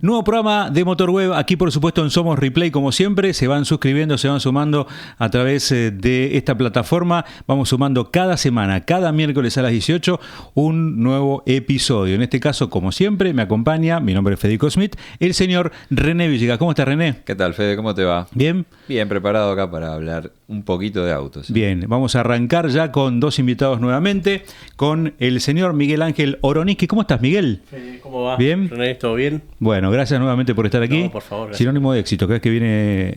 Nuevo programa de Motorweb, aquí por supuesto en Somos Replay, como siempre. Se van suscribiendo, se van sumando a través de esta plataforma. Vamos sumando cada semana, cada miércoles a las 18, un nuevo episodio. En este caso, como siempre, me acompaña, mi nombre es Federico Smith, el señor René Villegas. ¿Cómo estás, René? ¿Qué tal, Fede? ¿Cómo te va? ¿Bien? Bien, preparado acá para hablar un poquito de autos. Bien, vamos a arrancar ya con dos invitados nuevamente, con el señor Miguel Ángel Oroniski. ¿Cómo estás, Miguel? ¿Cómo va? ¿Bien? René, ¿todo bien? Bueno, gracias nuevamente por estar aquí. No, por favor. Gracias. Sinónimo de éxito. Cada vez que viene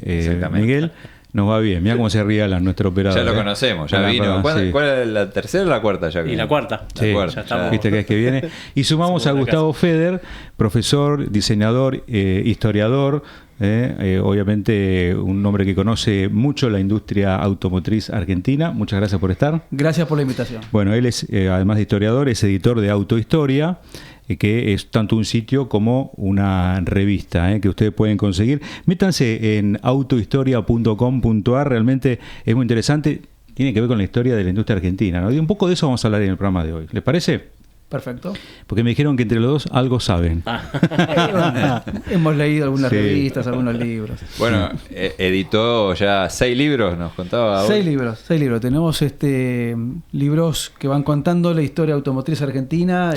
Miguel, nos va bien. Mira cómo se ríe Alan, nuestro operador. Ya lo conocemos, ya vino. Sí. ¿Cuál es la tercera o la cuarta? Ya vino? Y la cuarta. Sí, Ya estamos. viste cada vez que viene. Y sumamos a Gustavo Feder, profesor, diseñador, historiador. Obviamente un hombre que conoce mucho la industria automotriz argentina. Muchas gracias por estar. Gracias por la invitación. Bueno, él es, además de historiador, es editor de Autohistoria, que es tanto un sitio como una revista que ustedes pueden conseguir. Métanse en autohistoria.com.ar, realmente es muy interesante. Tiene que ver con la historia de la industria argentina, ¿no? Y un poco de eso vamos a hablar en el programa de hoy. ¿Les parece? Perfecto. Porque me dijeron que entre los dos algo saben. Hemos leído algunas Sí. revistas, algunos libros. Bueno, editó ya 6 libros, nos contaba hoy. 6 libros. Tenemos libros que van contando la historia automotriz argentina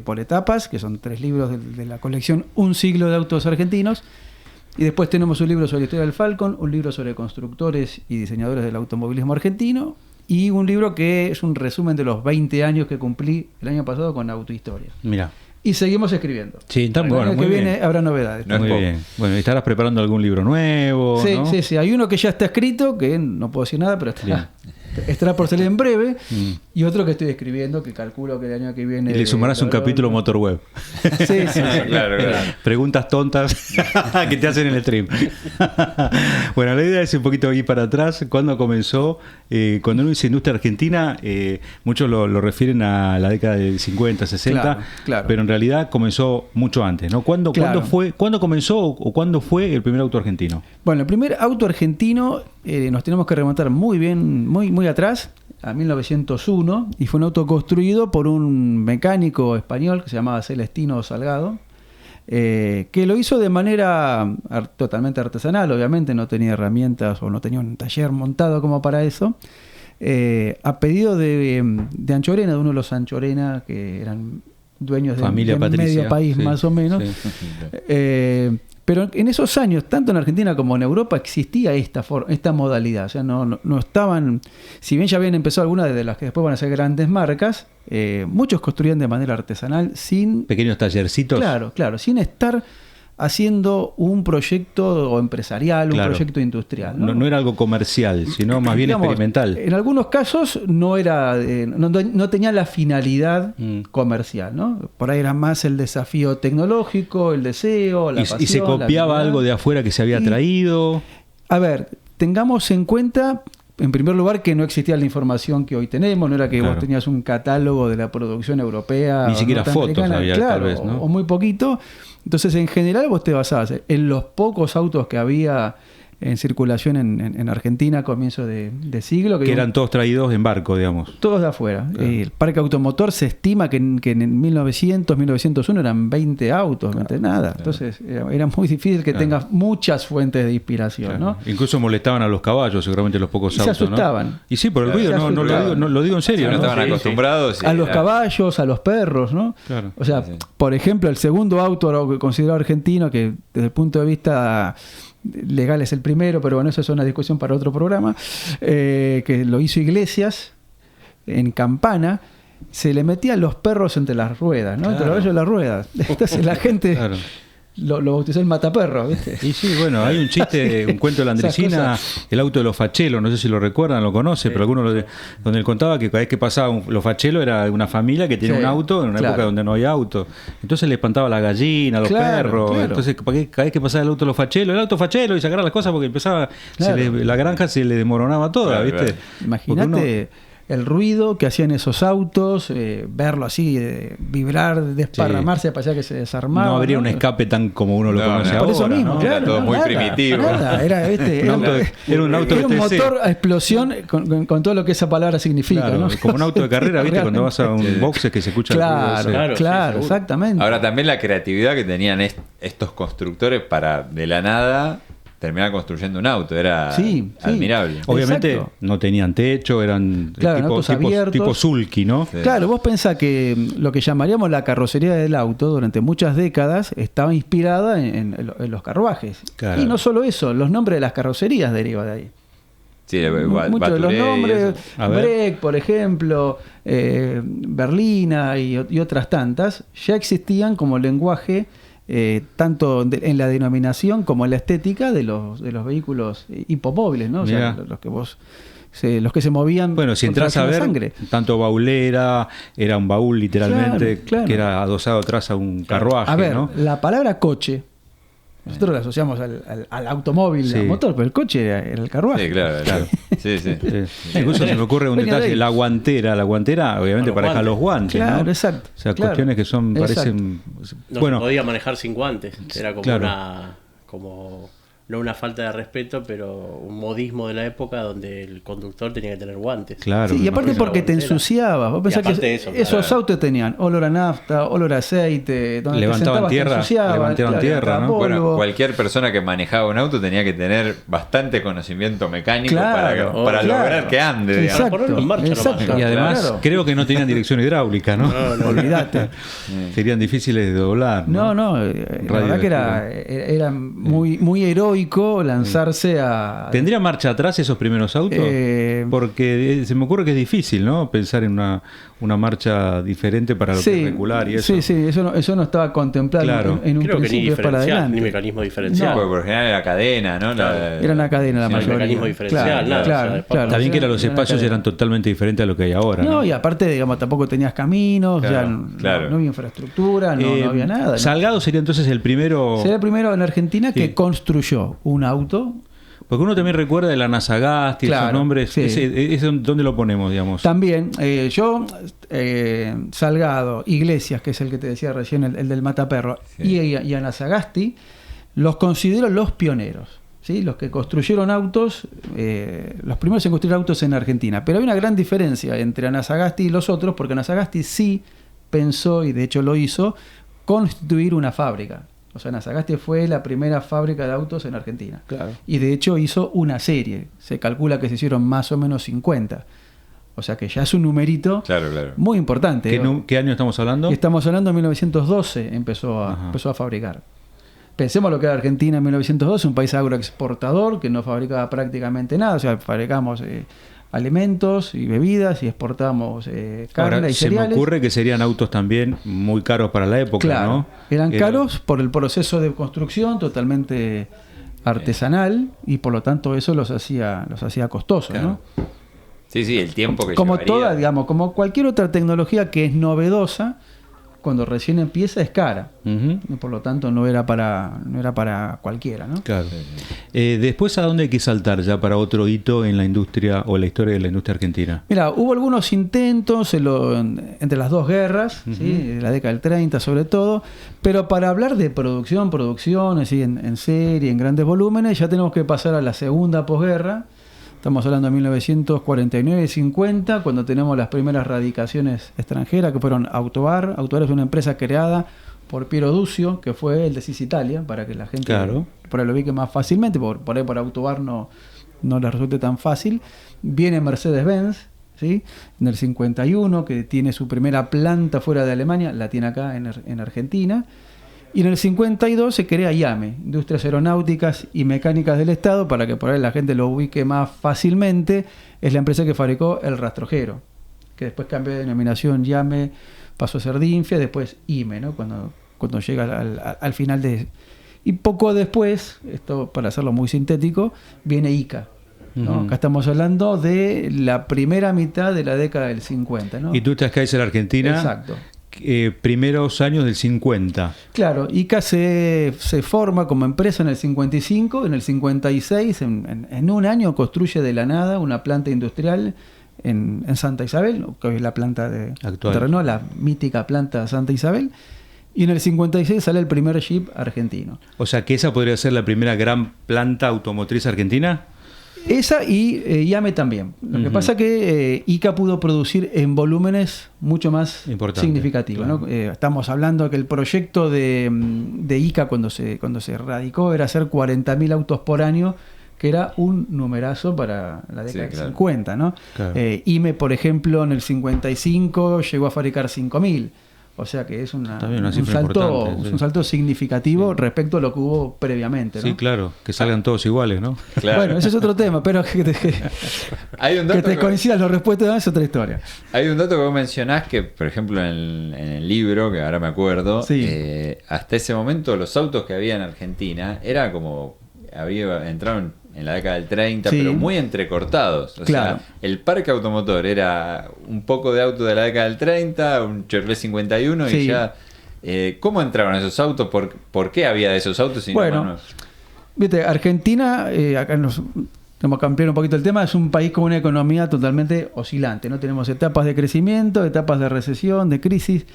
por etapas, que son 3 libros de la colección Un siglo de autos argentinos. Y después tenemos un libro sobre la historia del Falcon, un libro sobre constructores y diseñadores del automovilismo argentino, y un libro que es un resumen de los 20 años que cumplí el año pasado con Autohistoria. Mira. Y seguimos escribiendo. Sí, está El bueno, año muy que viene bien. habrá novedades. No es Muy poco. bien. Bueno, estarás preparando algún libro nuevo, Sí, ¿no? sí. Hay uno que ya está escrito, que no puedo decir nada, pero estará por salir en breve. Y otro que estoy escribiendo, que calculo que el año que viene... Y le sumarás un capítulo Motorweb. Sí. Claro. Preguntas tontas que te hacen en el stream. Bueno, la idea es un poquito ir para atrás. ¿Cuándo comenzó? Cuando uno dice industria argentina, muchos lo refieren a la década del 50, 60, Claro. pero en realidad comenzó mucho antes, ¿no? ¿Cuándo comenzó o cuándo fue el primer auto argentino? Bueno, el primer auto argentino nos tenemos que remontar muy atrás, a 1901, y fue un auto construido por un mecánico español que se llamaba Celestino Salgado, que lo hizo de manera totalmente artesanal. Obviamente no tenía herramientas o no tenía un taller montado como para eso, a pedido de Anchorena, de uno de los Anchorena que eran dueños de medio país, más o menos. Sí. Pero en esos años, tanto en Argentina como en Europa, existía esta modalidad. O sea, no estaban, si bien ya habían empezado algunas de las que después van a ser grandes marcas, muchos construían de manera artesanal sin... Pequeños tallercitos. Claro, sin estar haciendo un proyecto empresarial, un Claro. proyecto industrial. No era algo comercial, sino más bien Digamos, experimental. En algunos casos no era, no tenía la finalidad comercial, ¿no? Por ahí era más el desafío tecnológico, el deseo, la pasión. ¿Y se la copiaba habilidad. algo de afuera que se había traído? A ver, tengamos en cuenta, en primer lugar, que no existía la información que hoy tenemos. No era que Claro. vos tenías un catálogo de la producción europea. Ni o siquiera fotos norteamericana, había, claro, tal vez, ¿no? o muy poquito. Entonces, en general, vos te basabas en los pocos autos que había en circulación en Argentina a comienzos de siglo. Que eran todos traídos en barco, digamos. Todos de afuera. Claro. El parque automotor se estima que en 1900, 1901 eran 20 autos, nada. Entonces era muy difícil que tengas muchas fuentes de inspiración, Claro. ¿no? Incluso molestaban a los caballos, seguramente los pocos Y se autos, asustaban. ¿no? Y sí, por el ruido, Se no asustaban. lo digo en serio. No ¿no? estaban Sí, acostumbrados. A los caballos, a los perros, ¿no? Claro. O sea, Sí. por ejemplo, el segundo auto considerado argentino, que desde el punto de vista legal es el primero, pero bueno, eso es una discusión para otro programa, que lo hizo Iglesias en Campana, se le metían los perros entre las ruedas, ¿no? Entre los caballos y las ruedas. Entonces la gente Claro. lo bautizó el mataperro, ¿viste? Y sí, bueno, hay un chiste, un cuento de la Andresina, el auto de los fachelos, no sé si lo recuerdan, lo conocen, pero algunos donde él contaba que cada vez que pasaba los fachelos era una familia que tenía Sí, un auto en una claro. época donde no había auto. Entonces le espantaba la gallina, a los Claro, perros. claro. Entonces cada vez que pasaba el auto de los fachelos, el auto fachelo, y sacar las cosas porque empezaba, Claro. la granja se le desmoronaba toda, Claro, ¿viste? claro. Imagínate el ruido que hacían esos autos, verlo así, vibrar, desparramarse, parecía que se desarmaba. No habría un escape tan como uno lo conoce no, ahora. Por eso mismo, ¿no? claro, Era todo muy primitivo. Nada, era un auto era un TC. motor a explosión con todo lo que esa palabra significa. Claro, ¿no? como un auto de carrera, ¿viste? Cuando vas a un Sí. boxe que se escucha el Claro, ruido ese. claro, sí, seguro. exactamente. Ahora también la creatividad que tenían estos constructores para de la nada terminar construyendo un auto era Sí, sí. admirable. Obviamente Exacto. no tenían techo, eran Claro, autos abiertos. tipo sulky, ¿no? Sí. Claro, vos pensás que lo que llamaríamos la carrocería del auto durante muchas décadas estaba inspirada en los carruajes. Claro. Y no solo eso, los nombres de las carrocerías derivan de ahí. Sí, Muchos de los Baturé y nombres, eso. A ver. Break, por ejemplo, Berlina y otras tantas, ya existían como lenguaje tanto en la denominación como en la estética de los vehículos hipomóviles, ¿no? O sea, Mirá. los que se movían. Bueno, si con entras a tracción ver, sangre. tanto baulera, era un baúl literalmente, Claro, claro. que era adosado atrás a un carruaje, A ver, ¿no? la palabra coche, nosotros la asociamos al automóvil, Sí. al motor, pero el coche era el carruaje. Sí, claro. Sí, sí. Sí. Incluso se me ocurre un Venía de detalle, ahí. la guantera obviamente Los para dejar guantes. los guantes, Claro, ¿no? exacto, O sea, claro. cuestiones que son, Exacto. parecen... No bueno, se podía manejar sin guantes. Era como claro. como no una falta de respeto, pero un modismo de la época donde el conductor tenía que tener guantes. claro. Sí, y me aparte imagino. porque te guantera. ensuciabas. Vos pensás Y aparte que de eso, esos claro. autos tenían olor a nafta, olor a aceite, donde te Levantaban sentabas te tierra, ensuciabas, levantaban claro, tierra, ¿no? polvo. Bueno, cualquier persona que manejaba un auto tenía que tener bastante conocimiento mecánico Claro, para claro. lograr que ande. digamos. Exacto, Ponerlo en marcha nomás. exacto. Y además Claro. creo que no tenían dirección hidráulica, ¿no? Olvídate. Serían difíciles de doblar. No, ¿no? la Radio verdad que de era muy, muy heroico lanzarse a... ¿Tendría marcha atrás esos primeros autos? Porque se me ocurre que es difícil, ¿no? Pensar en una marcha diferente para lo que es recular y eso. Sí, eso no estaba contemplado Claro. en un Creo que ni principio, es para diferencial, adelante. ni mecanismo diferencial. Porque por lo general era cadena, ¿no? Era una cadena la Sí, no hay mayoría. mecanismo diferencial, Claro, nada, claro, o sea, claro. Está bien que los Era una espacios cadena. eran totalmente diferentes a lo que hay ahora. No, y aparte, digamos, tampoco tenías caminos, Claro, ya claro. no había infraestructura, no había nada. ¿no? Salgado sería entonces el primero. Sería el primero en Argentina Sí. que construyó un auto. Porque uno también recuerda de la Nasagasti, esos Claro, nombres. sí. Ese, ¿dónde lo ponemos, digamos? También, Salgado, Iglesias, que es el que te decía recién, el del Mataperro, Sí. y Anasagasti, los considero los pioneros. ¿Sí? Los que construyeron autos, los primeros en construir autos en Argentina. Pero hay una gran diferencia entre Anasagasti y los otros, porque Anasagasti sí pensó, y de hecho lo hizo, constituir una fábrica. O sea, Anasagasti fue la primera fábrica de autos en Argentina. Claro. Y de hecho hizo una serie. Se calcula que se hicieron más o menos 50. O sea que ya es un numerito Claro. muy importante. ¿Qué año estamos hablando? Estamos hablando de 1912, empezó Ajá. a fabricar. Pensemos lo que era Argentina en 1912, un país agroexportador que no fabricaba prácticamente nada. O sea, fabricamos alimentos y bebidas y exportamos carne Ahora, y se cereales. me ocurre que serían autos también muy caros para la época, Claro, ¿no? eran caros por el proceso de construcción totalmente artesanal y por lo tanto eso los hacía costosos, Claro. ¿no? Sí, el tiempo que Como llevaría. toda, digamos, como cualquier otra tecnología que es novedosa, cuando recién empieza es cara. Ujú. Y por lo tanto no era para cualquiera, ¿no? Claro. Después, ¿a dónde hay que saltar ya para otro hito en la industria o la historia de la industria argentina? Mira, hubo algunos intentos entre las dos guerras, ¿sí? La década del 30 sobre todo, pero para hablar de producción, así en serie, en grandes volúmenes, ya tenemos que pasar a la segunda posguerra. Estamos hablando de 1949 y 50, cuando tenemos las primeras radicaciones extranjeras, que fueron Autobar. Autobar es una empresa creada por Piero Duccio, que fue el de Cisitalia, para que la gente Claro. por ahí lo ubique más fácilmente, por ahí por Autobar no les resulte tan fácil. Viene Mercedes-Benz, ¿sí? En el 51, que tiene su primera planta fuera de Alemania, la tiene acá en Argentina. Y en el 52 se crea IAME, Industrias Aeronáuticas y Mecánicas del Estado, para que por ahí la gente lo ubique más fácilmente. Es la empresa que fabricó el rastrojero, que después cambió de denominación. IAME pasó a ser DINFIA, después IME, ¿no? Cuando llega al final de... Y poco después, esto para hacerlo muy sintético, viene ICA, ¿no? Ujú. Acá estamos hablando de la primera mitad de la década del 50, ¿no? Y tú estás en Argentina. Exacto. Primeros años del 50. Claro, ICA se forma como empresa en el 55, en el 56, en un año construye de la nada una planta industrial en Santa Isabel, que hoy es la planta de Actual. Renault, la mítica planta Santa Isabel. Y en el 56 sale el primer Jeep argentino. O sea, que esa podría ser la primera gran planta automotriz argentina. Esa y Yame también. Lo que pasa que ICA pudo producir en volúmenes mucho más Importante, significativos, claro. ¿no? Estamos hablando que el proyecto de ICA cuando se radicó era hacer 40.000 autos por año, que era un numerazo para la década Sí, del claro. 50, ¿no? Claro. IME, por ejemplo, en el 55 llegó a fabricar 5.000. O sea que es También una un cifra importante, sí. un salto significativo respecto a lo que hubo previamente, ¿no? Sí, claro, que salgan todos iguales, ¿no? Claro. Bueno, ese es otro tema, pero Hay un que dato te coincidan los respuestas es otra historia. Hay un dato que vos mencionás que, por ejemplo, en el libro, que ahora me acuerdo, Sí. hasta ese momento los autos que había en Argentina era como, entraron en la década del 30, Sí. pero muy entrecortados. O Claro. sea, el parque automotor era un poco de auto de la década del 30, un Chevrolet 51 Sí. y ya... ¿Cómo entraron esos autos? ¿Por qué había de esos autos? Y no Bueno, manos? Viste, Argentina, acá tenemos que ampliar un poquito el tema, es un país con una economía totalmente oscilante, ¿no? Tenemos etapas de crecimiento, etapas de recesión, de crisis.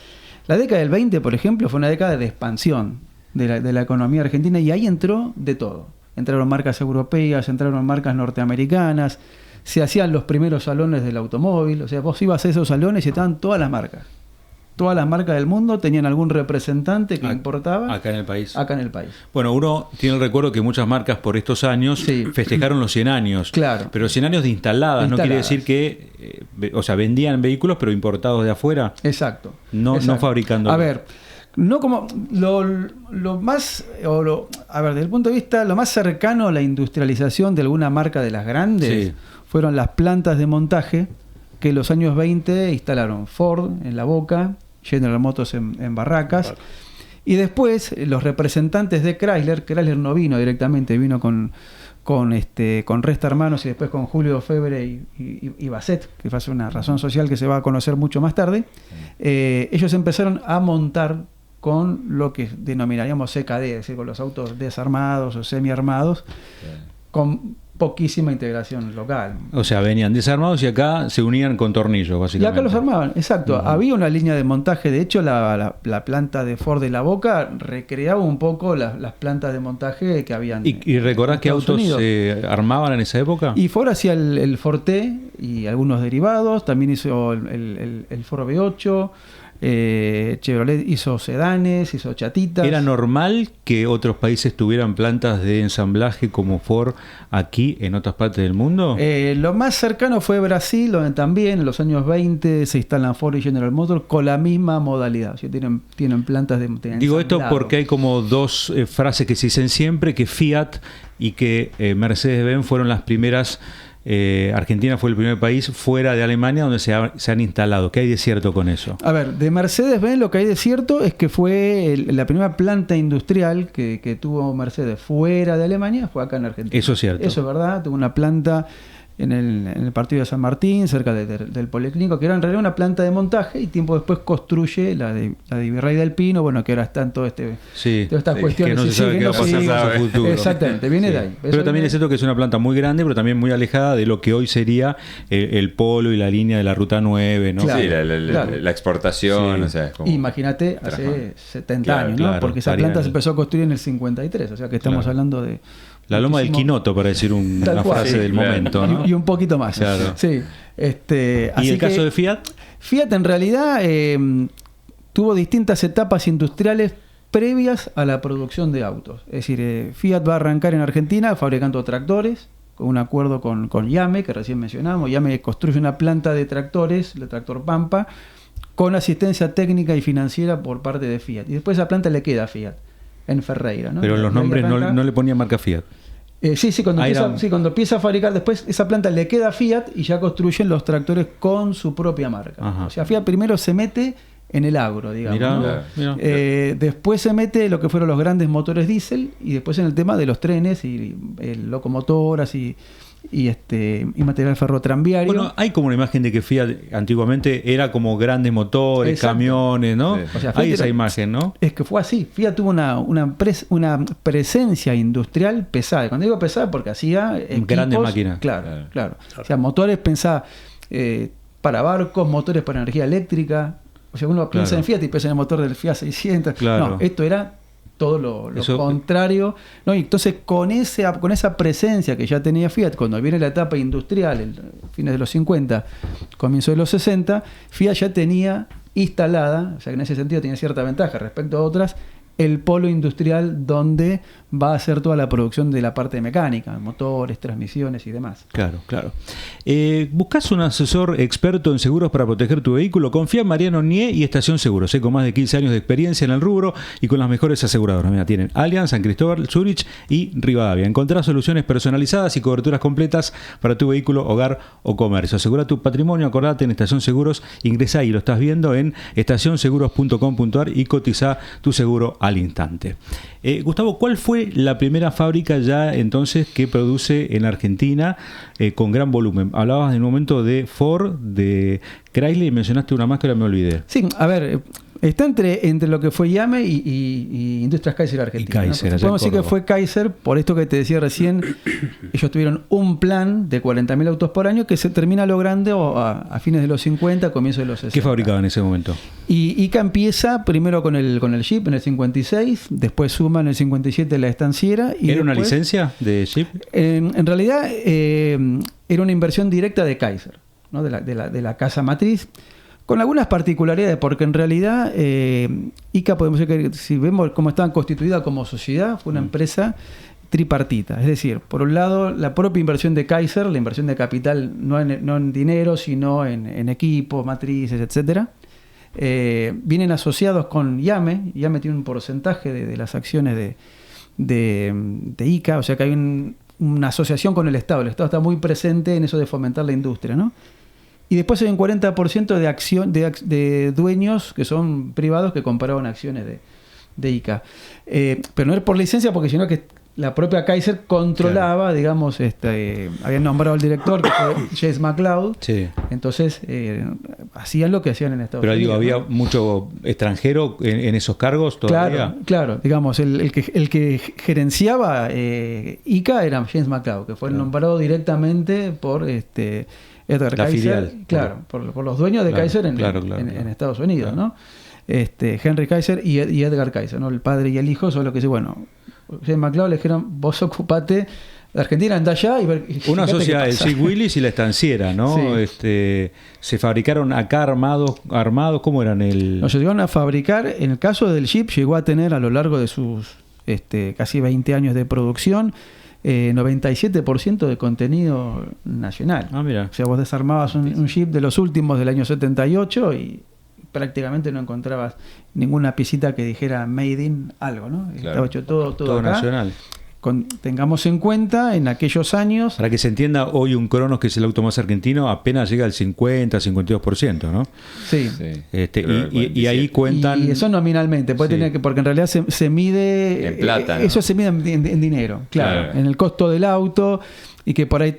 La década del 20, por ejemplo, fue una década de expansión de la economía argentina y ahí entró de todo. Entraron marcas europeas, entraron marcas norteamericanas, se hacían los primeros salones del automóvil, o sea, vos ibas a esos salones y estaban todas las marcas. Todas las marcas del mundo tenían algún representante que importaba Acá en el país. acá en el país. Bueno, uno tiene el recuerdo que muchas marcas por estos años Sí. festejaron los 100 años. Claro. Pero 100 años de instaladas, no quiere Instaladas. decir que, o sea, vendían vehículos pero importados de afuera, Exacto. no Exacto. fabricando. A ver, no como lo más, a ver, desde el punto de vista, lo más cercano a la industrialización de alguna marca de las grandes Sí. fueron las plantas de montaje que en los años 20 instalaron Ford en La Boca, General Motors en Barracas. Y después los representantes de Chrysler no vino directamente, vino con Resta Hermanos y después con Julio Febre y Basset, que fue una razón social que se va a conocer mucho más tarde. Ellos empezaron a montar con lo que denominaríamos CKD, es decir, con los autos desarmados o semiarmados, con poquísima integración local. O sea, venían desarmados y acá se unían con tornillos, Y básicamente. acá los armaban, exacto. Había una línea de montaje, de hecho la planta de Ford de La Boca recreaba un poco las plantas de montaje que habían. ¿Y recordás en qué Estados autos Unidos. se armaban en esa época? Y Ford hacía el Forte y algunos derivados, también hizo el Ford V8, Chevrolet hizo sedanes, hizo chatitas. ¿Era normal que otros países tuvieran plantas de ensamblaje como Ford aquí en otras partes del mundo? Lo más cercano fue Brasil, donde también en los años 20 se instalan Ford y General Motors con la misma modalidad. O sea, tienen plantas de Digo esto ensamblado. porque hay como dos frases que se dicen siempre, que Fiat y que Mercedes-Benz fueron las primeras. Argentina fue el primer país fuera de Alemania donde se han instalado. ¿Qué hay de cierto con eso? A ver, de Mercedes-Benz lo que hay de cierto es que fue la primera planta industrial que tuvo Mercedes fuera de Alemania, fue acá en Argentina. Eso es cierto. Eso es verdad, tuvo una planta en el partido de San Martín, cerca del Policlínico, que era en realidad una planta de montaje y tiempo después construye la de Virrey del Pino, bueno, que ahora está en todo Sí, todas estas sí, cuestiones. que no se sí, sabe que qué no va a pasar sigue. con su futuro. Exactamente, viene Sí. de ahí. Pero también es cierto que es una planta muy grande, pero también muy alejada de lo que hoy sería el polo y la línea de la Ruta 9, ¿no? Claro. Sí, claro. la exportación, Sí. o sea, es como... Imagínate, hace Trasman. 70 Claro, años, ¿no? claro, Porque esa varía planta el- se empezó a construir en el 53, o sea que estamos Claro. hablando de... La loma del muchísimo- Quinoto, para decir Tal una cual. frase Sí, del claro. momento, ¿no? Y un poquito más. Claro. Sí. ¿Y Así el caso que de Fiat? Fiat en realidad tuvo distintas etapas industriales previas a la producción de autos. Es decir, Fiat va a arrancar en Argentina fabricando tractores, con un acuerdo con Yame, que recién mencionamos. Yame construye una planta de tractores, el tractor Pampa, con asistencia técnica y financiera por parte de Fiat. Y después esa planta le queda a Fiat, en Ferreira, ¿no? Pero Y los ahí nombres arranca- no le ponían marca Fiat. Sí, cuando Ah, empieza, era- cuando empieza a fabricar, después esa planta le queda a Fiat y ya construyen los tractores con su propia marca. Ajá. O sea, Fiat primero se mete en el agro, digamos. Mirá, ¿no? mirá. Después se mete lo que fueron los grandes motores diésel y después en el tema de los trenes y locomotoras y material ferrotranviario. Bueno, hay como una imagen de que Fiat antiguamente era como grandes motores, Exacto. camiones, ¿no? Sí. O sea, Hay Fiat esa era- imagen, ¿no? Es que fue así. Fiat tuvo una presencia industrial pesada. Cuando digo pesada, porque hacía equipos, Grandes máquinas. Claro, Claro. claro. O sea, motores, pensaba. para barcos, motores para energía eléctrica. O sea, uno piensa en Fiat y piensa en el motor del Fiat 600. Claro. No, esto era todo lo contrario, ¿no? Y entonces con esa presencia que ya tenía Fiat, cuando viene la etapa industrial, fines de los 50, comienzo de los 60, Fiat ya tenía instalada, o sea que en ese sentido tenía cierta ventaja respecto a otras, el polo industrial donde va a hacer toda la producción de la parte mecánica, motores, transmisiones y demás. Claro, claro. ¿Buscas un asesor experto en seguros para proteger tu vehículo? Confía en Mariano Nie y Estación Seguros, con más de 15 años de experiencia en el rubro y con las mejores aseguradoras. Mira, tienen Allianz, San Cristóbal, Zurich y Rivadavia. Encontrás soluciones personalizadas y coberturas completas para tu vehículo, hogar o comercio. Asegura tu patrimonio, acordate en Estación Seguros, ingresá y lo estás viendo en estacionseguros.com.ar y cotiza tu seguro al instante. Gustavo, ¿cuál fue la primera fábrica ya entonces que produce en Argentina con gran volumen? Hablabas en un momento de Ford, de Chrysler y mencionaste una más que ahora me olvidé. Sí, a ver, está entre lo que fue Yame y Industrias Kaiser Argentina. Y Kaiser, ¿no? Podemos decir que fue Kaiser, por esto que te decía recién, ellos tuvieron un plan de 40.000 autos por año que se termina logrando a fines de los 50, comienzos de los 60. ¿Qué fabricaban en ese momento? Y ICA empieza primero con el Jeep en el 56, después suma en el 57 la estanciera. Y ¿Era después, una licencia de Jeep? En realidad era una inversión directa de Kaiser, ¿no? de la casa matriz, con algunas particularidades, porque en realidad ICA, podemos decir que si vemos cómo estaban constituida como sociedad, fue una empresa tripartita. Es decir, por un lado, la propia inversión de Kaiser, la inversión de capital no en dinero, sino en equipos, matrices, etcétera. Vienen asociados con Yame. Yame tiene un porcentaje de las acciones de ICA, o sea que hay una asociación con el Estado. El Estado está muy presente en eso de fomentar la industria, ¿no? Y después hay un 40% de dueños que son privados que compraron acciones de ICA. Pero no es por licencia, porque sino que la propia Kaiser controlaba, claro, digamos, habían nombrado al director, que fue James McLeod. Sí. Entonces, hacían lo que hacían en Estados Unidos. Pero había mucho extranjero en esos cargos todavía. Claro. Digamos, el que gerenciaba ICA era James McLeod, que fue nombrado directamente por Edgar la Kaiser, filial. por los dueños de Kaiser en Estados Unidos, claro, ¿no? Henry Kaiser y Edgar Kaiser, ¿no? El padre y el hijo son los que dicen, bueno, James McLeod le dijeron, vos ocupate de Argentina, andá allá y ver. Una sociedad, el Sig Willis y la estanciera, ¿no? Sí. Se fabricaron acá armados, ¿cómo eran? Nos llegaron a fabricar, en el caso del Jeep, llegó a tener a lo largo de sus casi 20 años de producción, 97% de contenido nacional. Ah, mira. O sea, vos desarmabas un Jeep de los últimos del año 78 y prácticamente no encontrabas ninguna piecita que dijera Made in algo, ¿no? Claro. Estaba hecho todo acá. Nacional. Tengamos en cuenta en aquellos años. Para que se entienda, hoy un Cronos, que es el auto más argentino, apenas llega al 50-52%, ¿no? Sí. Y ahí cuentan. Y eso nominalmente, puede tener que, porque en realidad se mide. En plata. ¿No? Eso se mide en dinero, claro. En el costo del auto, y que por ahí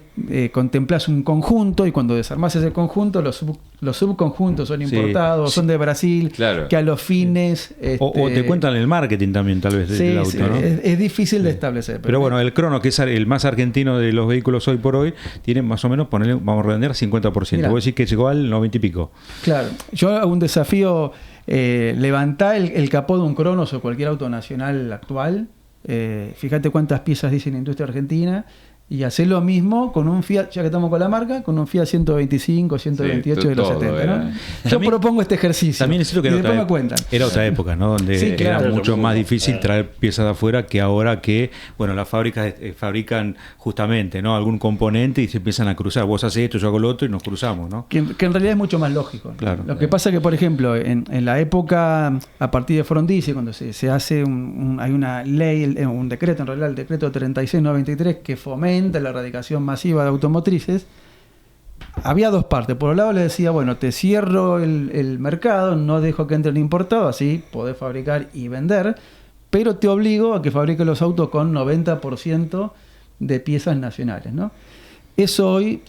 contemplás un conjunto, y cuando desarmás ese conjunto, los subconjuntos son importados, son de Brasil, claro, que a los fines. O te cuentan el marketing también, tal vez, del auto, ¿no? Es difícil de establecer. Pero bueno, el Crono, que es el más argentino de los vehículos hoy por hoy, tiene más o menos, vamos a redondear, 50%. Mirá, vos decís que llegó al 90 y pico. Claro. Yo hago un desafío, levantá el capó de un Cronos o cualquier auto nacional actual, fíjate cuántas piezas dice la industria argentina, y hacer lo mismo con un Fiat, ya que estamos con la marca, con un Fiat 125, 128 de los 70, ¿no? Yo propongo este ejercicio. También es cierto que era otra época, ¿no? Donde era mucho más difícil traer piezas de afuera que ahora que, bueno, las fábricas fabrican justamente, ¿no? Algún componente y se empiezan a cruzar. Vos haces esto, yo hago lo otro y nos cruzamos, ¿no? Que en realidad es mucho más lógico. Claro. Lo que pasa es que, por ejemplo, en la época, a partir de Frondizi, cuando se hace hay una ley, un decreto, en realidad el decreto 3693, que fomenta la erradicación masiva de automotrices, había dos partes. Por un lado le decía, bueno, te cierro el mercado, no dejo que entre el importado, así podés fabricar y vender, pero te obligo a que fabriques los autos con 90% de piezas nacionales, ¿no? Eso hoy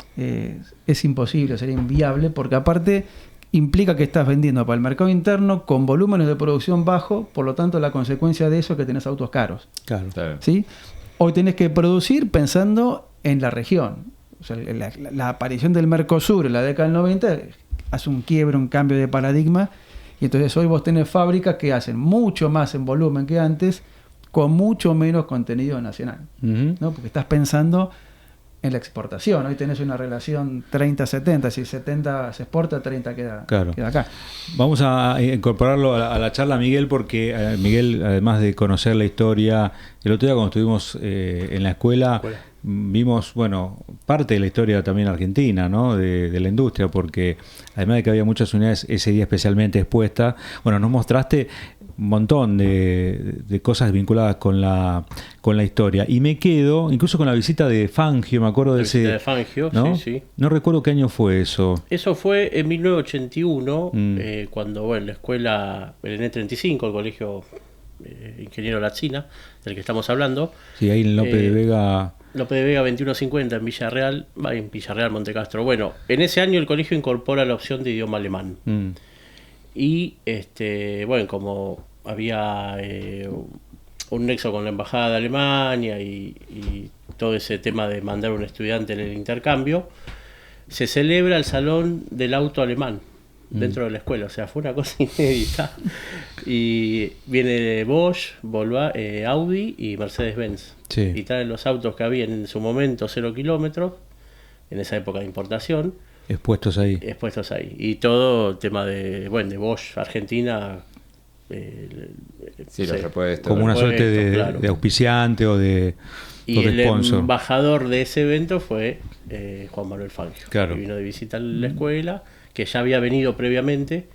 es imposible, sería inviable, porque aparte implica que estás vendiendo para el mercado interno con volúmenes de producción bajos, por lo tanto la consecuencia de eso es que tenés autos caros. Claro. ¿Sí? Hoy tenés que producir pensando en la región. O sea, la aparición del Mercosur en la década del 90 hace un quiebre, un cambio de paradigma, y entonces hoy vos tenés fábricas que hacen mucho más en volumen que antes, con mucho menos contenido nacional, ¿no? Porque estás pensando en la exportación. Hoy tenés una relación 30-70, si 70 se exporta, 30 queda acá. Vamos a incorporarlo a la charla, Miguel, porque Miguel, además de conocer la historia, el otro día cuando estuvimos en la escuela, vimos, bueno, parte de la historia también argentina, ¿no? De la industria, porque además de que había muchas unidades ese día especialmente expuestas, bueno, nos mostraste un montón de cosas vinculadas con la historia, y me quedo incluso con la visita de Fangio, me acuerdo de ese, de Fangio, ¿no? sí. No recuerdo qué año fue eso. Eso fue en 1981, cuando, bueno, la escuela, el ENE35, el colegio Ingeniero Latsina, del que estamos hablando. Sí, ahí en López de Vega. López de Vega 2150 en Villarreal, Montecastro. Bueno, en ese año el colegio incorpora la opción de idioma alemán. Y bueno, como había un nexo con la embajada de Alemania y todo ese tema de mandar un estudiante en el intercambio, se celebra el Salón del Auto Alemán dentro de la escuela. O sea, fue una cosa inédita. Y viene Bosch, Audi y Mercedes-Benz. Sí. Y traen los autos que había en su momento 0 kilómetros, en esa época de importación. Expuestos ahí. Y todo tema de Bosch, Argentina. Los repuestos. Como una suerte claro, de auspiciante o de sponsor. El embajador de ese evento fue Juan Manuel Fangio. Claro. Que vino de visita a la escuela, que ya había venido previamente.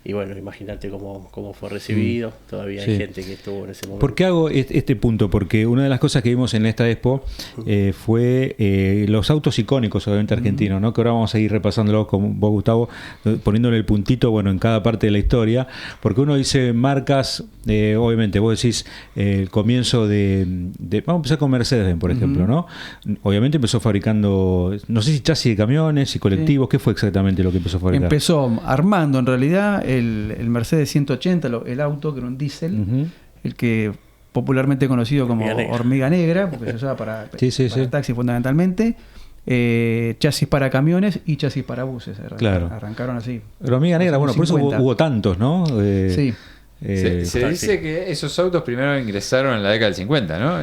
Y bueno, imagínate cómo fue recibido. Todavía hay gente que estuvo en ese momento. ¿Por qué hago este punto? Porque una de las cosas que vimos en esta expo fue los autos icónicos, obviamente argentinos, ¿no? Que ahora vamos a ir repasándolo con vos, Gustavo, poniéndole el puntito, bueno, en cada parte de la historia. Porque uno dice marcas, obviamente, vos decís el comienzo de vamos a empezar con Mercedes-Benz, por ejemplo, ¿no? Obviamente empezó fabricando, no sé si chasis de camiones y colectivos, ¿qué fue exactamente lo que empezó a fabricar? Empezó armando, en realidad, el Mercedes 180, el auto, que era un diésel, el que popularmente conocido como hormiga negra, porque se usaba para taxis fundamentalmente, chasis para camiones y chasis para buses. Arrancaron así. Pero hormiga negra, bueno, por eso hubo tantos, ¿no? Sí. Se dice que esos autos primero ingresaron en la década del 50, ¿no?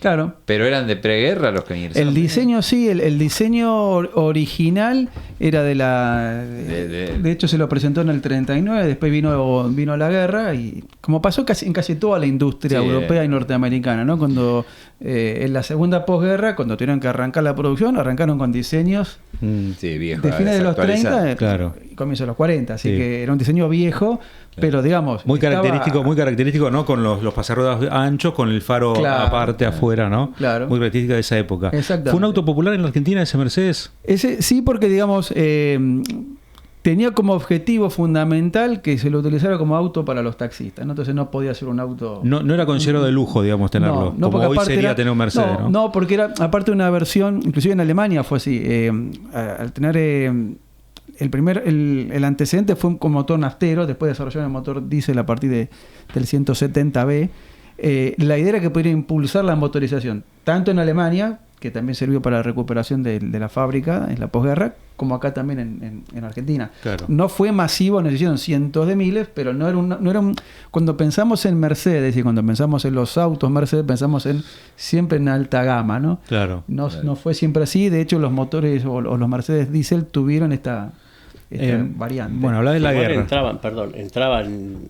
Claro. Pero eran de preguerra los que ingresaron. El diseño, sí, el diseño original era de hecho se lo presentó en el 39, después vino la guerra, y como pasó en casi toda la industria europea y norteamericana, ¿no? Cuando en la segunda posguerra, cuando tuvieron que arrancar la producción, arrancaron con diseños viejos, de fines de los 30 y comienzos de los 40, así que era un diseño viejo, pero digamos muy característico, ¿no? Con los pasarruedas anchos, con el faro aparte afuera, ¿no? Claro. Muy característica de esa época. ¿Fue un auto popular en la Argentina ese Mercedes? Ese sí, porque digamos tenía como objetivo fundamental que se lo utilizara como auto para los taxistas, ¿no? Entonces no podía ser un auto... No era considerado de lujo, digamos, tenerlo. No, como hoy sería tener un Mercedes, ¿no? No, porque era aparte una versión, inclusive en Alemania fue así, al tener... El antecedente fue con motor naftero, después desarrollaron el motor diésel a partir del 170B. La idea era que pudiera impulsar la motorización, tanto en Alemania, que también sirvió para la recuperación de la fábrica en la posguerra, como acá también en Argentina. Claro. No fue masivo, nos hicieron cientos de miles, pero no era cuando pensamos en Mercedes y cuando pensamos en los autos Mercedes, pensamos siempre en alta gama, ¿no? Claro. No fue siempre así. De hecho, los motores o los Mercedes diésel tuvieron esta variante. Bueno, habla de la guerra. Entraban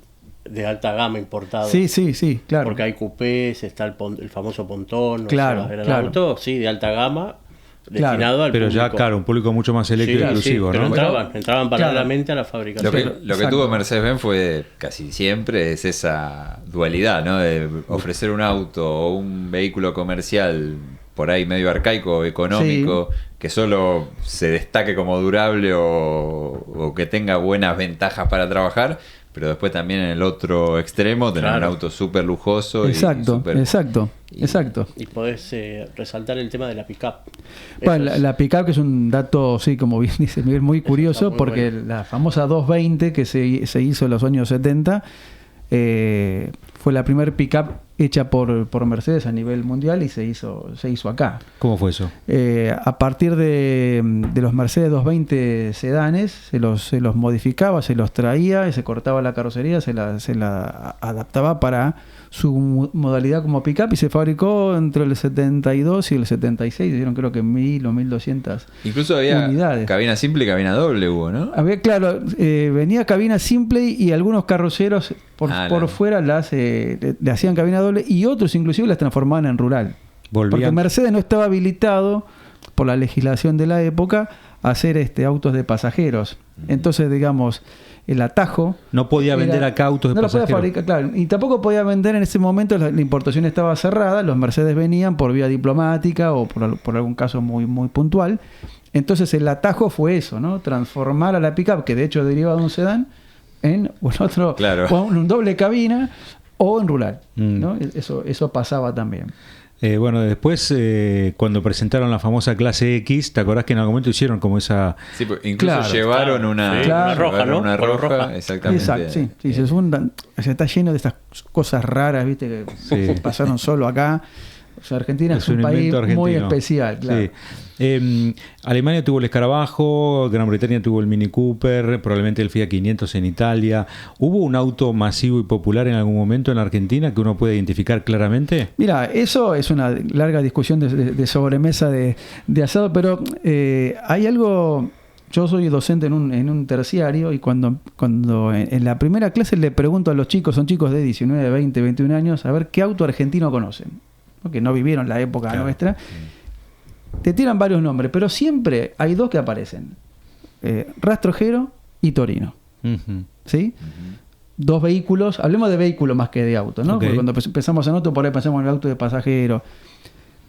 de alta gama importados. Sí, claro. Porque hay coupés, está el famoso Pontón. Claro, eran autos, de alta gama, destinado al pero público. Ya, claro, un público mucho más selecto y exclusivo, pero ¿no? entraban paralelamente a la fabricación. Lo que tuvo Mercedes-Benz fue casi siempre es esa dualidad, ¿no? De ofrecer un auto o un vehículo comercial por ahí medio arcaico, económico, que solo se destaque como durable o que tenga buenas ventajas para trabajar, pero después también en el otro extremo tener un auto súper lujoso. Exacto. Y podés resaltar el tema de la pick-up. Bueno, la pick-up, que es un dato, como bien dice Miguel, muy curioso, porque la famosa 220 que se hizo en los años 70 fue la primer pick-up hecha por Mercedes a nivel mundial y se hizo acá. ¿Cómo fue eso? A partir de los Mercedes 220 sedanes, se los modificaba, se los traía, se cortaba la carrocería, se la adaptaba para su modalidad como pick-up y se fabricó entre el 72 y el 76, dieron creo que 1000 o 1200 incluso había unidades. Cabina simple y cabina doble hubo, ¿no? Había, claro, venía cabina simple y algunos carroceros por fuera le hacían cabina doble y otros inclusive las transformaban en rural. Porque Mercedes no estaba habilitado por la legislación de la época a hacer autos de pasajeros. Entonces, digamos, el atajo... No podía vender acá autos de pasajeros. No lo podía fabricar, claro. Y tampoco podía vender en ese momento, la importación estaba cerrada, los Mercedes venían por vía diplomática o por algún caso muy, muy puntual. Entonces el atajo fue eso, ¿no? Transformar a la pickup, que de hecho deriva de un sedán, en un doble cabina o en rural, ¿no? Eso pasaba también. Bueno, después cuando presentaron la famosa clase X, ¿te acordás que en algún momento hicieron como esa... Sí, incluso llevaron una roja, ¿no? Una roja, exactamente. Exacto, sí. Se está lleno de estas cosas raras, ¿viste? Que pasaron solo acá. O sea, Argentina es un país muy especial, claro. Sí. Alemania tuvo el Escarabajo, Gran Bretaña tuvo el Mini Cooper, probablemente el Fiat 500 en Italia. ¿Hubo un auto masivo y popular en algún momento en Argentina que uno puede identificar claramente? Mira, eso es una larga discusión de sobremesa de asado, pero hay algo... Yo soy docente en un terciario y cuando en la primera clase le pregunto a los chicos, son chicos de 19, 20, 21 años, a ver qué auto argentino conocen, ¿no? Que no vivieron la época nuestra. Te tiran varios nombres, pero siempre hay dos que aparecen. Rastrojero y Torino. ¿Sí? Dos vehículos, hablemos de vehículos más que de auto, ¿no? Porque cuando pensamos en auto, por ahí pensamos en el auto de pasajero.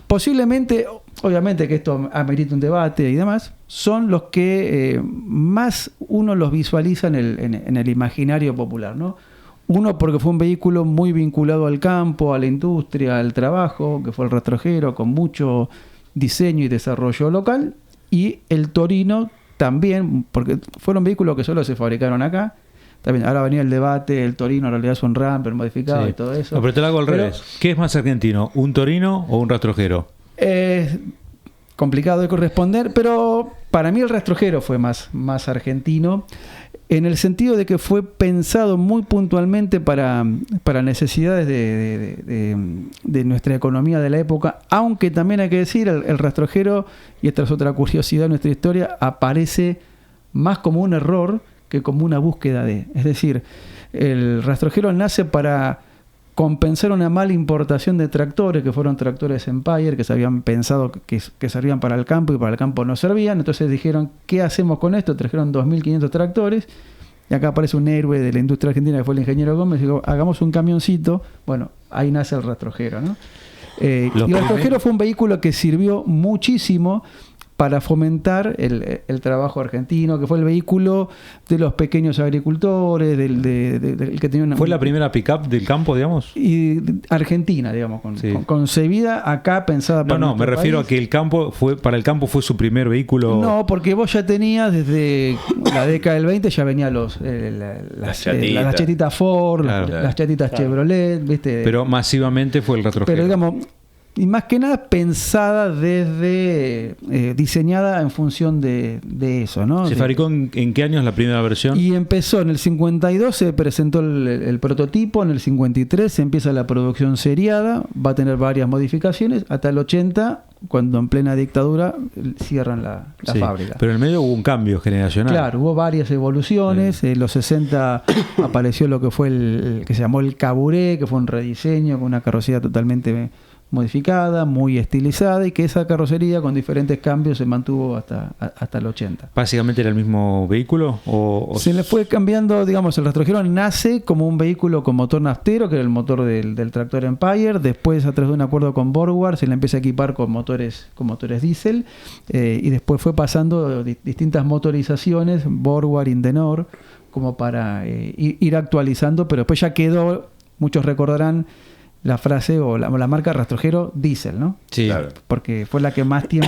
Posiblemente, obviamente que esto amerita un debate y demás, son los que más uno los visualiza en el imaginario popular, ¿no? Uno porque fue un vehículo muy vinculado al campo, a la industria, al trabajo, que fue el rastrojero, con mucho diseño y desarrollo local, y el Torino también, porque fueron vehículos que solo se fabricaron acá. También, ahora venía el debate, el Torino en realidad es un Ramper modificado y todo eso. No, pero te lo hago al revés. ¿Qué es más argentino, un Torino o un rastrojero? Es complicado de corresponder, pero para mí el rastrojero fue más argentino, en el sentido de que fue pensado muy puntualmente para necesidades de nuestra economía de la época, aunque también hay que decir, el rastrojero, y esta es otra curiosidad de nuestra historia, aparece más como un error que como una búsqueda de. Es decir, el rastrojero nace para compensar una mala importación de tractores, que fueron tractores Empire, que se habían pensado que servían para el campo y para el campo no servían. Entonces dijeron, ¿qué hacemos con esto? Trajeron 2.500 tractores y acá aparece un héroe de la industria argentina que fue el ingeniero Gómez y dijo, hagamos un camioncito. Bueno, ahí nace el rastrojero, ¿no? Y el rastrojero fue un vehículo que sirvió muchísimo para fomentar el trabajo argentino, que fue el vehículo de los pequeños agricultores, del que tenía una... ¿Fue la primera pick-up del campo, digamos? Y argentina, digamos, concebida acá, pensada para me refiero a que para el campo fue su primer vehículo. No, porque vos ya tenías desde la década del 20, ya venían las chatitas Ford, las chatitas Chevrolet, ¿viste? Pero masivamente fue el rastrojero. Pero digamos... Y más que nada pensada diseñada en función de eso, ¿no? ¿Se fabricó en qué años la primera versión? Y empezó en el 52, se presentó el prototipo, en el 53 se empieza la producción seriada, va a tener varias modificaciones, hasta el 80, cuando en plena dictadura cierran la fábrica. Pero en el medio hubo un cambio generacional. Claro, hubo varias evoluciones, en los 60 apareció lo que fue el que se llamó el Caburé, que fue un rediseño con una carrocería totalmente modificada, muy estilizada, y que esa carrocería con diferentes cambios se mantuvo hasta el 80. ¿Básicamente era el mismo vehículo? Se le fue cambiando, digamos, el rastrojero nace como un vehículo con motor naftero, que era el motor del tractor Empire. Después, a través de un acuerdo con Borgward, se le empieza a equipar con motores diésel, y después fue pasando distintas motorizaciones, Borgward, Indenor, como para ir actualizando, pero después ya quedó, muchos recordarán, la frase o la marca rastrojero diésel, ¿no? Sí, claro. Porque fue la que más tiempo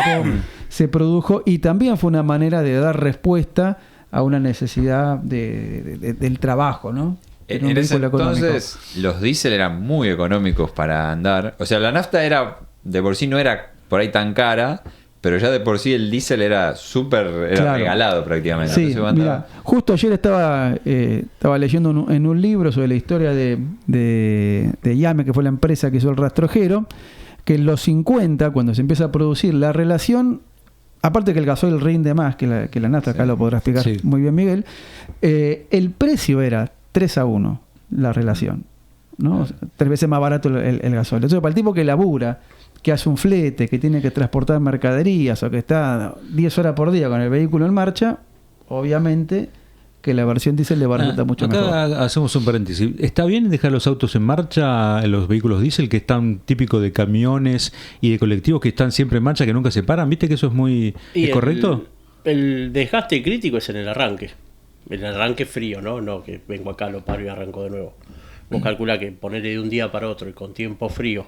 se produjo y también fue una manera de dar respuesta a una necesidad del trabajo, ¿no? Era un En ese vehículo económico. entonces los diésel eran muy económicos para andar. O sea, la nafta era de por sí no era por ahí tan cara, pero ya de por sí el diésel era Claro. regalado prácticamente. Sí, Entonces, banda- mira, justo ayer estaba leyendo en un libro sobre la historia de Yame, que fue la empresa que hizo el rastrojero, que en los 50, cuando se empieza a producir la relación, aparte que el gasoil rinde más que la nafta, acá lo podrá explicar Sí. muy bien Miguel, el precio era 3-1 la relación, ¿no? O sea, 3 veces más barato el gasoil. Entonces, para el tipo que labura, que hace un flete, que tiene que transportar mercaderías o que está 10 horas por día con el vehículo en marcha, obviamente que la versión diésel le va a resultar mucho acá mejor. hacemos un paréntesis. ¿Está bien dejar los autos en marcha, los vehículos diésel, que están típicos de camiones y de colectivos que están siempre en marcha, que nunca se paran? ¿Viste que eso es muy ¿es correcto? El desgaste crítico es en el arranque. El arranque frío, ¿no? No que vengo acá, lo paro y arranco de nuevo. Vos calculá que ponerle de un día para otro y con tiempo frío,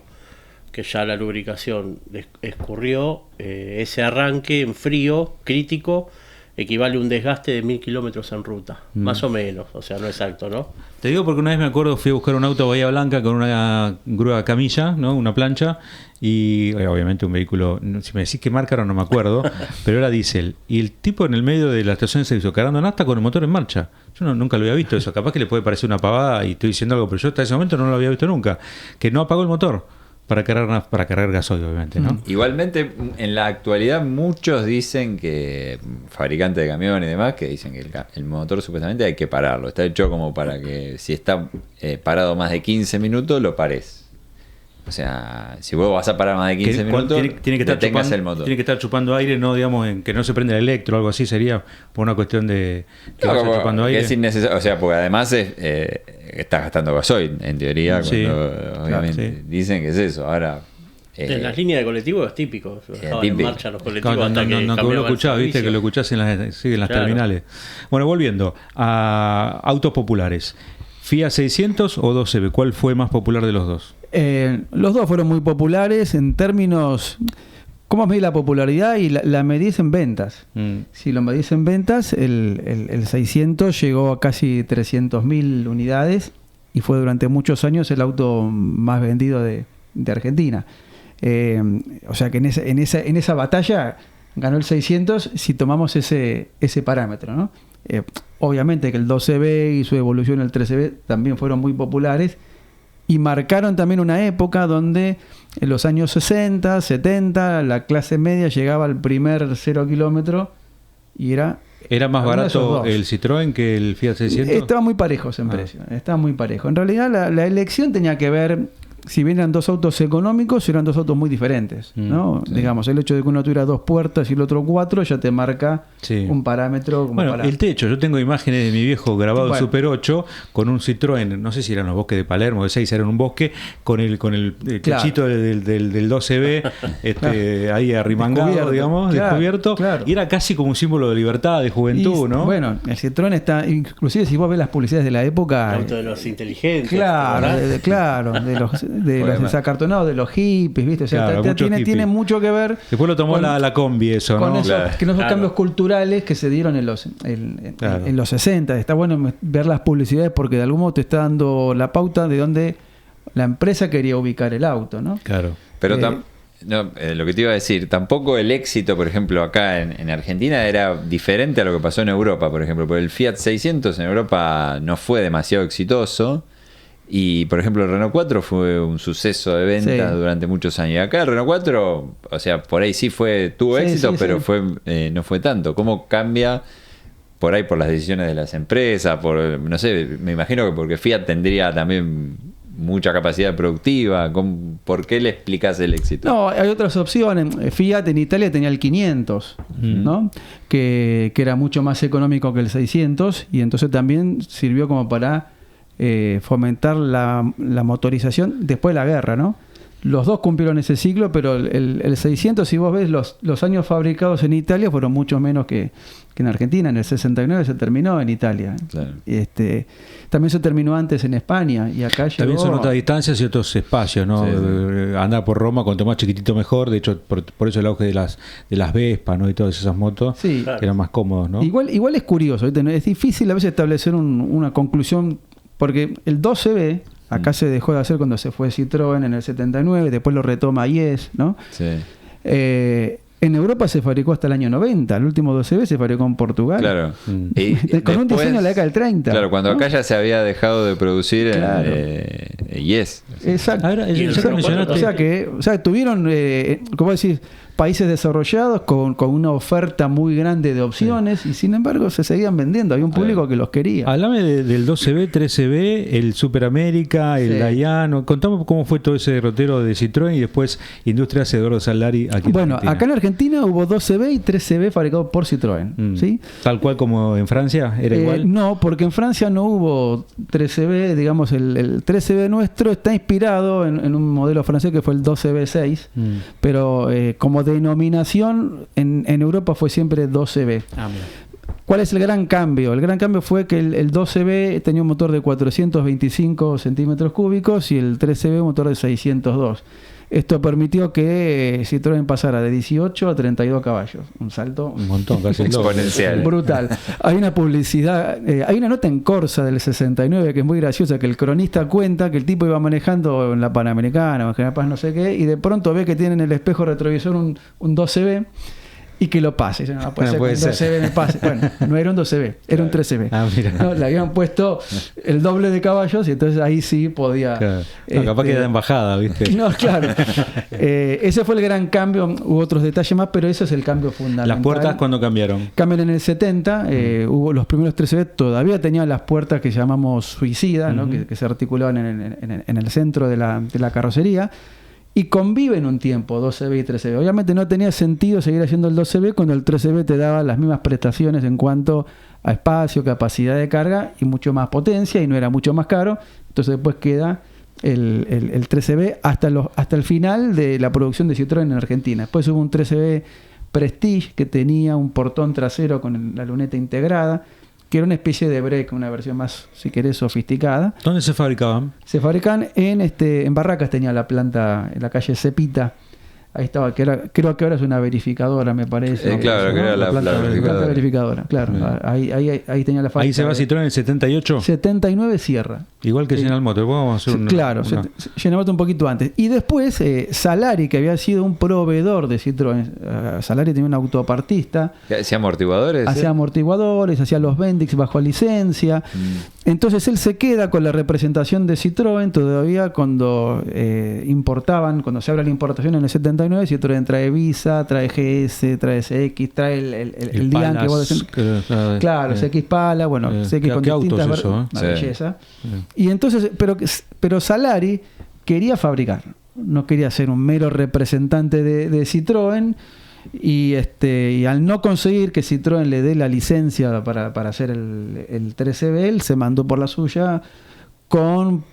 que ya la lubricación escurrió, ese arranque en frío crítico equivale a un desgaste de 1000 kilómetros en ruta, más o menos, o sea, no exacto, ¿no? Te digo porque una vez me acuerdo, fui a buscar un auto a Bahía Blanca con una grúa camilla, ¿no? Una plancha, y obviamente un vehículo, si me decís qué marca ahora no me acuerdo, pero era diésel. Y el tipo en el medio de la estación de servicio cargando nafta con el motor en marcha. Yo nunca lo había visto eso. Capaz que le puede parecer una pavada y estoy diciendo algo, pero yo hasta ese momento no lo había visto nunca. Que no apagó el motor para cargar gasoil, obviamente, ¿no? Igualmente, en la actualidad muchos dicen que, fabricantes de camiones y demás, que dicen que el motor supuestamente hay que pararlo. Está hecho como para que si está parado más de 15 minutos, lo pares. O sea, si vos vas a parar más de 15 minutos, tiene que estar detengas chupando, el motor. tiene que estar chupando aire, no digamos en que no se prende el electro o algo así, sería por una cuestión de que No, vas a como chupando que aire. es innecesario, o sea, porque además estás gastando gasoil, en teoría, Sí, cuando obviamente sí. dicen que es eso. Ahora, En las líneas de colectivos es típico, dejaban en típico. marcha los colectivos No, hasta que que vos lo cambiaba el escuchás, viste servicio. que lo escuchás en las Claro. terminales. Bueno, volviendo a autos populares. ¿Fiat 600 o 2CV? ¿Cuál fue más popular de los dos? Los dos fueron muy populares en términos... ¿Cómo medís la popularidad? Y la medís en ventas. Si lo medís en ventas, el 600 llegó a casi 300.000 unidades y fue durante muchos años el auto más vendido de Argentina. O sea que en esa batalla ganó el 600 si tomamos ese parámetro, ¿no? Obviamente que el 2CV y su evolución el 3CV también fueron muy populares y marcaron también una época donde en los años 60, 70 la clase media llegaba al primer 0 kilómetro y era ¿Era más alguno de esos barato dos. el Citroën que el Fiat 600? Estaban muy parejos en precio, estaban muy parejos. En realidad la elección tenía que ver, si bien eran dos autos económicos, eran dos autos muy diferentes, ¿no? sí. Digamos, el hecho de que uno tuviera 2 puertas y el otro 4 ya te marca Sí. un parámetro como Bueno, para... el techo, yo tengo imágenes de mi viejo grabado en Bueno. Super 8 con un Citroën, no sé si eran los bosques de Palermo, de 6 eran un bosque, con el Claro. techito del 12B ahí arrimangado, Descubierto, digamos, claro, descubierto, claro. y era casi como un símbolo de libertad, de juventud, Y, ¿no? Bueno, el Citroën está, inclusive si vos ves las publicidades de la época... El auto de los inteligentes. Claro, ¿verdad? claro, de los desacartonados, de los hippies, ¿viste? O sea, Claro, muchos tiene hippies. mucho que ver Después lo tomó con- la combi eso, con ¿no? esos, Claro. que esos Claro. cambios culturales que se dieron en los Claro. en los 60. Está bueno ver las publicidades porque de algún modo te está dando la pauta de dónde la empresa quería ubicar el auto, ¿no? Claro. Pero Eh, lo que te iba a decir, tampoco el éxito, por ejemplo, acá en Argentina era diferente a lo que pasó en Europa, por ejemplo, porque el Fiat 600 en Europa no fue demasiado exitoso y, por ejemplo, el Renault 4 fue un suceso de ventas Sí. durante muchos años. Y acá el Renault 4, o sea, por ahí tuvo Sí, éxito, sí, pero sí. no fue tanto. ¿Cómo cambia por ahí por las decisiones de las empresas? No sé, me imagino que porque Fiat tendría también mucha capacidad productiva. ¿Por qué le explicas el éxito? No, hay otras opciones. Fiat en Italia tenía el 500, ¿no? Que era mucho más económico que el 600 y entonces también sirvió como para fomentar la motorización después de la guerra, ¿no? Los dos cumplieron ese ciclo, pero el 600, si vos ves los años fabricados en Italia, fueron mucho menos que en Argentina. En el 69 se terminó en Italia. Claro. También se terminó antes en España y acá llegó... También son otras distancias y otros espacios, ¿no? Sí, Andar por Roma, cuanto más chiquitito mejor. De hecho, por eso el auge de las Vespa, ¿no? Y todas esas motos Sí. que eran más cómodos, ¿no? Igual es curioso, ¿viste? Es difícil a veces establecer una conclusión porque el 12B acá se dejó de hacer cuando se fue Citroën en el 79, después lo retoma IES, ¿no? Sí. En Europa se fabricó hasta el año 90, el último 12B se fabricó en Portugal. Claro. Y con un diseño de la década del 30. Claro, cuando ¿no? acá ya se había dejado de producir IES. Exacto. Ahora, ya que mencionaste- O sea, tuvieron, ¿cómo decir? Países desarrollados con una oferta muy grande de opciones y sin embargo se seguían vendiendo. Había un público que los quería. Hablame del 12B, 13B, el Superamérica, el Sí. Dayano. Contame cómo fue todo ese derrotero de Citroën y después Industrias Eduardo Salari aquí en Bueno, Argentina. acá en Argentina hubo 12B y 13B fabricados por Citroën. ¿Sí? Tal cual como en Francia, ¿era igual? No, porque en Francia no hubo 13B, digamos, el 13B nuestro está inspirado en un modelo francés que fue el 12B6, pero como denominación en Europa fue siempre 12B. Ah, mira. ¿Cuál es el gran cambio? El gran cambio fue que el 12B tenía un motor de 425 centímetros cúbicos y el 13B un motor de 602. Esto permitió que Citroën pasara de 18 a 32 caballos. Un salto Un montón, casi el doble. Exponencial. brutal. Hay una publicidad, hay una nota en Corsa del 69 que es muy graciosa, que el cronista cuenta que el tipo iba manejando en la Panamericana o en General Paz no sé qué, y de pronto ve que tiene en el espejo retrovisor un 12B y que lo pase. Dice, no puede No ser puede que un 12B me pase. Bueno, no era un 12B, era un 13B. Ah, mira. No, le habían puesto el doble de caballos y entonces ahí sí podía... Claro. No, capaz que era embajada, ¿viste? No, claro. Ese fue el gran cambio. Hubo otros detalles más, pero ese es el cambio fundamental. ¿Las puertas cuándo cambiaron? Cambian en el 70, hubo los primeros 13B, todavía tenían las puertas que llamamos suicidas, ¿no? que se articulaban en el centro de la carrocería, y conviven un tiempo 12B y 13B. Obviamente no tenía sentido seguir haciendo el 12B cuando el 13B te daba las mismas prestaciones en cuanto a espacio, capacidad de carga y mucho más potencia, y no era mucho más caro. Entonces después queda el 13B hasta el final de la producción de Citroën en Argentina. Después hubo un 13B Prestige que tenía un portón trasero con la luneta integrada, que era una especie de break, una versión más, si querés, sofisticada. ¿Dónde se fabricaban? Se fabrican en Barracas, tenía la planta en la calle Cepita. Ahí estaba, creo que ahora es una verificadora, me parece. Claro, ¿no? que era la planta verificadora, claro. Bien. Ahí tenía la fábrica. Ahí se va Citroën en el 78. 79 cierra. Igual que Sí. General Motors. Vamos a hacer Claro, General Motors un poquito antes. Y después, Salari, que había sido un proveedor de Citroën. Salari tenía un autopartista. ¿Hacía amortiguadores? Hacía amortiguadores, hacía los Bendix bajo licencia. Entonces él se queda con la representación de Citroën todavía cuando importaban, cuando se habla de la importación en el 79, Citroën trae Visa, trae GS, trae CX, trae el Dian que vos decís. Claro, CX Pala, bueno, CX con ¿qué autos distintas eso, una Sí. belleza. Y entonces, pero Salari quería fabricar, no quería ser un mero representante de Citroën. Y al no conseguir que Citroën le dé la licencia para hacer el 13B, él se mandó por la suya con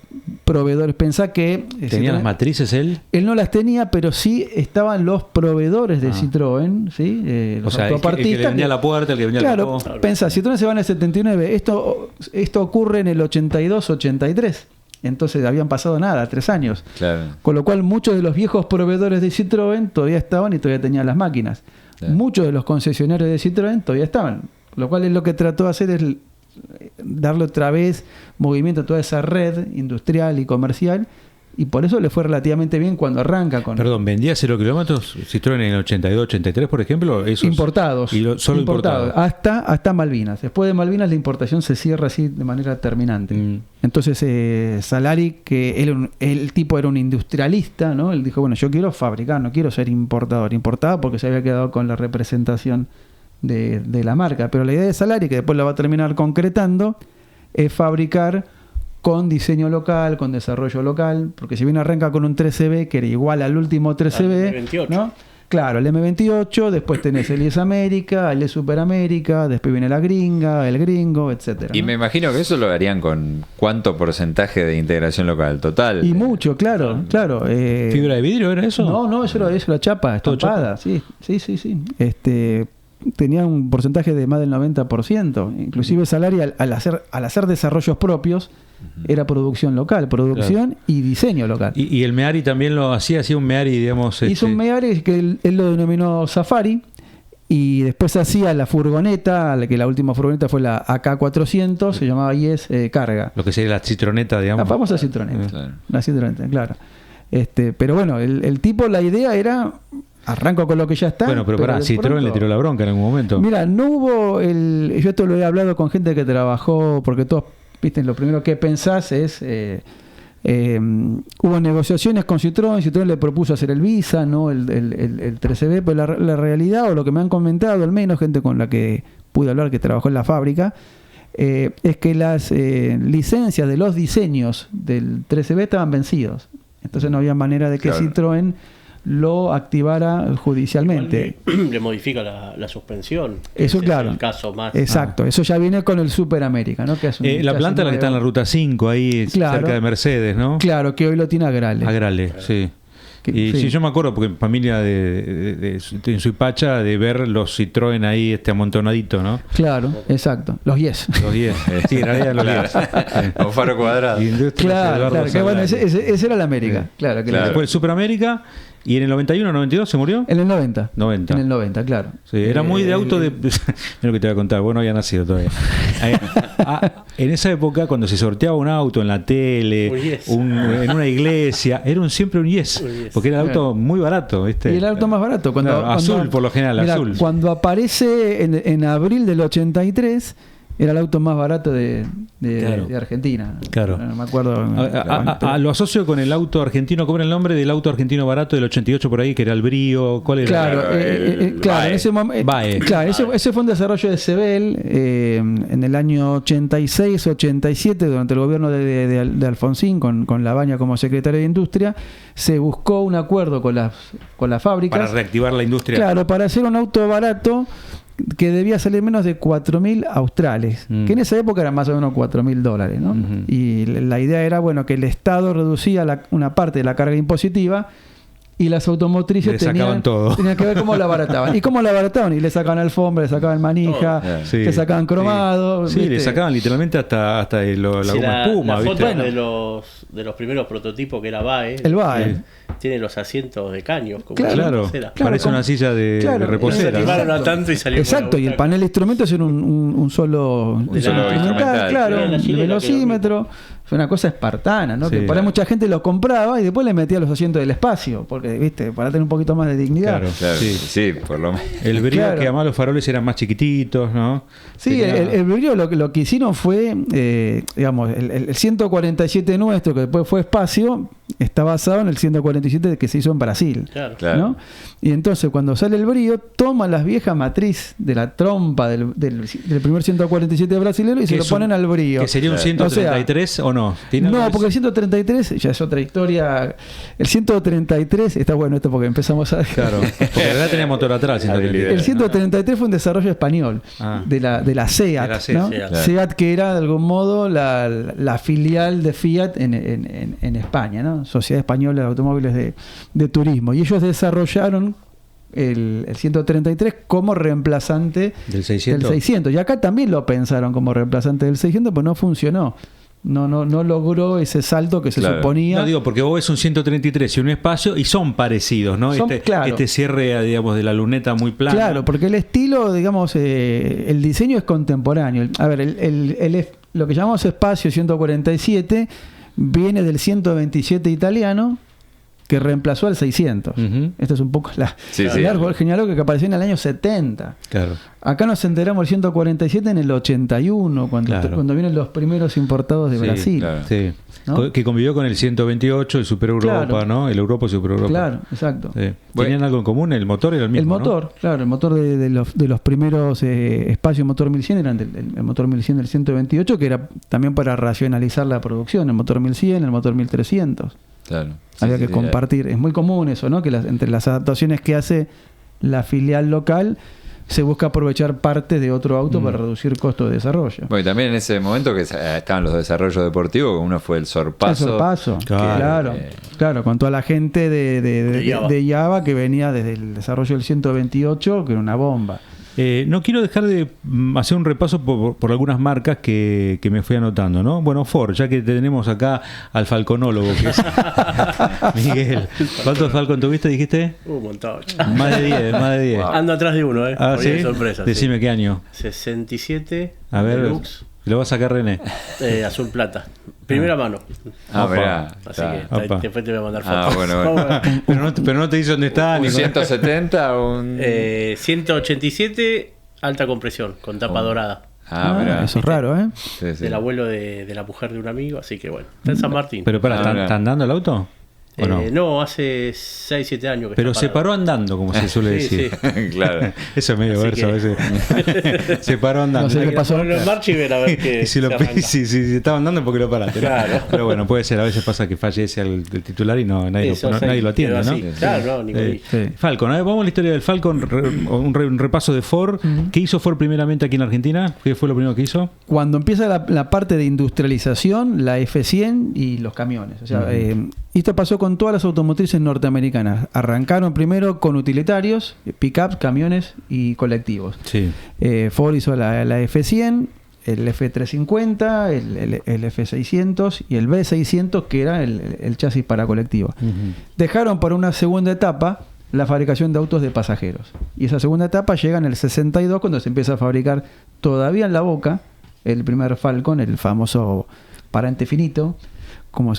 proveedores. Pensá que ¿Tenía las matrices él? él no las tenía, pero sí estaban los proveedores de Citroën, ¿sí? Los O sea, el que autopartistas. le venía a la puerta, el que venía Claro, a la pensá, Citroën se va en el 79, esto ocurre en el 82-83. Entonces habían pasado 3 años. Claro. Con lo cual muchos de los viejos proveedores de Citroën todavía estaban y todavía tenían las máquinas. Claro. Muchos de los concesionarios de Citroën todavía estaban. Lo cual es lo que trató de hacer es darle otra vez movimiento a toda esa red industrial y comercial. Y por eso le fue relativamente bien cuando arranca con... Perdón, ¿vendía 0 kilómetros Citroën en el 82, 83, por ejemplo? Esos, importados. Y solo importados. Hasta Malvinas. Después de Malvinas la importación se cierra así de manera terminante. Entonces Salari, que el tipo era un industrialista, ¿no? Él dijo, bueno, yo quiero fabricar, no quiero ser importador. Importado porque se había quedado con la representación de la marca. Pero la idea de Salari, que después la va a terminar concretando, es fabricar con diseño local, con desarrollo local, porque si bien arranca con un 13B que era igual al último 13B, M28. ¿no? Claro, el M28, después tenés el IES América, el IES Super América, después viene la gringa, el gringo, etcétera. Y ¿no? me imagino que eso lo harían con ¿cuánto porcentaje de integración local? Total. Y mucho, claro. ¿Fibra de vidrio era eso? No, eso era chapa, ¿Todo estampada, sí. Tenía un porcentaje de más del 90%. Inclusive Salari al hacer desarrollos propios, era producción local, producción y diseño local. Y el Meari también lo hacía un Meari, digamos... Hizo un Meari que él lo denominó Safari, Y después hacía la furgoneta, que la última furgoneta fue la AK400, se llamaba IES Carga. Lo que sería la Citroneta, digamos. La famosa Citroneta. Claro. La Citroneta, claro. Pero bueno, el tipo, la idea era, arranco con lo que ya está. Bueno, pero pará, de Citroën pronto- le tiró la bronca en algún momento. Mira, no hubo yo esto lo he hablado con gente que trabajó, porque todos, viste, lo primero que pensás es, hubo negociaciones con Citroën le propuso hacer el Visa, ¿no? el 13B, pero la realidad, o lo que me han comentado, al menos gente con la que pude hablar que trabajó en la fábrica, es que las licencias de los diseños del 13B estaban vencidos. Entonces no había manera de que Claro. Citroën lo activara judicialmente. Igual le modifica la suspensión. Eso, Ese claro. Es el caso más. Exacto, eso ya viene con el Super América, ¿no? Que es La casi planta la que está en la nuevo. ruta 5, ahí Claro. cerca de Mercedes, ¿no? Claro, que hoy lo tiene Agrale. Agrale, sí. Y sí. sí, yo me acuerdo, porque en familia en Suipacha, de ver los Citroën ahí amontonaditos, ¿no? Claro, exacto. Los Yes. Los 10. Sí, en realidad los 10. Con faro cuadrado. Industrias Claro, Eduardo claro. Que bueno, Saldaña. ese era el América. Claro, que Claro. Después el Super América, y en el 91, 92 se murió. en el 90. 90. En el 90, claro. Sí, era muy de auto de... Mira lo que te voy a contar, vos no habías nacido todavía. En esa época, cuando se sorteaba un auto en la tele, Un Yes. en una iglesia, era siempre un Yes, Un Yes. porque era el auto muy barato, ¿viste? Y el auto más barato. Claro, azul, por lo general, mirá, azul. Cuando aparece en abril del 83, era el auto más barato de Claro. Argentina. Claro. No me acuerdo. Lo asocio con el auto argentino, ¿cómo era el nombre del auto argentino barato del 88 por ahí, que era el Brío? ¿Cuál era? Claro, claro, en ese momento. Bae. Claro, ese fue un desarrollo de Sebel en el año 86-87, durante el gobierno de Alfonsín, con Labaña como secretario de Industria. Se buscó un acuerdo con las fábricas. Para reactivar la industria. Claro, para hacer un auto barato que debía salir menos de 4.000 australes, que en esa época eran más o menos $4.000, ¿no? Ujú. Y la idea era, bueno, que el Estado reducía una parte de la carga impositiva y las automotrices Le sacaban todo. tenían que ver cómo la abarataban. ¿Y cómo la abarataban? Y le sacaban alfombra, le sacaban manija, Todo. Sí. le sacaban cromado. Sí, ¿viste? le sacaban literalmente hasta la Sí, goma espuma, la ¿viste? foto de los primeros prototipos que era BAE. El BAE. Tiene los asientos de caños. Como Claro. una Claro, reposera. parece como- una silla de claro, reposera. Se ¿no? animaron a tanto y salió Exacto, con y la el panel de instrumentos era un solo Un solo instrumental. claro, Era la un chilena, velocímetro. Fue una cosa espartana, ¿no? Sí. Que por ahí mucha gente lo compraba y después le metía los asientos del espacio, porque, viste, para tener un poquito más de dignidad. Claro. Claro, Sí. sí, por lo menos. El Brío, Claro. que además los faroles eran más chiquititos, ¿no? Sí, Tenía- el Brillo lo que hicieron fue, digamos, el 147 nuestro, que después fue espacio, está basado en el 147 que se hizo en Brasil. Claro. Claro. ¿no? Y entonces cuando sale el Brío, toma las viejas matriz de la trompa del primer 147 brasilero y se que lo es un- ponen al Brío. ¿Que sería un O sea, 133 o no? ¿Tiene No, algo porque de el 133 ya es otra historia. El 133, está bueno esto porque empezamos a... Claro, porque en realidad tenía motor atrás. el 133. El 133 fue un desarrollo español Ah. de la SEAT, De la SEAT, ¿no? Seat. Claro. SEAT, que era de algún modo la filial de Fiat en España, ¿no? Sociedad Española de Automóviles de Turismo. Y ellos desarrollaron el 133 como reemplazante Del 600. del 600. Y acá también lo pensaron como reemplazante del 600, pero no funcionó. No logró ese salto que se Claro. suponía. No digo, porque vos ves un 133 y un espacio y son parecidos, ¿no? Son, claro. Este cierre, digamos, de la luneta muy plana. Claro, porque el estilo, digamos, el diseño es contemporáneo. A ver, lo que llamamos espacio 147 viene del 127 italiano que reemplazó al 600. Ujú. Esto es un poco Sí, el sí. árbol genealógico que apareció en el año 70. Claro. Acá nos enteramos el 147 en el 81, Claro. cuando vienen los primeros importados de Sí, Brasil. claro. Sí. ¿No? Que convivió con el 128, el Super Europa, Claro. ¿no? El Europa Super Europa. Claro, exacto. Sí. Bueno. ¿Tenían algo en común? ¿El motor era el mismo? El motor, claro, el motor de los primeros espacios motor 1100 eran el motor 1100 del 128, que era también para racionalizar la producción, el motor 1100, el motor 1300. Claro. Sí, Había sí, que sí. compartir. Es muy común eso, ¿no? Que entre las adaptaciones que hace la filial local se busca aprovechar parte de otro auto para reducir costos de desarrollo. Bueno, y también en ese momento que estaban los desarrollos deportivos, uno fue el Sorpaso. El Sorpaso, Claro. claro, con toda la gente De Java. de Java que venía desde el desarrollo del 128, que era una bomba. No quiero dejar de hacer un repaso por algunas marcas que me fui anotando, ¿no? Bueno, Ford, ya que tenemos acá al falconólogo, que es Miguel. ¿Cuántos Falcon tuviste, dijiste? Un montón. Más de 10, más de 10. Wow. Ando atrás de uno, Ah, por ¿sí? sorpresa. Decime sí. qué año. 67. A ver, Deluxe, lo va a sacar René. azul plata. Primera mano. Ah, mirá. Así está. que después te voy a mandar fotos. Ah, bueno. Pero no te dice dónde está. ¿Un ni con- 170 o un...? 187, alta compresión, con tapa dorada. Mirá. Eso es raro, ¿eh? Sí, sí. Del abuelo de la mujer de un amigo, así que bueno. Está en San Martín. Pero para, Ah, mirá. ¿está andando el auto? ¿O no? No, hace 6, 7 años que Pero está se parado. paró andando, como se suele Sí, decir. sí. Claro. Eso es medio Así verso a que- veces. Se paró andando. No sé Hay qué que pasó. ponerlo en marcha y ver a ver qué Y si, lo, se arranca. si estaba andando porque lo paraste, ¿no? Claro. Pero bueno, puede ser, a veces pasa que fallece el titular y nadie, Eso, nadie lo atiende, quedó ¿no? así. Claro, no, ni me Sí. Falcon, a ver, vamos a la historia del Falcon, un repaso de Ford. ¿Qué hizo Ford primeramente aquí en Argentina? ¿Qué fue lo primero que hizo? Cuando empieza la parte de industrialización, la F100 y los camiones. O sea, esto pasó con todas las automotrices norteamericanas. Arrancaron primero con utilitarios, pickups, camiones y colectivos. Sí. Ford hizo la F100, el F350, el F600 y el B600, que era el chasis para colectivo. Dejaron para una segunda etapa la fabricación de autos de pasajeros. Y esa segunda etapa llega en el 62, cuando se empieza a fabricar todavía en la Boca el primer Falcon, el famoso parante finito.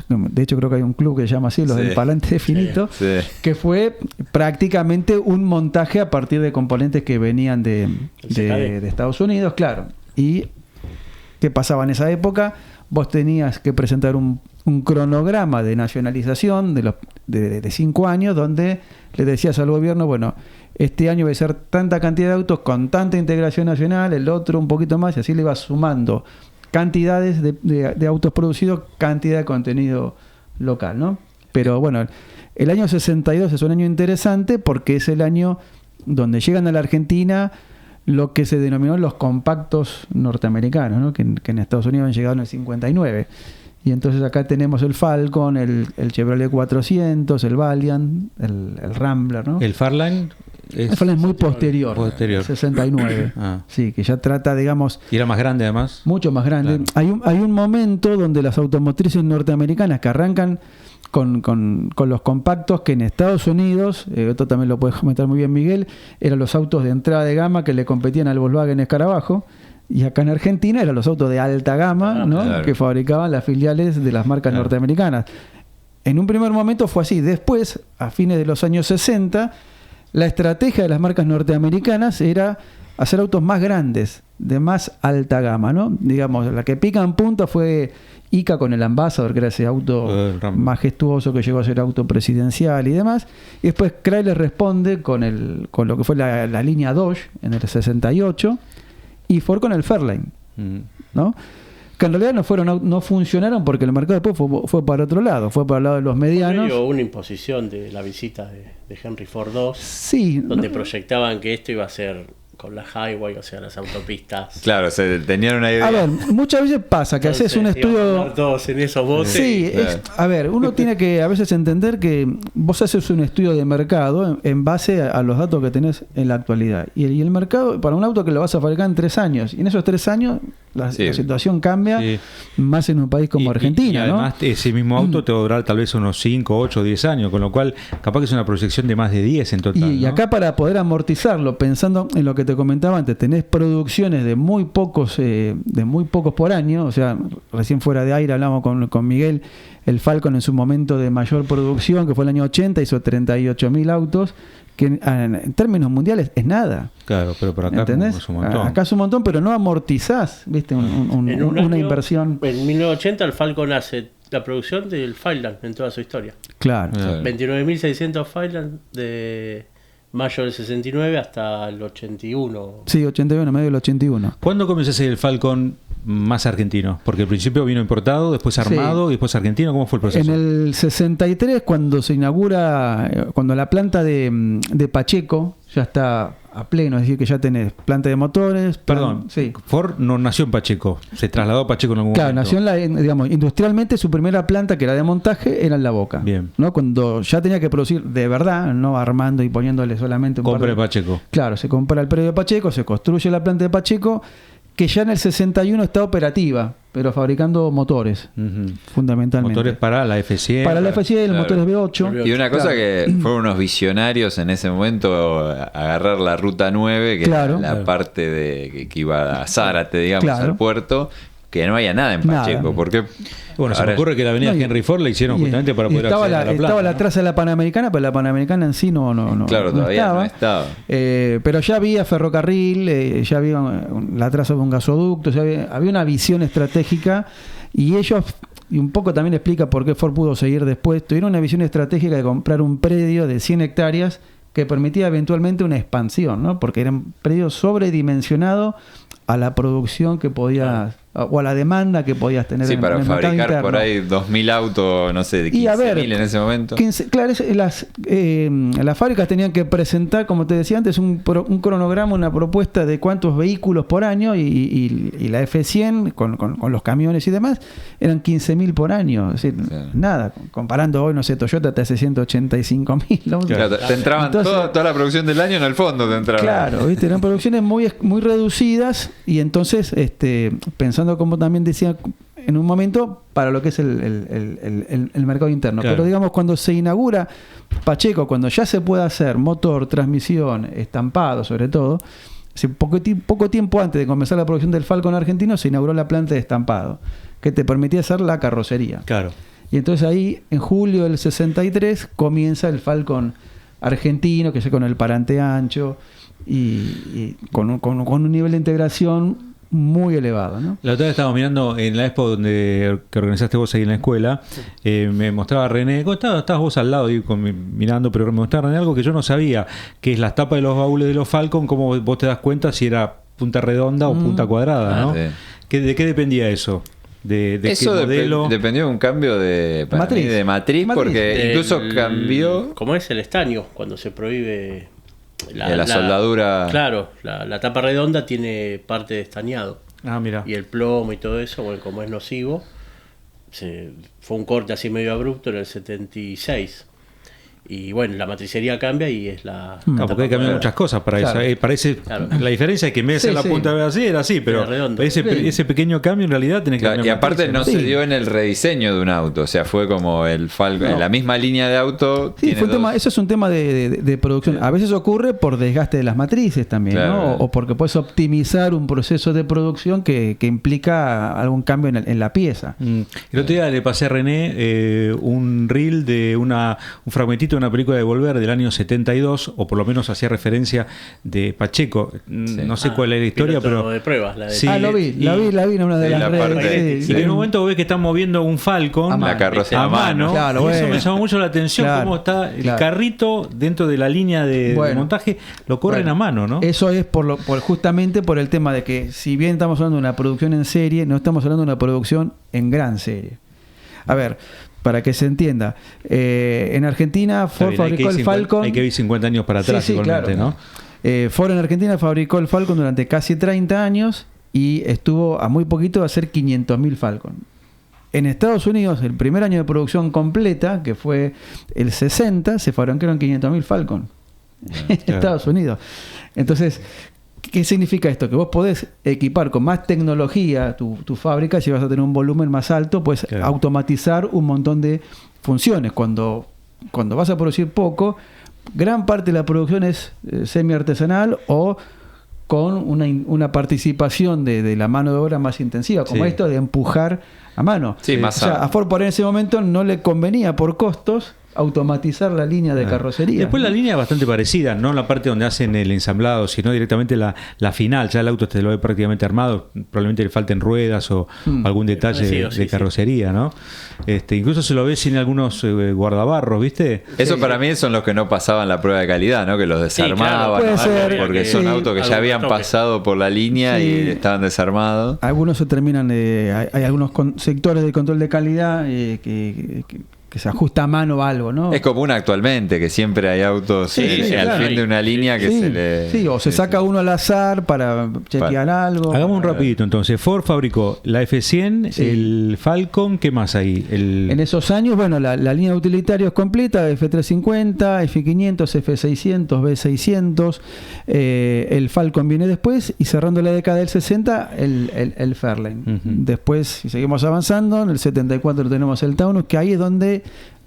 De hecho, creo que hay un club que se llama así, los Sí. del parante finito, Sí. que fue prácticamente un montaje a partir de componentes que venían de Estados Unidos, claro. ¿Y qué pasaba en esa época? Vos tenías que presentar un cronograma de nacionalización de 5 años, donde le decías al gobierno, bueno, este año va a ser tanta cantidad de autos con tanta integración nacional, el otro un poquito más, y así le ibas sumando cantidades de autos producidos, cantidad de contenido local, ¿no? Pero bueno, el año 62 es un año interesante porque es el año donde llegan a la Argentina lo que se denominó los compactos norteamericanos, ¿no? que en Estados Unidos han llegado en el 59. Y entonces acá tenemos el Falcon, el Chevrolet 400, el Valiant, el Rambler, ¿no? El Farline El Falcon es muy posterior, Posterior. 69. Ah. Sí, que ya trata, digamos, Y era más grande además. mucho más grande. Claro. Hay un momento donde las automotrices norteamericanas que arrancan con los compactos, que en Estados Unidos, esto también lo puede comentar muy bien Miguel, eran los autos de entrada de gama que le competían al Volkswagen Escarabajo, y acá en Argentina eran los autos de alta gama, ¿no? Claro. Que fabricaban las filiales de las marcas Claro. norteamericanas. En un primer momento fue así. Después, a fines de los años 60, la estrategia de las marcas norteamericanas era hacer autos más grandes, de más alta gama, ¿no? Digamos, la que pica en punta fue Ica con el Ambassador, que era ese auto El Ram. majestuoso que llegó a ser auto presidencial y demás. Y después Chrysler responde con lo que fue la línea Dodge en el 68 y Ford con el Fairlane, ¿no? Que en realidad no funcionaron porque el mercado después fue para otro lado, fue para el lado de los medianos. Hubo una imposición de la visita de Henry Ford II, Sí, donde ¿no? proyectaban que esto iba a ser con la highway, o sea, las autopistas. Claro, tenían una idea. A ver, muchas veces pasa que haces un Entonces, íbamos a estudio. andar todos en esos botes. Sí, claro. a ver, uno tiene que a veces entender que vos haces un estudio de mercado en base a los datos que tenés en la actualidad. Y el mercado, para un auto que lo vas a fabricar en 3 años, y en esos 3 años la situación cambia, Sí. más en un país como Argentina, y ¿no? además, ese mismo auto te va a durar tal vez unos 5, 8, 10 años, con lo cual capaz que es una proyección de más de 10 en total. Y ¿no? acá, para poder amortizarlo, pensando en lo que te comentaba antes, tenés producciones de muy pocos por año. O sea, recién fuera de aire hablamos con Miguel, el Falcon en su momento de mayor producción, que fue el año 80, hizo 38.000 autos, que en términos mundiales es nada. Claro, pero por acá ¿Entendés? es un montón. Acá es un montón, pero no amortizás, ¿viste? En un Una año, inversión. En 1980 el Falcon hace la producción del Fireland en toda su historia. Claro. Claro. 29.600 Fireland de mayo del 69 hasta el 81. Sí, 81, medio del 81. ¿Cuándo comenzó a ser el Falcon más argentino? Porque al principio vino importado, después armado y después argentino. ¿Cómo fue el proceso? En el 63, cuando se inaugura, cuando la planta de Pacheco ya está a pleno, es decir, que ya tenés planta de motores. Perdón, sí. Ford no nació en Pacheco, se trasladó a Pacheco en algún Claro, momento. nació digamos, industrialmente su primera planta, que era de montaje, era en La Boca. Bien. ¿No? Cuando ya tenía que producir de verdad, no armando y poniéndole solamente un par Compra de... de Pacheco. Claro, se compra el predio de Pacheco, se construye la planta de Pacheco, que ya en el 61 está operativa, pero fabricando motores, Ujú. fundamentalmente. Motores para la F100. Para la F100, Claro. motores V8. Y una cosa Claro. que fueron unos visionarios en ese momento, agarrar la ruta 9, que Claro. era la Claro. parte de que iba a Zárate, digamos, Claro. al puerto, que no había nada en Nada. Pacheco. Porque Bueno, se me ahora- ocurre que la avenida No, y- Henry Ford la hicieron y- justamente para y poder estaba acceder a la planta. estaba la ¿no? traza de la Panamericana, pero la Panamericana en sí no Claro, todavía no estaba. Pero ya había ferrocarril, ya había la traza de un gasoducto, ya había una visión estratégica, y ellos, y un poco también explica por qué Ford pudo seguir después, tuvieron una visión estratégica de comprar un predio de 100 hectáreas que permitía eventualmente una expansión, ¿no? Porque era un predio sobredimensionado a la producción que podías, o a la demanda que podías tener Sí, para en el mercado fabricar interno. por ahí 2.000 autos, no sé, de Y a ver, 15.000 en ese momento. 15 claro, las fábricas tenían que presentar, como te decía antes, un cronograma, una propuesta de cuántos vehículos por año, y la F100 con los camiones y demás eran 15.000 por año. Es decir, Claro. nada, comparando hoy, no sé, Toyota te hace 185.000. ¿no? Claro, te entraban Entonces, toda la producción del año en el fondo, te entraban. Claro, ¿viste? Eran producciones muy reducidas, y entonces, pensando, como también decía, en un momento para lo que es el mercado interno. Claro. Pero digamos, cuando se inaugura Pacheco, cuando ya se puede hacer motor, transmisión, estampado sobre todo, poco tiempo antes de comenzar la producción del Falcon argentino, se inauguró la planta de estampado, que te permitía hacer la carrocería. Claro. Y entonces ahí, en julio del 63, comienza el Falcon argentino, que es con el parante ancho y con un nivel de integración muy elevado, ¿no? La otra vez estábamos mirando en la expo que organizaste vos ahí en la escuela, me mostraba René, estabas vos al lado ahí mirando, pero me mostraba René algo que yo no sabía, que es las tapas de los baúles de los Falcon, cómo vos te das cuenta si era punta redonda o punta cuadrada, ¿no? Sí. ¿De qué dependía eso? ¿De Eso qué modelo? dependió de un cambio de matriz, porque incluso cambió ¿Cómo es el estaño? Cuando se prohíbe la soldadura. Claro, la tapa redonda tiene parte de estañado. Ah, mira. Y el plomo y todo eso, bueno, como es nocivo, fue un corte así medio abrupto en el 76. Y bueno, la matricería cambia y es la... Claro, porque hay que cambiar muchas cosas para Claro. eso. Claro. La diferencia es que en vez de ser Sí, la sí. punta así, era así, pero Era redondo. ese pequeño cambio en realidad tenés que Claro, cambiar y aparte matriz, no Sí. se dio en el rediseño de un auto, o sea, fue como el Falcon, No. en la misma línea de auto. Sí, tiene fue un tema, dos- eso es un tema de producción. A veces ocurre por desgaste de las matrices también, Claro. ¿no? O porque puedes optimizar un proceso de producción que implica algún cambio en la pieza. El otro día le pasé a René un reel de un fragmentito de una película de Volver del año 72, o por lo menos hacía referencia de Pacheco. No sé cuál es la historia, piloto pero... de pruebas, la de... Sí, La vi en una de Sí, las la redes. parte- sí, Y sí. en un momento ves que están moviendo un Falcon A la mano. carroza a mano. Claro, Y eso bueno. me llamó mucho la atención, Claro, cómo está el claro. carrito dentro de la línea de Bueno. montaje, lo corren Bueno, a mano, ¿no? Eso es justamente por el tema de que, si bien estamos hablando de una producción en serie, no estamos hablando de una producción en gran serie. A ver, para que se entienda, en Argentina Está Ford bien, hay que fabricó ir el Falcon. Hay que ir 50 años para atrás, Sí, sí, igualmente, claro. ¿no? Ford en Argentina fabricó el Falcon durante casi 30 años y estuvo a muy poquito de hacer 500.000 Falcon. En Estados Unidos, el primer año de producción completa, que fue el 60, se fabricaron 500.000 Falcon. En claro. Estados Unidos. Entonces, ¿qué significa esto? Que vos podés equipar con más tecnología tu fábrica. Si vas a tener un volumen más alto, puedes Claro. automatizar un montón de funciones. Cuando vas a producir poco, gran parte de la producción es semi-artesanal o con una participación de la mano de obra más intensiva, como Sí. esto de empujar a mano. Sí, más O sea, a- a Ford por ese momento no le convenía por costos automatizar la línea de carrocería. Después la línea es bastante parecida, no la parte donde hacen el ensamblado, sino directamente la final. Ya el auto te lo ve prácticamente armado, probablemente le falten ruedas o algún detalle Parecido, de sí, carrocería, ¿no? Incluso se lo ve sin algunos guardabarros, ¿viste? Eso para mí son los que no pasaban la prueba de calidad, ¿no? Que los desarmaban, Puede ¿no? ser, porque son sí. autos que ya Algún habían toque. pasado por la línea Sí. y estaban desarmados. Algunos se terminan, hay algunos sectores de control de calidad que se ajusta a mano algo, ¿no? Es común actualmente, que siempre hay autos al claro. fin de una línea que Sí, se le... sí, o se saca uno al azar para chequear algo. Hagamos un rapidito entonces. Ford fabricó la F100, Sí. el Falcon, ¿qué más hay? En esos años, bueno, la línea de utilitarios completa, F350, F500, F600, B600, el Falcon viene después, y cerrando la década del 60, el Fairlane. Ujú. Después, si seguimos avanzando, en el 74 tenemos el Taunus, que ahí es donde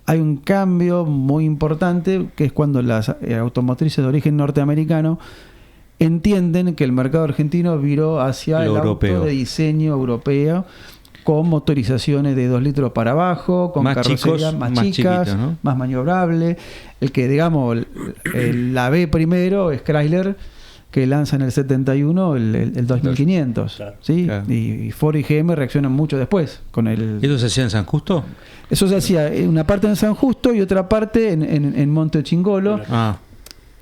hay un cambio muy importante, que es cuando las automotrices de origen norteamericano entienden que el mercado argentino viró hacia Lo el europeo. auto de diseño europeo, con motorizaciones de 2 litros para abajo, con Más carrocerías chicos, más más chicas, chiquitos, ¿no? más maniobrable. El que, digamos, la B primero es Chrysler, que lanza en el 71 el 2500. Claro. ¿Sí? Claro. Y Ford y GM reaccionan mucho después con el... ¿Eso se hacía en San Justo? Eso se hacía una parte en San Justo y otra parte en Monte Chingolo. Ah,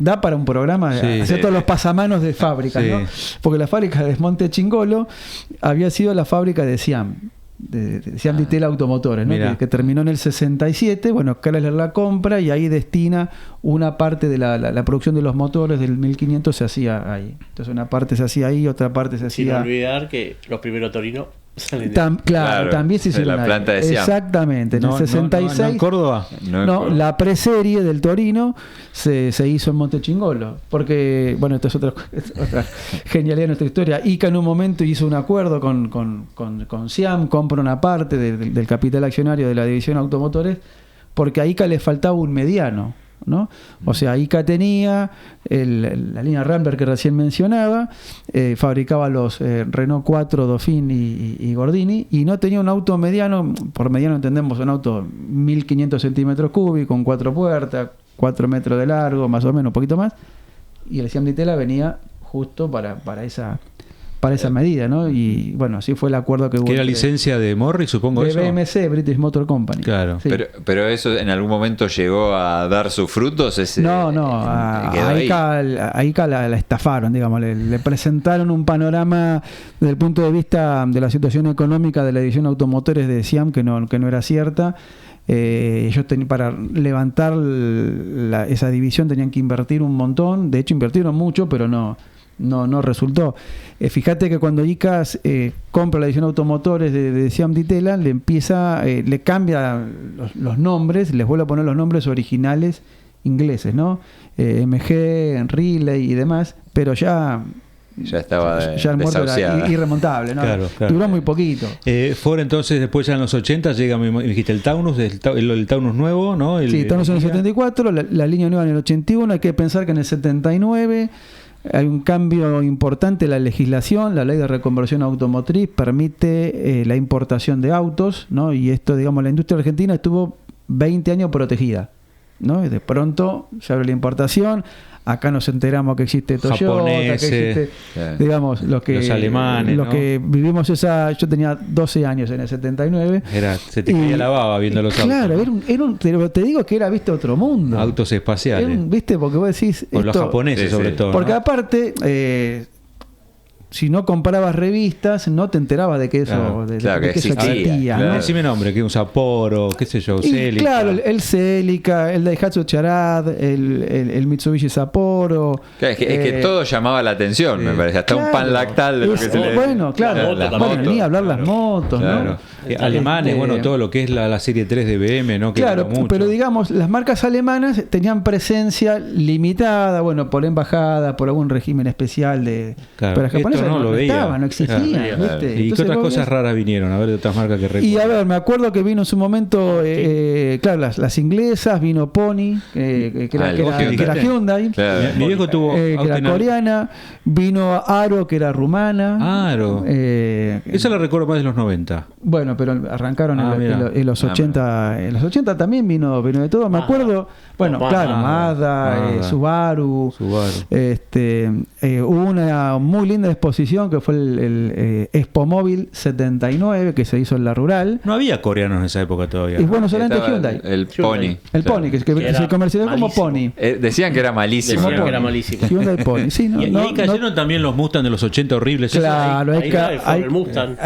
Da para un programa, Sí. hacer todos los pasamanos de fábrica, Sí. ¿no? Porque la fábrica de Monte Chingolo había sido la fábrica de Siam, de Siam Ditela Automotores, ¿no? Mira. Que terminó en el 67. Bueno, Chrysler la compra y ahí destina una parte de la producción de los motores del 1500 se hacía ahí. Entonces una parte se hacía ahí, otra parte se Sin hacía... olvidar que los primeros Torinos salen de Claro, Claro, también se de hicieron la ahí. planta de Siam. Exactamente, en no, el 66... no en Córdoba. No, la preserie del Torino se hizo en Montechingolo, porque, bueno, esto es otra genialidad de nuestra historia. ICA en un momento hizo un acuerdo con Siam, compra una parte del capital accionario de la división automotores, porque a ICA le faltaba un mediano, ¿no? O sea, ICA tenía la línea Rambler que recién mencionaba, fabricaba los Renault 4, Dauphine y Gordini, y no tenía un auto mediano. Por mediano entendemos un auto 1500 centímetros cúbicos, con 4 puertas, 4 metros de largo, más o menos, un poquito más, y el Siam Ditela venía justo para esa medida, ¿no? Y bueno, así fue el acuerdo que hubo Que era entre- licencia de Morris, supongo de eso. BMC, British Motor Company. Claro. Sí. Pero eso en algún momento llegó a dar sus frutos. No, quedó ahí. a ICA la estafaron, digamos, le presentaron un panorama desde el punto de vista de la situación económica de la división automotores de Siam que no era cierta. Ellos para levantar esa división tenían que invertir un montón, de hecho invirtieron mucho, pero no resultó. Fíjate que cuando ICA compra la división automotores de Siam Ditela, le cambia los nombres, les vuelve a poner los nombres originales ingleses, ¿no? MG, Riley y demás, pero ya estaba el muerto era desahuciada. irremontable, ¿no? Claro. Duró muy poquito. Ford entonces después ya en los 80 llega, me dijiste, el Taunus, el Taunus nuevo, ¿no? Sí, estamos en el 74, la línea nueva en el 81, hay que pensar que en el 79 hay un cambio importante en la legislación, la ley de reconversión automotriz permite la importación de autos, ¿no? Y esto, digamos, la industria argentina estuvo 20 años protegida, ¿no? Y de pronto se abre la importación. Acá nos enteramos que existe Toyota, Japoneses, que existe, digamos, los alemanes, los ¿no? que vivimos yo tenía 12 años en el 79. Se te caía la baba viendo los Claro, autos. pero te digo que era, viste, otro mundo. Autos espaciales. Viste, porque vos decís... Con los japoneses, sí, sobre sí. todo. Porque ¿no? aparte, si no comprabas revistas, no te enterabas de que eso, Claro, de claro, que que eso existía, existía, claro. ¿no? Decime nombre, que un Sapporo, qué sé yo, Y Celica. claro, el Celica, el Daihatsu Charad, el Mitsubishi Sapporo. Claro, es que todo llamaba la atención, me parece. Hasta un claro. pan lactal de lo que se le... Bueno, claro. La Bueno, moto, ni hablar las claro. motos, Claro. ¿no? Alemanes, bueno, todo lo que es la serie 3 de BM, ¿no? Que Claro, duró mucho. pero digamos, las marcas alemanas tenían presencia limitada, bueno, por embajada, por algún régimen especial de... Claro, pero las japonesas esto no lo veía. estaban, no existían, Claro. ¿viste? ¿Y qué Entonces otras vos cosas ves- raras vinieron? A ver, de otras marcas que recuerdo. Y a ver, me acuerdo que vino en su momento, claro, las inglesas, vino Pony, que era, el que era- Hyundai. que era Hyundai, Claro. Mi viejo tuvo que auto era en- coreana, vino Aro, que era rumana. Aro. Esa la recuerdo más de los 90. Bueno, pero arrancaron Ah, mira. en los 80. En los 80 también vino de todo. Me Mazda. acuerdo, bueno, Mazda. claro, Mazda, Mazda. Subaru. Subaru. Hubo una muy linda exposición exposición que fue el Expo Móvil 79 que se hizo en la Rural. No había coreanos en esa época todavía. Y bueno, solamente Estaba Hyundai. El Pony. El Pony, que se comercializó como Pony. Decían que era malísimo. Decían que era malísimo. Hyundai Pony. Sí, y ahí cayeron también los Mustang de los 80 horribles. Claro, Ahí fue el Mustang.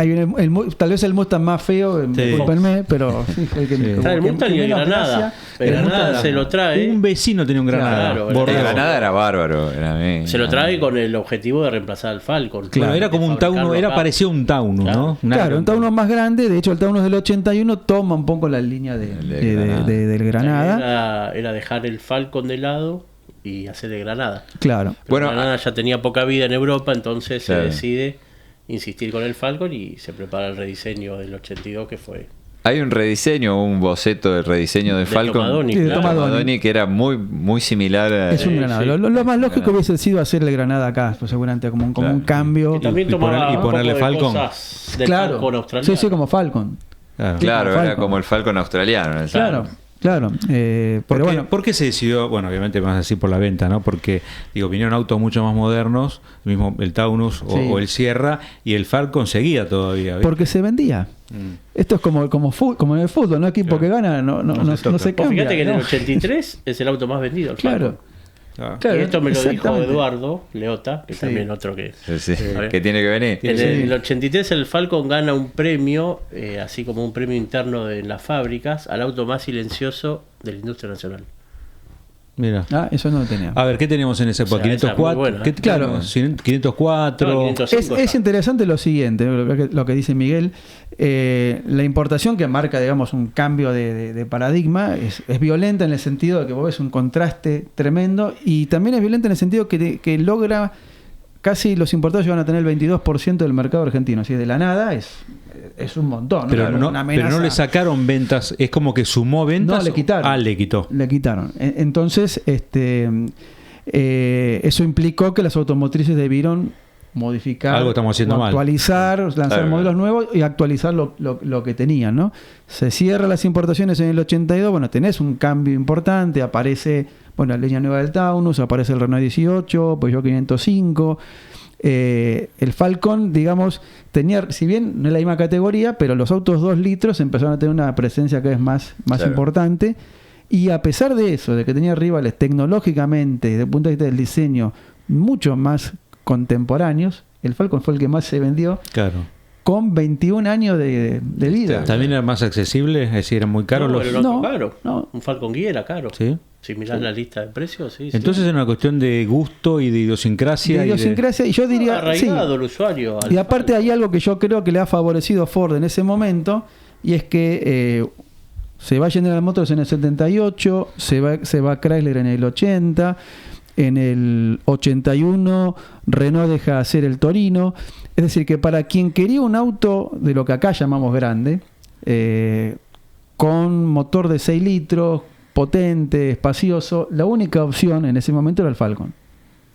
tal vez el Mustang más feo, discúlpenme, pero sí, el Mustang y el Granada. El Granada se lo trae. Un vecino tenía un Granada. Claro, El Granada era bárbaro. Se lo trae con el objetivo de reemplazar al Falcon. Claro, era como un Taunus, parecía un Taunus, ¿no? Claro, un Taunus más grande. De hecho, el Taunus del 81 toma un poco la línea del Granada. Era dejar el Falcon de lado y hacer el Granada. Claro. Pero bueno, Granada ya tenía poca vida en Europa, entonces claro, se decide insistir con el Falcon y se prepara el rediseño del 82 que fue... Hay un rediseño, un boceto de rediseño de Falcon Tomadoni, de Tomadoni, que era muy similar a... Es un Granada. sí. Lo más lógico hubiese sido hacer el Granada acá, pues seguramente como un cambio. Que también tomaba y ponerle un poco de Falcon. cosas del Claro. Falcon australiano. Sí, como Falcon. Claro, como era Falcon. como el Falcon australiano. Claro. Pero bueno. ¿Por qué se decidió? Bueno, obviamente más así por la venta, ¿no? Porque, vinieron autos mucho más modernos, mismo el Taunus o el Sierra, y el Falcon seguía todavía. ¿viste? Porque se vendía. Esto es como en el fútbol, ¿no? Equipo que gana no se cambia. Fíjate que en ¿no? el 83 es el auto más vendido, el Falcon. Claro. Y esto me lo dijo exactamente. Eduardo Leota, que también otro que... Que tiene que venir. En el 83 el Falcon gana un premio, así como un premio interno de las fábricas, al auto más silencioso de la industria nacional. Mira. Eso no lo tenía. A ver, ¿qué teníamos en esa época? O sea, esa es muy 504. buena, ¿Qué Claro. teníamos? 504. No, 505 Es interesante lo siguiente, lo que dice Miguel. La importación que marca, digamos, un cambio de paradigma es violenta en el sentido de que vos ves un contraste tremendo, y también es violenta en el sentido que logra casi los importados llegan a tener el 22% del mercado argentino. Así de la nada es un montón. Pero Una no amenaza. le sacaron ventas, es como que sumó ventas. No, le quitaron. Le quitó. Le quitaron. Entonces, eso implicó que las automotrices debieron modificar, Algo estamos haciendo mal. actualizar, lanzar modelos nuevos y actualizar lo que tenían, ¿no? Se cierran las importaciones en el 82, bueno, tenés un cambio importante, aparece, la línea nueva del Taunus, aparece el Renault 18, Peugeot 505. El Falcon, digamos, tenía, si bien no es la misma categoría, pero los autos 2 litros empezaron a tener una presencia cada vez más importante, y a pesar de eso, de que tenía rivales tecnológicamente, desde el punto de vista del diseño, mucho más contemporáneos, el Falcon fue el que más se vendió, con 21 años de vida. ¿También era más accesible? Es decir, eran muy caros los... No, caro. No. Un Falcon Guía era caro. ¿Sí? Si mirás la lista de precios, sí. Entonces es una cuestión de gusto y de idiosincrasia. Y yo diría... Arraigado el usuario. Y aparte hay algo que yo creo que le ha favorecido a Ford en ese momento, y es que se va General Motors en el 78, se va Chrysler en el 80, en el 81 Renault deja de hacer el Torino. Es decir, que para quien quería un auto de lo que acá llamamos grande, con motor de 6 litros, potente, espacioso, la única opción en ese momento era el Falcon.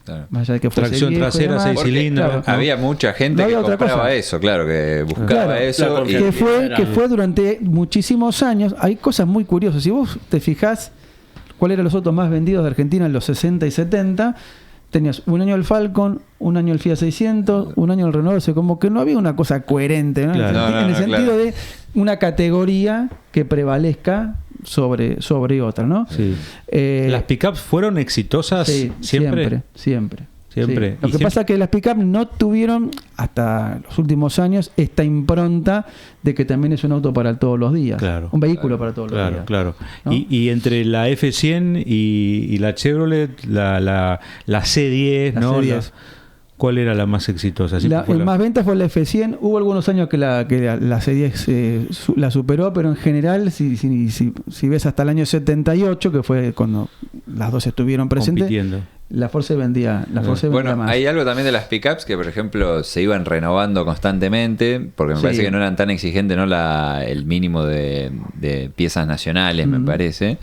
Claro. Más allá de que fuese Tracción viejo y trasera, demás. 6 cilindros. Claro, Había mucha gente No había que otra compraba cosa. eso, que buscaba Claro, eso. la Y, que fue durante muchísimos años. Hay cosas muy curiosas. Si vos te fijás cuáles eran los autos más vendidos de Argentina en los 60 y 70, tenías un año el Falcon, un año el Fiat 600, un año el Renault. O sea, como que no había una cosa coherente, ¿no? Claro. En el sentido de una categoría que prevalezca sobre otra, ¿no? Sí. ¿Las pickups fueron exitosas siempre? Siempre. Siempre. Sí. Lo Y que pasa es que las pickups no tuvieron hasta los últimos años esta impronta de que también es un auto para todos los días. Claro. Un vehículo para todos los días. Claro. ¿No? Y entre la F100 y la Chevrolet, la C10, La ¿no? C10. ¿Cuál era la más exitosa? El más ventas fue la F100. Hubo algunos años que la C10 la superó, pero en general, si ves hasta el año 78, que fue cuando las dos estuvieron presentes, compitiendo. la Ford se vendía, vendía más. Hay algo también de las pickups que, por ejemplo, se iban renovando constantemente, porque me parece que no eran tan exigentes, ¿no? El mínimo de piezas nacionales, me parece.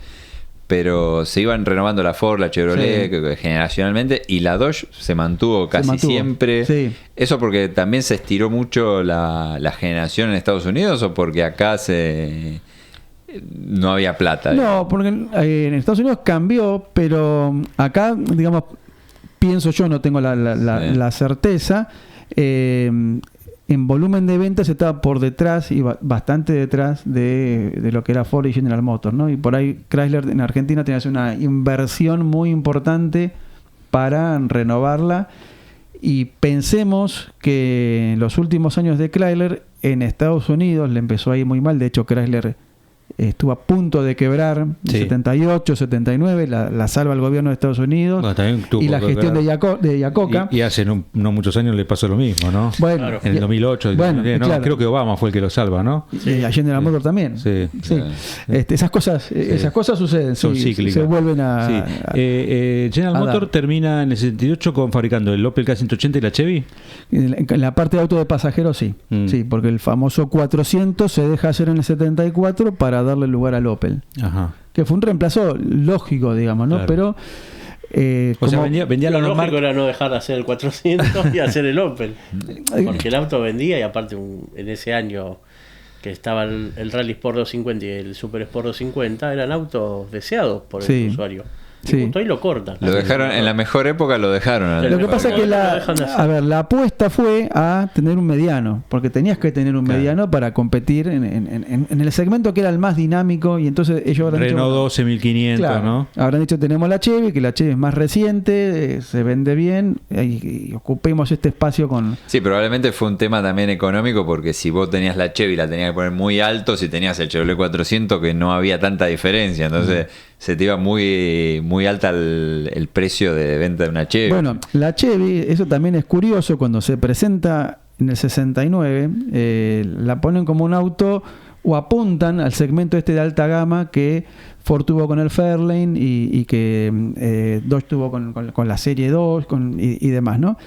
Pero se iban renovando la Ford, la Chevrolet, generacionalmente, y la Dodge se mantuvo casi siempre. Sí. ¿Eso porque también se estiró mucho la generación en Estados Unidos o porque acá no había plata? No, porque en Estados Unidos cambió, pero acá, digamos, pienso yo, no tengo la certeza, en volumen de ventas estaba por detrás y bastante detrás de lo que era Ford y General Motors, ¿no? Y por ahí Chrysler en Argentina tenía que hacer una inversión muy importante para renovarla. Y pensemos que en los últimos años de Chrysler en Estados Unidos le empezó a ir muy mal. De hecho, Chrysler estuvo a punto de quebrar en 78, 79, la salva el gobierno de Estados Unidos, y la gestión de Iacocca. Y hace no muchos años le pasó lo mismo, ¿no? Bueno, claro. En el 2008, bueno, claro. Creo que Obama fue el que lo salva, ¿no? Y a General Motors también. Sí. Esas cosas suceden, son cíclicas. Se vuelven a... General Motors termina en el 78 fabricando el Opel K180 y la Chevy. En la parte de auto de pasajeros sí, porque el famoso 400 se deja hacer en el 74 para darle lugar al Opel. Ajá. Que fue un reemplazo lógico, digamos, ¿no? Claro. Pero o sea, vendía lo la lógico era no dejar de hacer el 400 y hacer el Opel, porque el auto vendía, y aparte en ese año que estaba el Rally Sport 250 y el Super Sport 250 eran autos deseados por el usuario. Y justo ahí lo cortan. Lo dejaron, en la mejor época lo dejaron. Lo que pasa es que la apuesta fue a tener un mediano, porque tenías que tener un mediano para competir en el segmento que era el más dinámico, y entonces ellos habrán Renault 12 1500, ¿no? Habrán dicho, tenemos la Chevy, que la Chevy es más reciente, se vende bien, y ocupemos este espacio con... Sí, probablemente fue un tema también económico, porque si vos tenías la Chevy la tenías que poner muy alto, si tenías el Chevrolet 400 que no había tanta diferencia, entonces se te iba muy alta el precio de venta de una Chevy. Bueno, la Chevy, eso también es curioso, cuando se presenta en el 69, la ponen como un auto, o apuntan al segmento de alta gama que Ford tuvo con el Fairlane y que Dodge tuvo con la Serie 2 y demás, ¿no?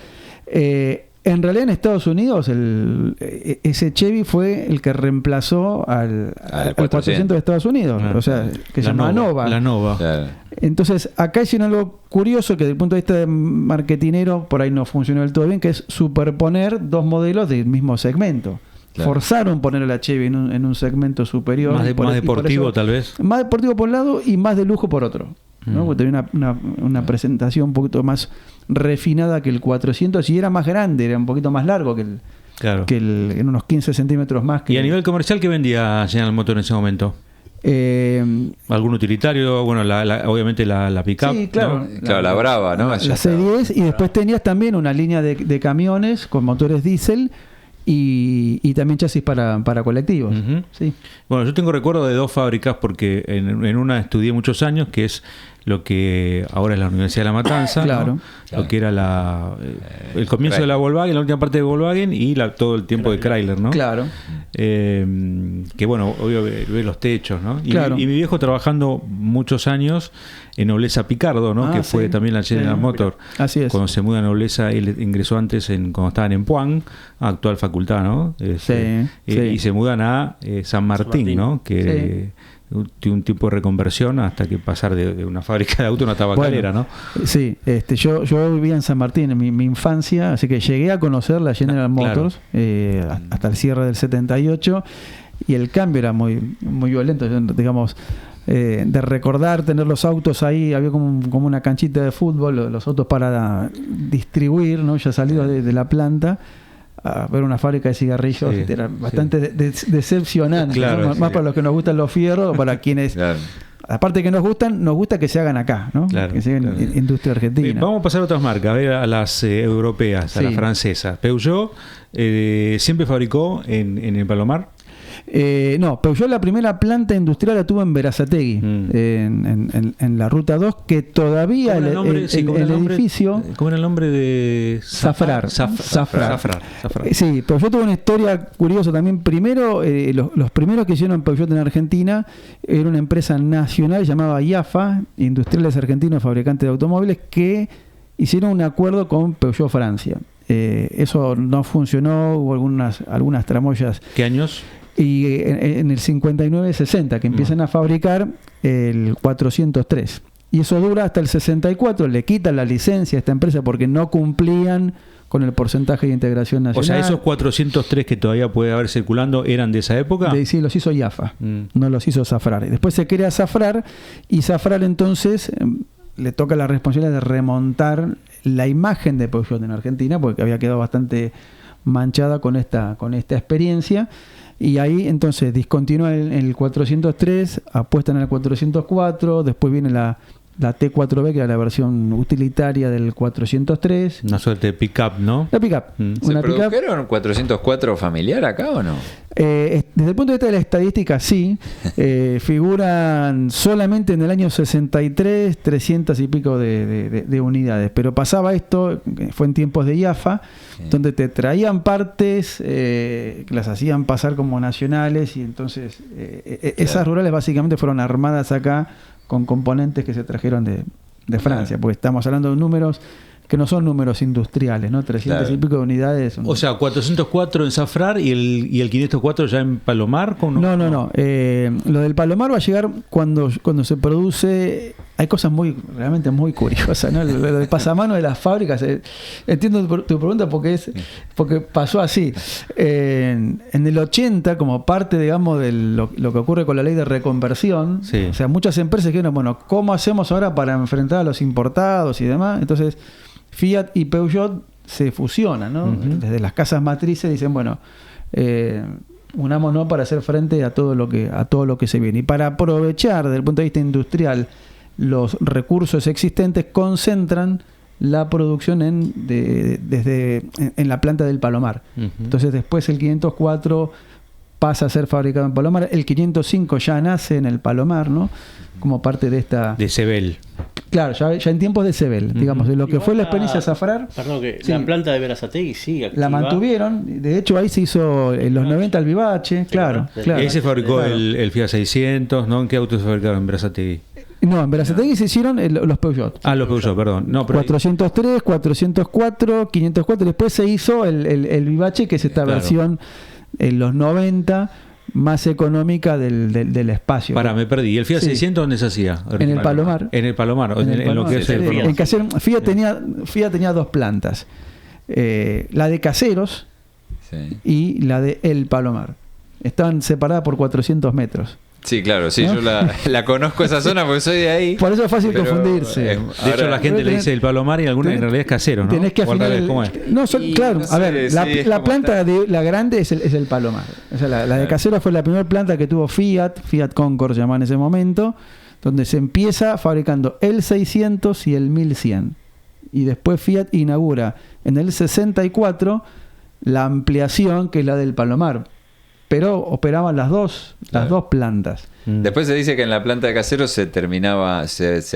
En realidad en Estados Unidos ese Chevy fue el que reemplazó al 400 de Estados Unidos, o sea, que se llama Nova. La Nova. Claro. Entonces acá hicieron algo curioso que desde el punto de vista de marketinero por ahí no funcionó del todo bien, que es superponer dos modelos del mismo segmento. Claro. Forzaron poner a la Chevy en un segmento superior. Más deportivo, tal vez. Más deportivo por un lado y más de lujo por otro, ¿no? Porque tenía una presentación un poquito más refinada que el 400, y era más grande, era un poquito más largo que en unos 15 centímetros más. ¿Y a nivel comercial qué vendía General Motors en ese momento? ¿Algún utilitario? Bueno, obviamente la pick-up. Sí, claro. ¿No? Claro, la Brava, ¿no? La Serie 10, y después tenías también una línea de camiones con motores diésel y también chasis para colectivos. Uh-huh. Sí. Bueno, yo tengo recuerdo de dos fábricas, porque en una estudié muchos años, que es lo que ahora es la Universidad de La Matanza, claro, ¿no? Lo que era el comienzo de la Volkswagen, la última parte de Volkswagen, y todo el tiempo de Chrysler, ¿no? Claro. Que bueno, obvio ve los techos, ¿no? Y, claro. y mi viejo trabajando muchos años en Nobleza Picardo, ¿no? Que fue también la General Motors. Así es. Cuando se muda a Nobleza, él ingresó antes cuando estaban en Puan, actual facultad, ¿no? Y se mudan a San Martín, ¿no? Que un tipo de reconversión hasta que pasar de una fábrica de auto a una tabacalera, ¿no? Sí, yo vivía en San Martín en mi infancia, así que llegué a conocer la General Motors hasta el cierre del 78, y el cambio era muy, muy violento, digamos, de recordar tener los autos ahí, había como una canchita de fútbol, los autos para distribuir, ¿no? Ya salidos de la planta, a ver una fábrica de cigarrillos, era bastante decepcionante, claro, ¿no? Más para los que nos gustan los fierros, para quienes aparte que nos gusta que se hagan acá, ¿no? Claro, que se hagan en industria argentina. Vamos a pasar a otras marcas, a ver a las europeas, a las francesas. Peugeot siempre fabricó en el Palomar. No, Peugeot la primera planta industrial la tuvo en Berazategui, en la Ruta 2, que todavía el edificio... ¿Cómo era el nombre de...? Safrar. Sí, Peugeot tuvo una historia curiosa también. Primero, los primeros que hicieron Peugeot en Argentina era una empresa nacional llamada IAFA, Industriales Argentinos Fabricantes de Automóviles, que hicieron un acuerdo con Peugeot Francia. Eso no funcionó, hubo algunas tramoyas. ¿Qué años? Y en el 59-60 que empiezan a fabricar el 403, y eso dura hasta el 64, le quitan la licencia a esta empresa porque no cumplían con el porcentaje de integración nacional. O sea, esos 403 que todavía puede haber circulando, ¿eran de esa época? Sí, los hizo IAFA, no los hizo Safrar. Después se crea Safrar, y Safrar entonces le toca la responsabilidad de remontar la imagen de Peugeot en Argentina, porque había quedado bastante manchada con esta experiencia. Y ahí entonces discontinúa el 403, apuestan al 404, después viene la T4B, que era la versión utilitaria del 403. Una suerte de pick-up, ¿no? La pick-up. ¿Se produjeron 404 familiar acá o no? Desde el punto de vista de la estadística, sí. Figuran solamente en el año 63 300 y pico de unidades. Pero pasaba esto, fue en tiempos de IAFA, donde te traían partes que las hacían pasar como nacionales, y entonces esas rurales básicamente fueron armadas acá con componentes que se trajeron de Francia, porque estamos hablando de números que no son números industriales, ¿no? 300 y pico de unidades. O sea, 404 en Zafrar y el 504 ya en Palomar. No. Lo del Palomar va a llegar cuando se produce. Hay cosas realmente muy curiosas, ¿no? Lo de pasamano de las fábricas. Entiendo tu pregunta porque pasó así. En el 80, como parte, digamos, de lo que ocurre con la ley de reconversión, sí. O sea, muchas empresas dijeron, bueno, ¿cómo hacemos ahora para enfrentar a los importados y demás? Entonces, Fiat y Peugeot se fusionan, ¿no? Desde las casas matrices dicen, bueno, unámonos para hacer frente a todo lo que se viene. Y para aprovechar desde el punto de vista industrial los recursos existentes, concentran la producción en la planta del Palomar. Entonces después el 504 pasa a ser fabricado en Palomar, el 505 ya nace en el Palomar, ¿no? Como parte de esta... De Sebel. Claro, ya en tiempos de Sebel, digamos, de lo que fue la experiencia Zafrar. Perdón, que sí, la planta de Berazategui sigue activa. La mantuvieron, de hecho ahí se hizo en los 90 el Vivace, claro. Y ahí se fabricó el Fiat 600, ¿no? ¿En qué autos se fabricaron en Berazategui? No, en Berazategui se hicieron los Peugeot. Los Peugeot, perdón. No, pero 403, 404, 504, después se hizo el Vivace, que es esta versión en los 90, más económica del espacio. Me perdí. ¿Y el Fiat 600 dónde se hacía? En el Palomar. En el Palomar, en lo que es el Palomar. Fiat tenía dos plantas. La de Caseros y la de El Palomar. Estaban separadas por 400 metros. Sí, claro, sí, ¿no? Yo la conozco esa zona porque soy de ahí. Por eso es fácil confundirse. De hecho, la gente le dice el Palomar y alguna en realidad es Casero, ¿no? Tenés que afinar claro, a ver, la planta la grande es el Palomar. O sea, la de Casero fue la primera planta que tuvo Fiat Concord llamada en ese momento, donde se empieza fabricando el 600 y el 1100. Y después Fiat inaugura en el 64 la ampliación, que es la del Palomar. Pero operaban las dos plantas. Después se dice que en la planta de Caseros se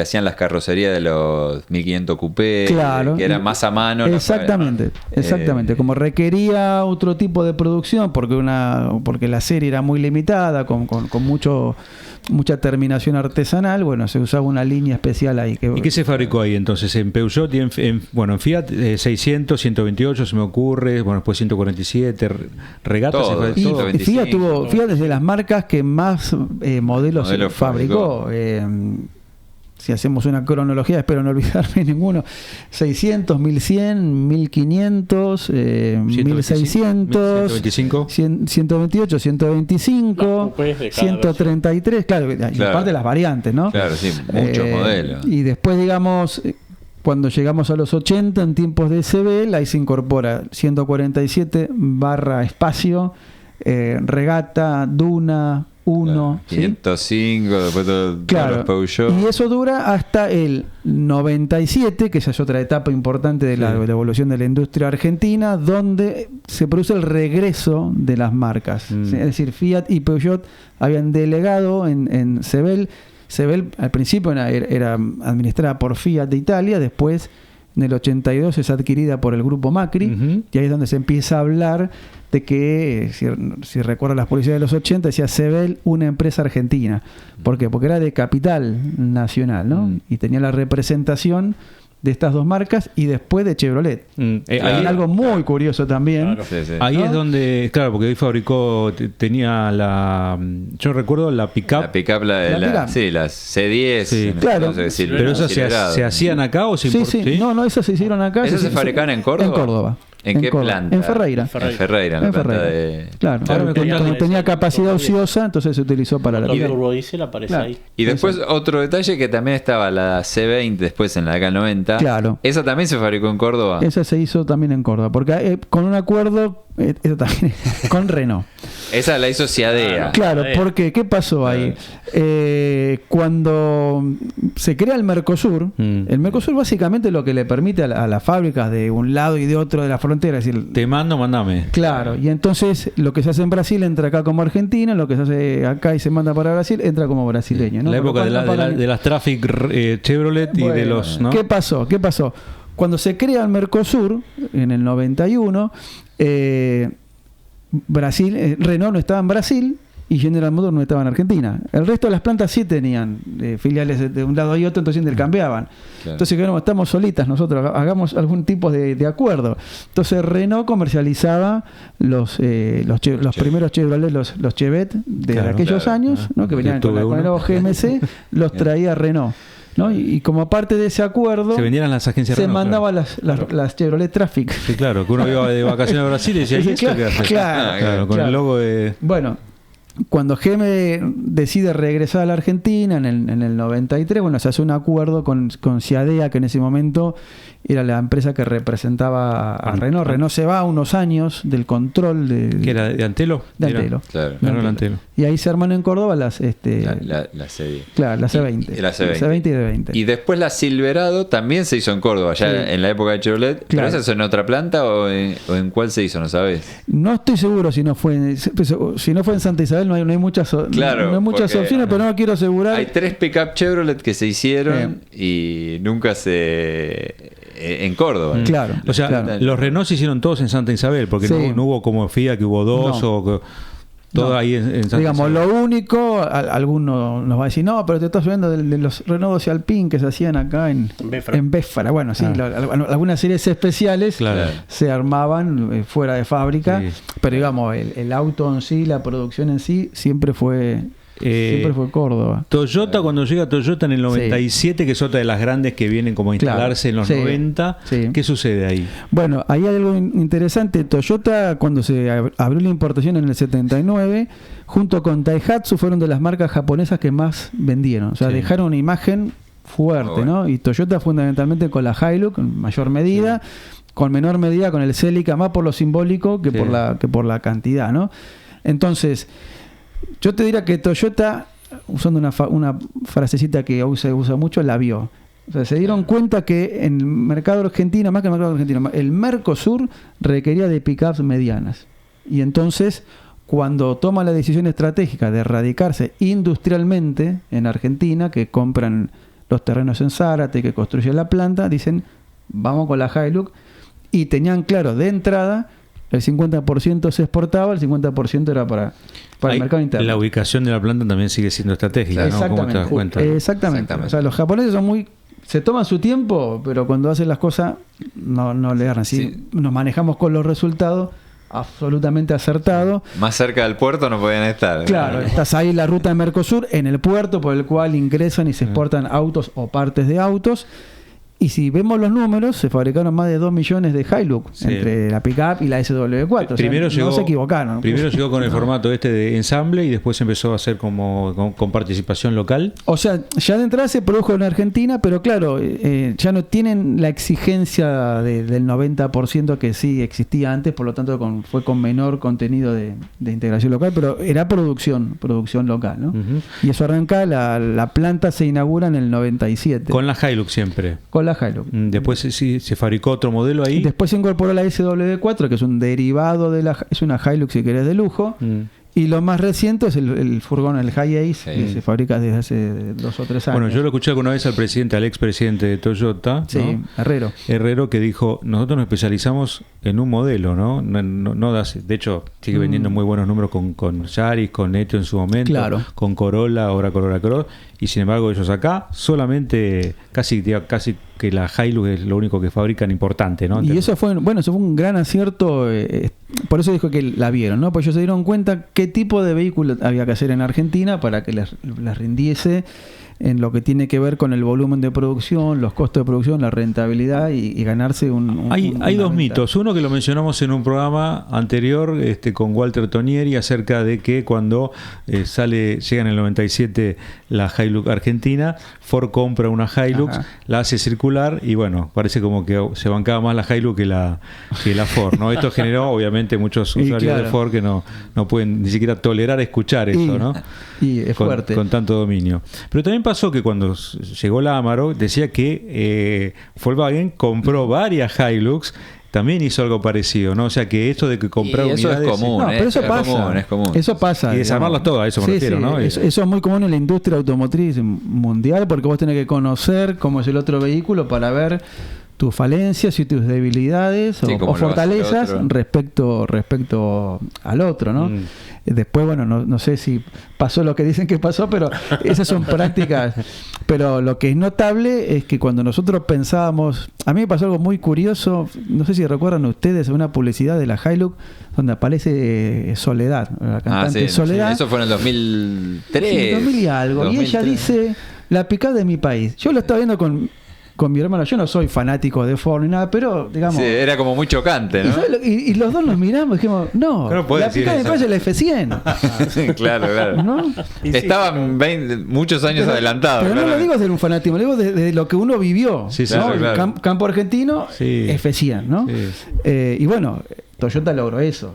hacían las carrocerías de los 1500 coupé, claro, que era más a mano. Exactamente. Como requería otro tipo de producción, porque la serie era muy limitada, con mucha terminación artesanal, bueno, se usaba una línea especial ahí. ¿Y qué se fabricó ahí entonces? En Peugeot y en Fiat 600, 128 se me ocurre, bueno, después 147, Regata todo, se fabricó. Y Fiat desde las marcas que más modelos fabricó. Si hacemos una cronología, espero no olvidarme ninguno, 600, 1100, 1500, 1600, 128, 125, 133, claro, y aparte las variantes, ¿no? Claro, sí, muchos modelos. Y después, digamos, cuando llegamos a los 80, en tiempos de Sebel, ahí se incorpora 147 / espacio, Regata, Duna, 1, 505, después todos los Peugeot. Y eso dura hasta el 97, que esa es otra etapa importante de la evolución de la industria argentina, donde se produce el regreso de las marcas. Es decir, Fiat y Peugeot habían delegado en Sebel. Sebel al principio era administrada por Fiat de Italia, después en el 82 es adquirida por el grupo Macri, y ahí es donde se empieza a hablar de que, si recuerdan las publicidades de los 80, decía Sebel, una empresa argentina. ¿Por qué? Porque era de capital nacional, ¿no? Y tenía la representación de estas dos marcas y después de Chevrolet. Hay algo muy curioso también. Claro, ahí es donde, claro, porque ahí fabricó, tenía yo recuerdo la pick-up. La pick-up, las C10. Sí, claro. Pero esas se hacían acá o se importaban. Sí. No, esas se hicieron acá. ¿Esas se fabricaban en Córdoba? En Córdoba. ¿En qué planta? En Ferreira. En Ferreira, en la planta de... Claro, Claro, como tenía capacidad ociosa, entonces se utilizó para la... El turbodiesel aparece Claro. ahí. Y después otro detalle que también estaba la C20 después en la década del 90. Claro. Esa también se fabricó en Córdoba. Esa se hizo también en Córdoba, porque con un acuerdo, eso también, con Renault. Esa la hizo Ciadea. Claro, porque ¿qué pasó ahí? Cuando se crea el Mercosur, el Mercosur básicamente lo que le permite a las fábricas de un lado y de otro de la frontera, es decir, Te mando, mandame. claro, y entonces lo que se hace en Brasil entra acá como Argentina, lo que se hace acá y se manda para Brasil entra como brasileño, ¿no? La Por lo época cual de las Traffic Chevrolet y de Bueno, los... ¿no? ¿Qué pasó? Cuando se crea el Mercosur, en el 91, Renault no estaba en Brasil y General Motors no estaba en Argentina. El resto de las plantas sí tenían filiales de un lado y otro, entonces intercambiaban. Claro. Entonces, bueno, estamos solitas nosotros, hagamos algún tipo de acuerdo. Entonces Renault comercializaba los primeros Chevrolet, los Chevette de Claro, aquellos claro. años, ¿no? Que venían Yo con tuve el nuevo GMC, los traía Renault. ¿No? Y como parte de ese acuerdo Se vendían las agencias se Renault, mandaban las Chevrolet Traffic. Sí, claro, que uno iba de vacaciones a Brasil y decía, ¿y esto qué hace? Claro, Con claro. el logo de... Bueno, cuando GM decide regresar a la Argentina en el 93, bueno, se hace un acuerdo con Ciadea, que en ese momento era la empresa que representaba a Renault. Renault se va unos años del control ¿Qué era? ¿De Antelo? de Era. Antelo. Claro. Ganó el Antelo. Y ahí se arman en Córdoba la La C10. claro, la C20. Y la C20. C20 y D20. Y después la Silverado también se hizo en Córdoba, ya Sí. en la época de Chevrolet. ¿Pero Claro. esa es en otra planta o en cuál se hizo? ¿No sabes? No estoy seguro si no fue en Santa Isabel, no hay muchas, Claro, no hay muchas porque opciones, pero no quiero asegurar. Hay 3 pick-up Chevrolet que se hicieron y nunca en Córdoba. Claro. O sea, claro. los Renault se hicieron todos en Santa Isabel, porque Sí. no hubo como FIA que hubo dos No. o todo No. ahí en Santa Digamos, Isabel. lo único, alguno nos va a decir, no, pero te estás hablando de los Renault 12 Alpine que se hacían acá en Béfara. Bueno, sí, algunas series especiales Claro. se armaban fuera de fábrica, Sí. pero digamos, el auto en sí, la producción en sí, siempre fue Córdoba. Toyota, cuando llega Toyota en el 97, que es otra de las grandes que vienen como a instalarse en los sí, 90, sí. ¿qué sucede ahí? Bueno, ahí hay algo interesante. Toyota, cuando se abrió la importación en el 79, junto con Daihatsu, fueron de las marcas japonesas que más vendieron. O sea, Sí. dejaron una imagen fuerte, Bueno. ¿no? Y Toyota fundamentalmente con la Hilux, en mayor medida, con menor medida con el Celica, más por lo simbólico que Sí. por la cantidad, ¿no? Entonces, yo te diría que Toyota, usando una frasecita que hoy se usa mucho, la vio. O sea, se dieron cuenta que en el mercado argentino, más que en el mercado argentino, el Mercosur requería de pickups medianas. Y entonces, cuando toma la decisión estratégica de radicarse industrialmente en Argentina, que compran los terrenos en Zárate, que construyen la planta, dicen, vamos con la Hilux. Y tenían claro de entrada, el 50% se exportaba, el 50% era para el mercado interno. La ubicación de la planta también sigue siendo estratégica, ¿no? ¿Cómo te das cuenta? Exactamente. O sea, los japoneses son muy... Se toman su tiempo, pero cuando hacen las cosas no le agarran. Si Sí. nos manejamos con los resultados, absolutamente acertado. Más cerca del puerto no podían estar. Claro, estás ahí en la ruta de Mercosur, en el puerto por el cual ingresan y se exportan autos o partes de autos. Y si vemos los números, se fabricaron más de 2 millones de Hilux Sí. entre la pickup y la SW4. O sea, Primero no se equivocaron. Primero llegó con el formato de ensamble y después empezó a hacer como con participación local. O sea, ya de entrada se produjo en Argentina, pero claro, ya no tienen la exigencia del 90% que sí existía antes, por lo tanto fue con menor contenido de integración local, pero era producción local, ¿no? Ujú. Y eso arranca, la planta se inaugura en el 97. Con la Hilux siempre. Con la Hilux. Después sí, se fabricó otro modelo ahí. Después se incorporó la SW4, que es un derivado es una Hilux, si querés, de lujo. Y lo más reciente es el furgón, el Hi-Ace, que se fabrica desde hace 2 o 3 años. Bueno, yo lo escuché alguna vez al expresidente de Toyota, Sí, ¿no? Herrero. Que dijo, nosotros nos especializamos en un modelo, ¿no? De hecho, sigue vendiendo muy buenos números con Yaris, con Etio en su momento, Claro. con Corolla, ahora Corolla Cross, y sin embargo ellos acá solamente casi que la Hilux es lo único que fabrican importante, ¿no? Y eso fue un gran acierto, por eso dijo que la vieron, ¿no? Pues ellos se dieron cuenta qué tipo de vehículo había que hacer en Argentina para que les rindiese en lo que tiene que ver con el volumen de producción, los costos de producción, la rentabilidad y ganarse Hay dos mitos. Uno que lo mencionamos en un programa anterior con Walter Tonieri acerca de que cuando llega en el 97 la Hilux Argentina, Ford compra una Hilux, la hace circular y bueno, parece como que se bancaba más la Hilux que la Ford, ¿no? Esto generó obviamente muchos usuarios de Ford que no pueden ni siquiera tolerar escuchar eso, ¿no? Y es fuerte. Con tanto dominio. Pero también pasó que cuando llegó la Amarok, decía que Volkswagen compró varias Hilux, también hizo algo parecido, ¿no? O sea que esto de que comprar unidades... Eso es común, no, pero eso pasa. Es común. Eso pasa. Y desarmarlas todas, a eso me refiero, ¿no? Eso es muy común en la industria automotriz mundial, porque vos tenés que conocer cómo es el otro vehículo para ver tus falencias y tus debilidades o fortalezas respecto al otro, ¿no? Después, bueno, no sé si pasó lo que dicen que pasó, pero esas son prácticas. Pero lo que es notable es que cuando nosotros pensábamos... A mí me pasó algo muy curioso, no sé si recuerdan ustedes una publicidad de la Hilux donde aparece Soledad, la cantante Soledad. Sí, eso fue en el 2003. Sí, 2000 y algo. 2003. Y ella dice, la picada de mi país. Yo lo estaba viendo con mi hermano. Yo no soy fanático de Ford ni nada, pero digamos... Sí, era como muy chocante, ¿no? Y los dos nos miramos y dijimos, no la picada de mi país es la F100. Sí, claro. ¿No? Estaban muchos años adelantados. Pero no lo digo de un fanatismo, lo digo de lo que uno vivió. Sí, ¿no? claro. Campo argentino, F100, ¿no? Sí. Y bueno, Toyota logró eso.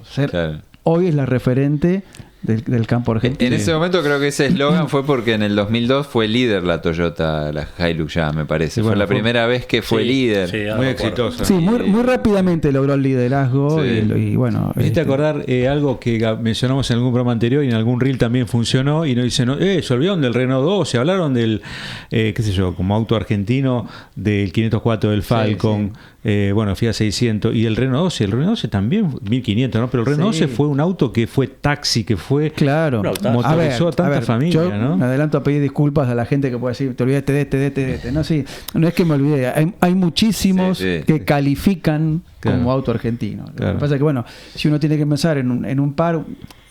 Hoy es la referente del campo argentino. En ese momento creo que ese eslogan fue porque en el 2002 fue líder la Toyota, la Hilux ya me parece. Sí, fue la primera vez que fue líder. Sí, muy exitosa. Sí, muy rápidamente logró el liderazgo. Y bueno. Me hiciste acordar algo que mencionamos en algún programa anterior y en algún reel también funcionó y nos dicen, se olvidaron del Renault 12, hablaron del, qué sé yo, como auto argentino, del 504 del Falcon. Bueno, Fiat 600 y el Renault 12. El Renault 12 también 1500, ¿no? Pero el Renault 12 fue un auto que fue taxi, que fue motorizó a tanta familia, yo ¿no? Me adelanto a pedir disculpas a la gente que puede decir, te olvidaste de este. No, sí, no es que me olvidé. Hay muchísimos que califican como auto argentino. Lo que pasa es que, bueno, si uno tiene que pensar en un par,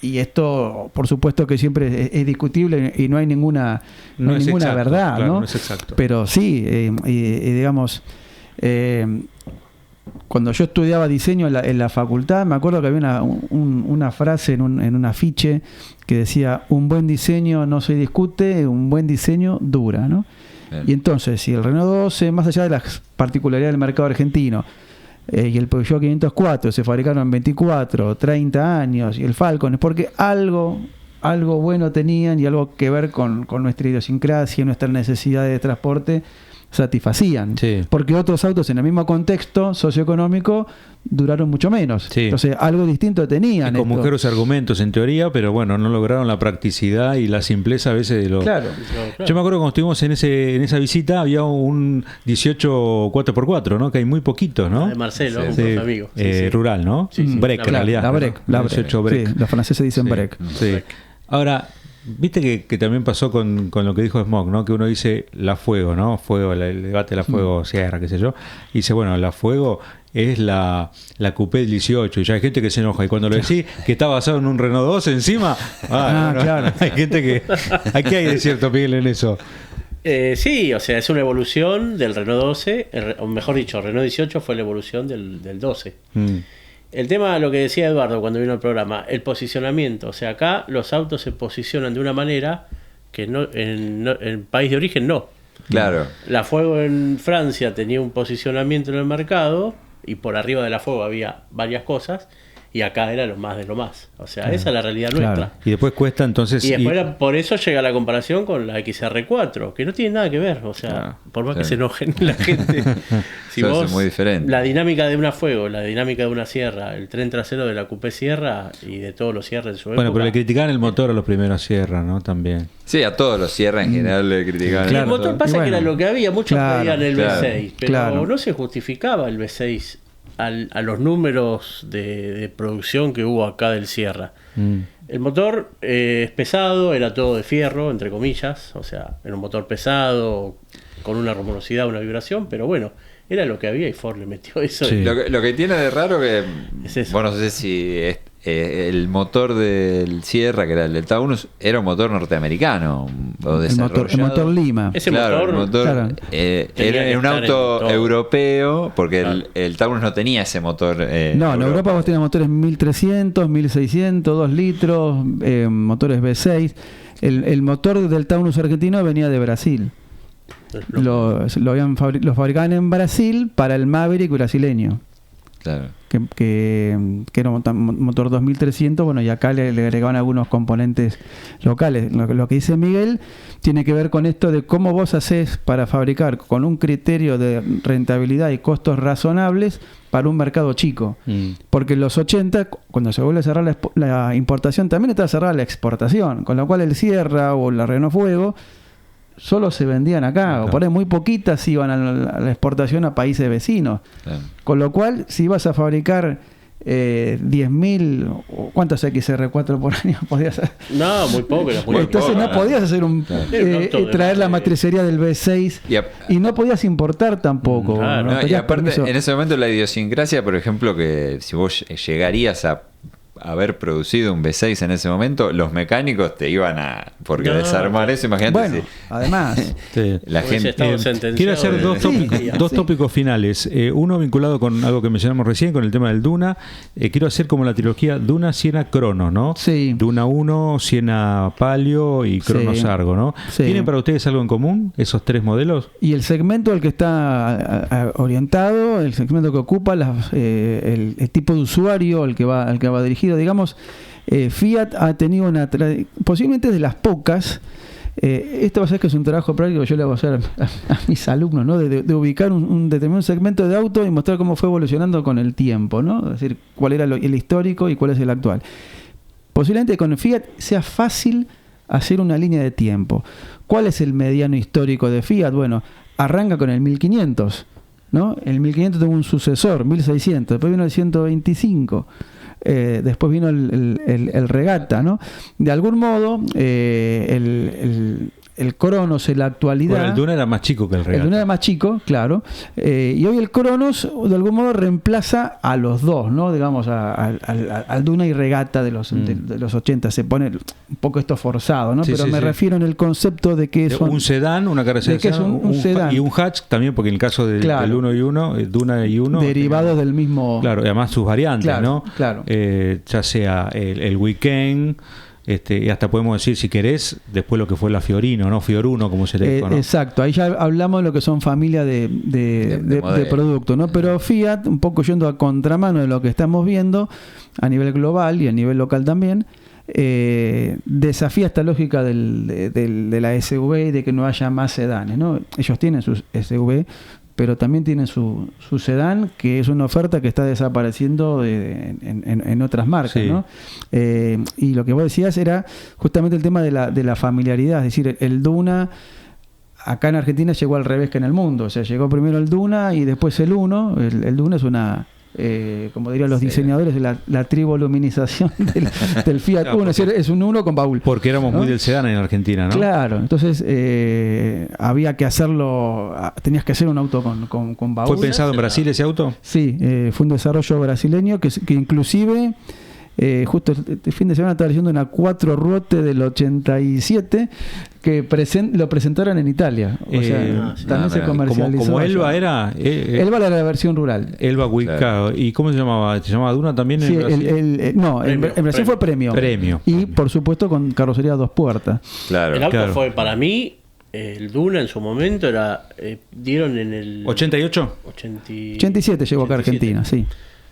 y esto, por supuesto que siempre es discutible y no hay ninguna exacto, verdad, claro, ¿no? No es exacto. Pero sí, digamos... cuando yo estudiaba diseño en la facultad, me acuerdo que había una frase en un afiche que decía, un buen diseño no se discute, un buen diseño dura, ¿no? Bien. Y entonces, si el Renault 12, más allá de las particularidades del mercado argentino, y el Peugeot 504 se fabricaron en 24, 30 años, y el Falcon, es porque algo bueno tenían y algo que ver con nuestra idiosincrasia, nuestra necesidad de transporte, satisfacían, porque otros autos en el mismo contexto socioeconómico duraron mucho menos. Entonces algo distinto tenían. Con mujeres argumentos en teoría, pero bueno, no lograron la practicidad y la simpleza a veces de lo... Claro. Yo me acuerdo cuando estuvimos en esa visita había un 18 4x4, ¿no? Que hay muy poquitos, ¿no? De Marcelo, un amigo. Rural, ¿no? Break, en realidad. La Break. 18 Break. Sí, los franceses dicen Break. Sí. Ahora, viste que también pasó con lo que dijo Smog, ¿no? Que uno dice la Fuego, ¿no? Fuego, el debate de la Fuego Sierra, qué sé yo. Y dice, bueno, la Fuego es la Coupé 18. Y ya hay gente que se enoja. Y cuando lo decís que está basado en un Renault 12 encima, claro. Hay gente que... Aquí hay de cierto, Miguel, en eso. Sí, o sea, es una evolución del Renault 12, o mejor dicho, Renault 18 fue la evolución del 12. El tema, lo que decía Eduardo cuando vino al programa, el posicionamiento. O sea, acá los autos se posicionan de una manera que en el país de origen no. Claro. La Fuego en Francia tenía un posicionamiento en el mercado y por arriba de la Fuego había varias cosas y acá era lo más de lo más. O sea, esa es la realidad nuestra. Y después cuesta entonces... Y después por eso llega la comparación con la XR4, que no tiene nada que ver. O sea, por más que se enojen la gente. Si vos, es muy diferente. La dinámica de una Fuego, la dinámica de una Sierra, el tren trasero de la Coupé Sierra y de todos los Sierra de su época. Bueno, pero le criticaban el motor a los primeros Sierra, ¿no? También. Sí, a todos los Sierra en general le criticaban. El motor pasa que era lo que había, muchos pedían el V6, pero no se justificaba el V6 a los números de producción que hubo acá del Sierra. El motor es pesado, era todo de fierro, entre comillas, o sea, era un motor pesado, con una rumorosidad, una vibración, pero bueno, era lo que había y Ford le metió eso. Lo que tiene de raro que, bueno, no sé si el motor del Sierra, que era el del Taunus, era un motor norteamericano. O el motor Lima. Ese claro, motor, claro. Era un auto europeo, porque el Taunus no tenía ese motor. No, en Europa vos tenías motores 1300, 1600, 2 litros, motores V6. El motor del Taunus argentino venía de Brasil. Lo fabricaban en Brasil para el Maverick brasileño. Claro. Que era un motor 2300, bueno, y acá le agregaban algunos componentes locales. Lo que dice Miguel tiene que ver con esto de cómo vos haces para fabricar con un criterio de rentabilidad y costos razonables para un mercado chico. Porque en los 80, cuando se vuelve a cerrar la importación, también estaba cerrada la exportación, con lo cual el Sierra o la Renault Fuego solo se vendían acá, claro. O por ahí muy poquitas iban a la exportación a países vecinos. Claro. Con lo cual, si ibas a fabricar 10.000, ¿cuántos XR4 por año podías hacer? No, muy poco. Entonces no podías hacer traer la matricería del V6 y no podías importar tampoco. Claro. No, y aparte, en ese momento la idiosincrasia, por ejemplo, que si vos llegarías a haber producido un V6 en ese momento, los mecánicos te iban a... Porque desarmar eso, imagínate. Bueno, además... Sí. La gente... Quiero hacer dos tópicos finales. Uno vinculado con algo que mencionamos recién, con el tema del Duna. Quiero hacer como la trilogía Duna, Siena, Cronos, ¿no? Sí. Duna 1, Siena Palio y Cronos Argo, ¿no? Sí. ¿Tienen para ustedes algo en común, esos tres modelos? Y el segmento al que está orientado, el segmento que ocupa, el tipo de usuario al que va dirigido, digamos, Fiat ha tenido posiblemente de las pocas, esto va a ser que es un trabajo práctico que yo le voy a hacer a mis alumnos, ¿no? De ubicar un determinado segmento de auto y mostrar cómo fue evolucionando con el tiempo, ¿no? Es decir, cuál era el histórico y cuál es el actual. Posiblemente con Fiat sea fácil hacer una línea de tiempo. ¿Cuál es el mediano histórico de Fiat? Bueno, arranca con el 1500, ¿no? El 1500 tuvo un sucesor, 1600, después vino el 125. Después vino el Regata, ¿no? De algún modo, el Cronos en la actualidad... Bueno, el Duna era más chico que el Regata. El Duna era más chico, claro. Y hoy el Cronos, de algún modo, reemplaza a los dos, ¿no? Digamos, al Duna y Regata de los 80. Se pone un poco esto forzado, ¿no? Sí, pero sí, me refiero en el concepto de que es un sedán, una carrocería de que es un sedán. Y un hatch también, porque en el caso del 1 y 1, Duna y 1... Derivados del mismo... Claro, y además sus variantes, claro, ¿no? Claro. Ya sea el Weekend... y hasta podemos decir, si querés, después lo que fue la Fiorino, ¿no? Fioruno, como se le dijo, ¿no? Exacto, ahí ya hablamos de lo que son familias de productos, ¿no? Pero Fiat, un poco yendo a contramano de lo que estamos viendo a nivel global y a nivel local también, desafía esta lógica de la SUV y de que no haya más sedanes, ¿no? Ellos tienen sus SUV, pero también tienen su sedán, que es una oferta que está desapareciendo en otras marcas, sí. ¿No? Y lo que vos decías era justamente el tema de la familiaridad, es decir, el Duna acá en Argentina llegó al revés que en el mundo, o sea, llegó primero el Duna y después el Uno. El Duna es una... como dirían los diseñadores, la trivoluminización del Fiat claro, Uno, es un Uno con baúl. Porque éramos muy del sedán en Argentina, ¿no? Claro, entonces había que hacerlo, tenías que hacer un auto con baúl. ¿Fue pensado en Brasil ese auto? Sí, fue un desarrollo brasileño que inclusive... justo este fin de semana estaba leyendo una 4 Rote del 87 que lo presentaron en Italia. O sea, también se comercializó. Como Elba era. Elba era la versión rural. Elba Wicca. Claro. ¿Y cómo se llamaba? ¿Se llamaba Duna también en Brasil? No, en Brasil fue Premio. Y por supuesto con carrocería 2 puertas. Claro. El auto fue para mí. El Duna en su momento dieron en el... ¿88? 87 llegó acá a Argentina, sí.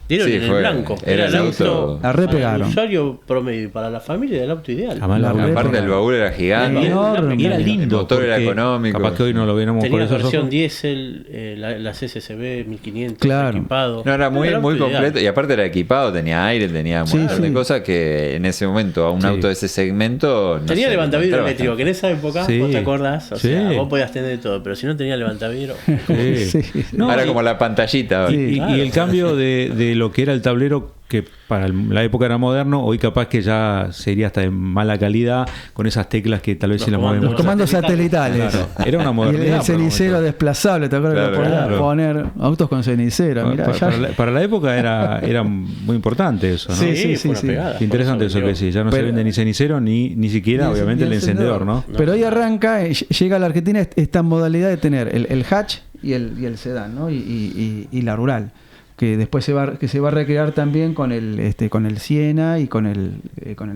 Dieron en el blanco. Era el auto. La repegaron. Para el usuario promedio, para la familia, el auto ideal. Aparte, el baúl era gigante. Enorme. Era lindo. El motor era económico. Capaz que hoy no lo viéramos por eso. Tenía versión diésel, la CCCB 1500 claro. equipado. No, era muy completo. Y aparte era equipado, tenía aire, tenía un montón de cosas que en ese momento a un auto de ese segmento... No tenía levantavidrio eléctrico, que en esa época, vos te acordás, o sea, vos podías tener todo, pero si no tenía levantavidrio... Era como la pantallita. Y el cambio de lo que era el tablero, que para la época era moderno, hoy capaz que ya sería hasta de mala calidad, con esas teclas que tal vez si las mueven Los mucho. comandos satelitales. Claro, era una Y modernidad. el cenicero desplazable, ¿te acuerdas? Claro, que podías claro. poner autos con cenicero. Mirá, ya- Para la época era muy importante eso, ¿no? Sí, fue una sí. pegada, Qué interesante por eso que vendió. decís. Ya no se Pero- vende ni cenicero ni siquiera, Ni- obviamente, ni el encendedor, ¿no? Pero ahí arranca, llega a la Argentina esta modalidad de tener el hatch y el sedán, ¿no? Y la rural, que después se va a recrear también con el Siena y con el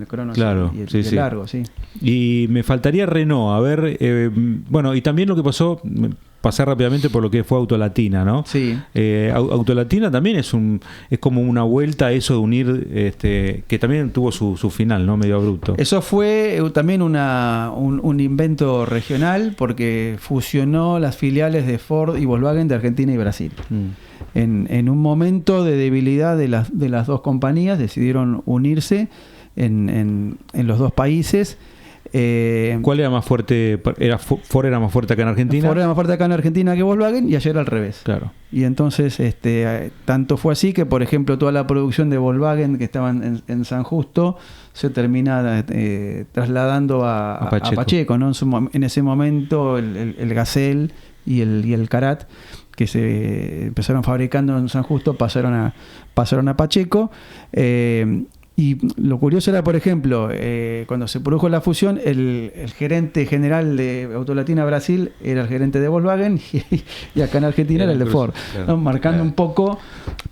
Cronos, Claro, y el, sí, y el sí. largo, sí. Y me faltaría Renault, a ver, bueno, y también lo que pasó, pasar rápidamente por lo que fue Autolatina, ¿no? Sí. Autolatina también es como una vuelta a eso de unir, que también tuvo su final, ¿no? Medio abrupto. Eso fue también un invento regional porque fusionó las filiales de Ford y Volkswagen de Argentina y Brasil. En un momento de debilidad de las dos compañías decidieron unirse en los dos países. ¿Cuál era más fuerte? Ford era más fuerte acá en Argentina. Ford era más fuerte acá en Argentina que Volkswagen y ayer al revés. Claro. Y entonces tanto fue así que, por ejemplo, toda la producción de Volkswagen que estaban en San Justo se termina trasladando a Pacheco, ¿no? En ese momento el Gazelle y el Karat, que se empezaron fabricando en San Justo, pasaron a Pacheco. Y lo curioso era, por ejemplo, cuando se produjo la fusión, el gerente general de Autolatina Brasil era el gerente de Volkswagen y acá en Argentina era el de Ford, claro. ¿no? Marcando un poco,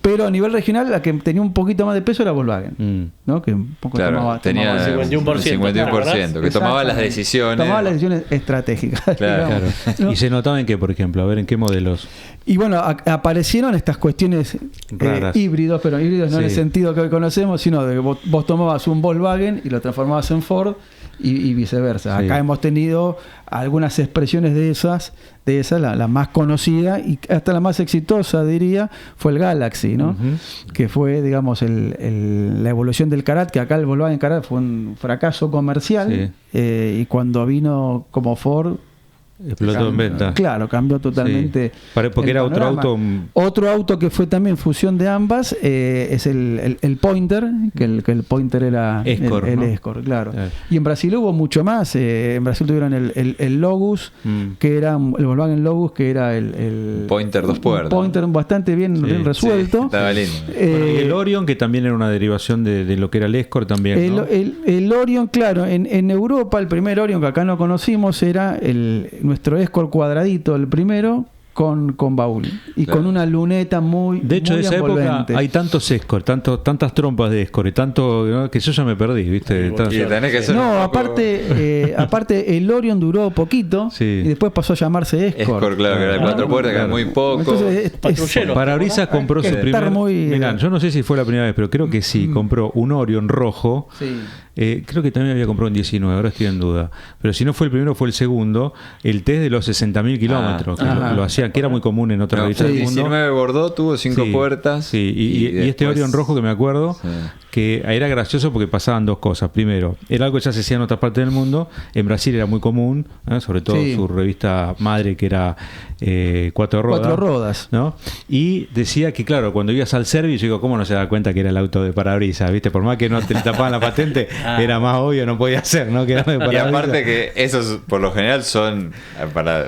pero a nivel regional la que tenía un poquito más de peso era Volkswagen, ¿no? Que un poco Claro, tenía tomaba- el 51%, que tomaba las Exactamente. decisiones. Tomaba las decisiones estratégicas. Claro, digamos, Claro. ¿no? ¿Y se notaba en qué, por ejemplo? A ver, ¿en qué modelos? Y bueno, aparecieron estas cuestiones Raras. híbridos, pero híbridos no en el Sí. sentido que hoy conocemos, sino de que vos tomabas un Volkswagen y lo transformabas en Ford y viceversa. Sí. Acá hemos tenido algunas expresiones de esas, la más conocida y hasta la más exitosa, diría, fue el Galaxy, ¿no? Ujú. Que fue, digamos, la evolución del Karat, que acá el Volkswagen Karat fue un fracaso comercial, y cuando vino como Ford Explotó en venta. Claro, cambió totalmente. Sí. Porque el era otro panorama. auto. Otro auto que fue también fusión de ambas es el Pointer, que el Pointer era Escort, el ¿no? Escort, claro. Claro. Y en Brasil hubo mucho más. En Brasil tuvieron el Logus, que era el Volkswagen Logus, que era el Pointer dos puertas. un Pointer bastante bien resuelto. Sí, estaba lindo. Bueno, y el Orion, que también era una derivación de lo que era el Escort también, ¿no? El Orion, claro, en Europa el primer Orion que acá no conocimos era nuestro Escort cuadradito, el primero, con baúl y Claro. con una luneta muy De hecho, muy en esa época envolvente. hay tantos Escort, tantas trompas de Escort y tanto, ¿no? Que yo ya me perdí, ¿viste? Y Y tenés que hacer un No, poco- aparte el Orion duró poquito Sí. y después pasó a llamarse Escort. Escort, claro, que era de cuatro puertas, que era muy poco. Entonces, Patrullero. Parabrisas compró hay su que primer. estar muy- Mirá, yo no sé si fue la primera vez, pero creo que sí. Compró un Orion rojo. Sí. Creo que también había comprado en 19, ahora estoy en duda. Pero si no fue el primero, fue el segundo. El test de los 60.000 kilómetros, que Ajá. lo hacía, que era muy común en otras No, revistas el del mundo. 19 Bordeaux tuvo 5 Sí, puertas. Sí, y este después- Orion rojo que me acuerdo, Sí. que era gracioso porque pasaban dos cosas. Primero, era algo que ya se hacía en otras partes del mundo. En Brasil era muy común, sobre todo Sí. su revista madre, que era Cuatro Rodas. Cuatro Rodas. ¿No? Y decía que, claro, cuando ibas al servicio, digo, ¿cómo no se da cuenta que era el auto de parabrisas? ¿Viste? Por más que no te le tapaban la patente, era más obvio, no podía ser, ¿no? Que era de Y parabrisas. aparte que esos por lo general son, para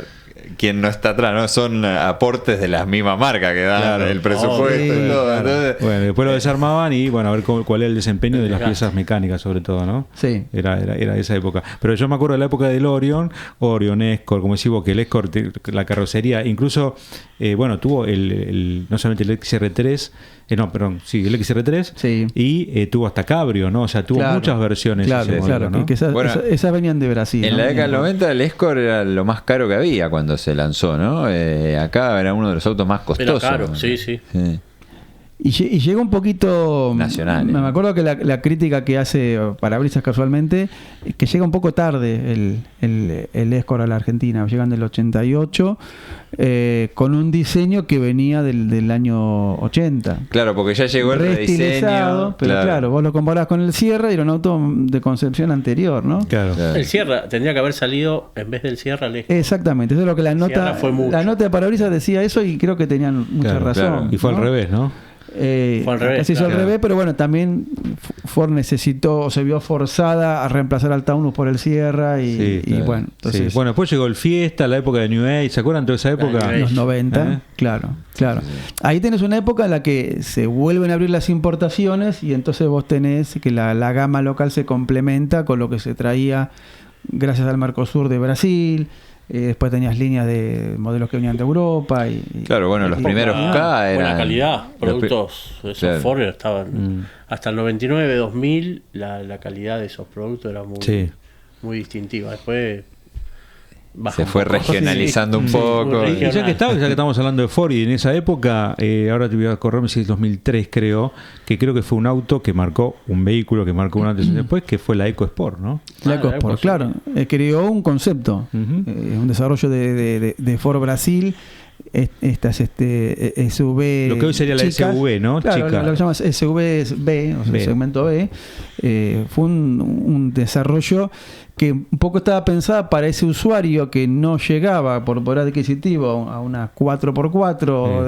quien no está atrás, ¿no? Son aportes de la misma marca que dan Claro. el presupuesto Sí, y todo. claro. Entonces, Bueno, después lo desarmaban y, bueno, a ver cuál era el desempeño de las piezas mecánicas, sobre todo, ¿no? Sí. Era esa época. Pero yo me acuerdo de la época del Orion, Escort, como decís vos, que el Escort, la carrocería, incluso, bueno, tuvo no solamente el XR3, el XR3, Sí. y tuvo hasta Cabrio, ¿no? O sea, tuvo Claro. muchas versiones. Claro, ese modelo, claro, ¿no? que esas, Bueno, esas venían de Brasil. en ¿no? la década del 90 el Escort era lo más caro que había cuando se lanzó, ¿no? Acá era uno de los autos más Era costosos. caro, sí, sí. Sí. Y llega un poquito Nacional, Me acuerdo que la crítica que hace Parabrisas casualmente, que llega un poco tarde el Escort a la Argentina, llegan del 88, con un diseño que venía del año 80. Claro, porque ya llegó el Reestilizado, rediseño. pero claro, vos lo comparás con el Sierra y era un auto de concepción anterior, ¿no? Claro. Claro. El Sierra tendría que haber salido en vez del Sierra al Escort. Exactamente, eso es lo que la Sierra nota fue mucho. la nota de Parabrisas decía eso y creo que tenían mucha Claro, razón. claro. Y fue ¿no? al revés, ¿no? Fue al revés, casi hizo al claro. revés, pero bueno, también Ford necesitó, o se vio forzada a reemplazar al Taunus por el Sierra y, Sí, y claro. bueno, entonces Sí. Bueno, después llegó el Fiesta, la época de New Age, ¿se acuerdan toda esa época? New Age. los 90, claro. Ahí tenés una época en la que se vuelven a abrir las importaciones y entonces vos tenés que la gama local se complementa con lo que se traía gracias al Mercosur de Brasil. Después tenías líneas de modelos que venían de Europa. Claro, bueno, los primeros K eran... Buena calidad, los productos, esos claro. Ford estaban... Hasta el 99, 2000, la calidad de esos productos era Sí. muy distintiva. Después... baja Se un fue poco. regionalizando un Sí, poco. muy Y ya que estamos hablando de Ford y en esa época, ahora te voy a correrme si es 2003 creo que fue un auto que marcó, un vehículo que marcó un antes y un después, que fue la EcoSport, ¿no? La Ah, la EcoSport, Eco, claro. Creó un concepto, Ujú. un desarrollo de Ford Brasil. Estas SUV. Lo que hoy sería la chicas. SUV, ¿no? Claro, Chica. lo que llamas SUV B, o sea, B. segmento B. Fue un desarrollo que un poco estaba pensada para ese usuario que no llegaba por poder adquisitivo a una 4x4